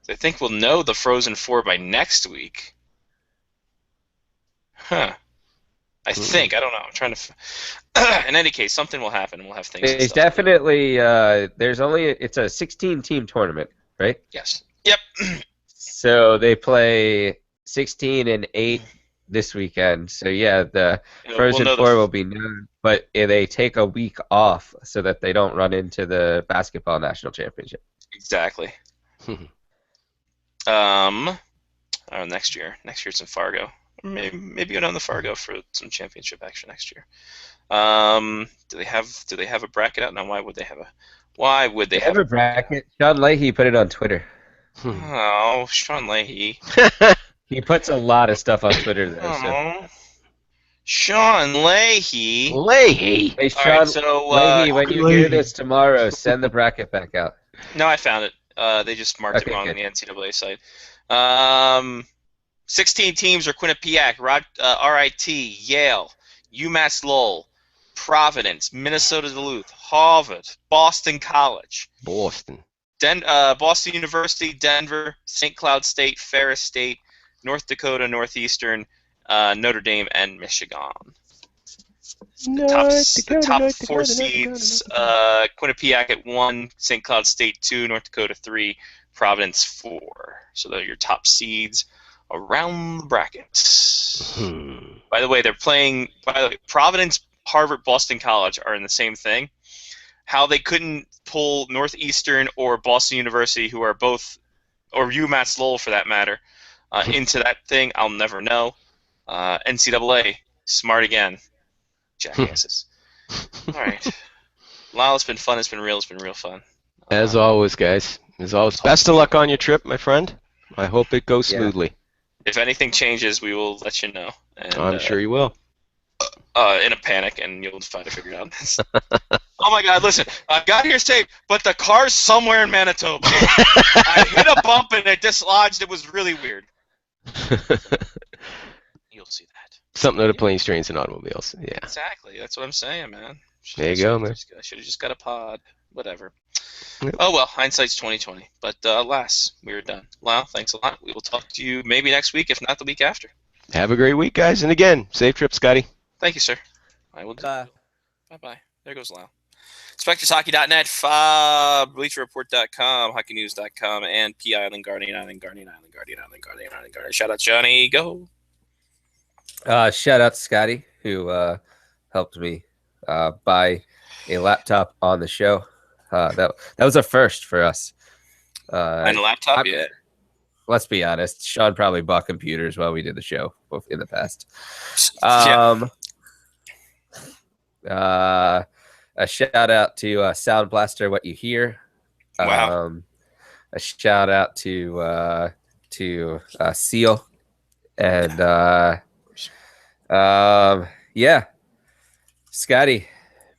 I think we'll know the Frozen 4 by next week. Huh. I think. I don't know. I'm trying to. In any case, something will happen, and we'll have things. and It's stuff. definitely it's a 16-team tournament, right? Yes. Yep. So they play 16 and 8 this weekend. So yeah, the Frozen know 4 will be known, but they take a week off so that they don't run into the basketball national championship. Exactly. Next year. Next year it's in Fargo. Maybe go down to Fargo for some championship action next year. Do they have a bracket out? No, why would they have a bracket? Sean Leahy put it on Twitter. Oh, Sean Leahy. He puts a lot of stuff on Twitter though. So. Oh. Sean Leahy. Hey Sean All right, so, Leahy, when you hear this tomorrow, send the bracket back out. No, I found it. They just marked it wrong on the NCAA site. 16 teams are Quinnipiac, RIT, Yale, UMass Lowell, Providence, Minnesota Duluth, Harvard, Boston College, Boston University, Denver, St. Cloud State, Ferris State, North Dakota, Northeastern, Notre Dame, and Michigan. The top four seeds, Quinnipiac at 1, St. Cloud State 2, North Dakota 3, Providence 4. So they're your top seeds around the bracket. By the way, Providence, Harvard, Boston College are in the same thing. How they couldn't pull Northeastern or Boston University, who are both, or UMass Lowell for that matter, into that thing, I'll never know. NCAA, smart again. Jackasses. All right. Lyle, it's been fun. It's been real. It's been real fun. As always, guys. As always, best of luck on your trip, my friend. I hope it goes Yeah. smoothly. If anything changes, we will let you know. And, I'm sure you will. In a panic, and you'll try to figure it out. Oh my God! Listen, I got here safe, but the car's somewhere in Manitoba. I hit a bump and it dislodged. It was really weird. You'll see that. Something out of planes, trains, and automobiles. Yeah. Exactly. That's what I'm saying, man. There you go, man. Should have just got a pod. Whatever. Yep. Oh well, hindsight's 20/20. But alas, we're done. Lyle, thanks a lot. We will talk to you maybe next week, if not the week after. Have a great week, guys. And again, safe trip, Scotty. Thank you, sir. I will do. Bye. Bye-bye. There goes Lyle. SpectresHockey.net, BleacherReport.com, HockeyNews.com, and P Island Guardian. Shout out Johnny. Go. Shout out to Scotty, who helped me buy a laptop on the show. That was a first for us. And a laptop, yeah. Let's be honest. Sean probably bought computers while we did the show in the past. A shout out to Sound Blaster, What You Hear. Wow. A shout out to Seal, and yeah, Scotty,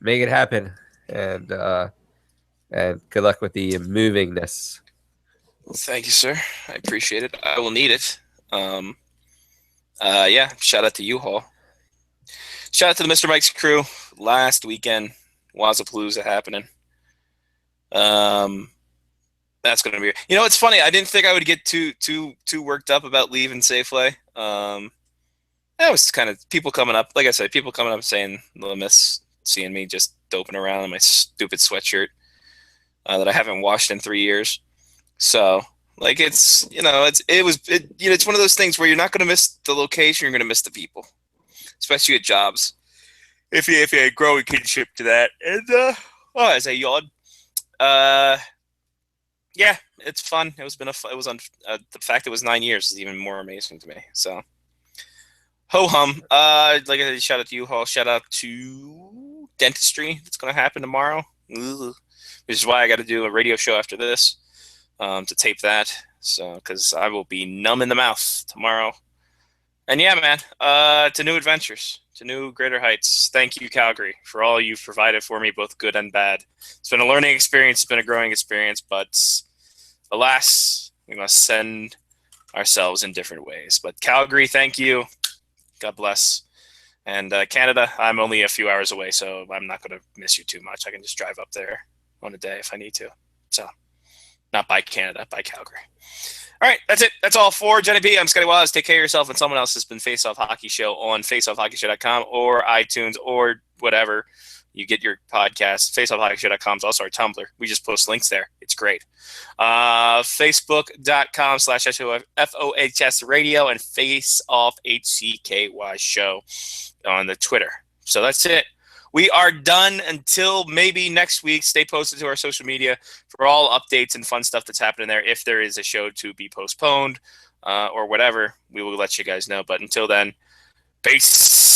make it happen, and good luck with the movingness. Thank you, sir. I appreciate it. I will need it. Yeah, shout out to U-Haul. Shout out to the Mr. Mike's crew. Last weekend, Wazapalooza happening. That's gonna be. You know, it's funny. I didn't think I would get too worked up about leaving Safeway. That was kind of people coming up. Like I said, people coming up saying they'll miss seeing me just doping around in my stupid sweatshirt that I haven't washed in 3 years. So, like, it's one of those things where you're not gonna miss the location. You're gonna miss the people, especially at jobs. If you grow a kinship to that, and as I yawn, yeah, it's fun. The fact it was 9 years is even more amazing to me. So, ho hum. Like I said, shout out to U-Haul. Shout out to dentistry. That's gonna happen tomorrow. Ugh. Which is why I got to do a radio show after this to tape that. So, because I will be numb in the mouth tomorrow. And yeah, man, to new adventures, to new greater heights. Thank you, Calgary, for all you've provided for me, both good and bad. It's been a learning experience. It's been a growing experience, but alas, we must send ourselves in different ways. But Calgary, thank you. God bless. And Canada, I'm only a few hours away, so I'm not going to miss you too much. I can just drive up there on a day if I need to. So, not by Canada, by Calgary. All right, that's it. That's all for Jenny B. I'm Scotty Wallace. Take care of yourself, and someone else has been Face Off Hockey Show on faceoffhockeyshow.com or iTunes or whatever you get your podcast. Faceoffhockeyshow.com is also our Tumblr. We just post links there. It's great. Facebook.com/FOHS Radio and Face Off HCKY Show on the Twitter. So that's it. We are done until maybe next week. Stay posted to our social media for all updates and fun stuff that's happening there. If there is a show to be postponed or whatever, we will let you guys know. But until then, peace.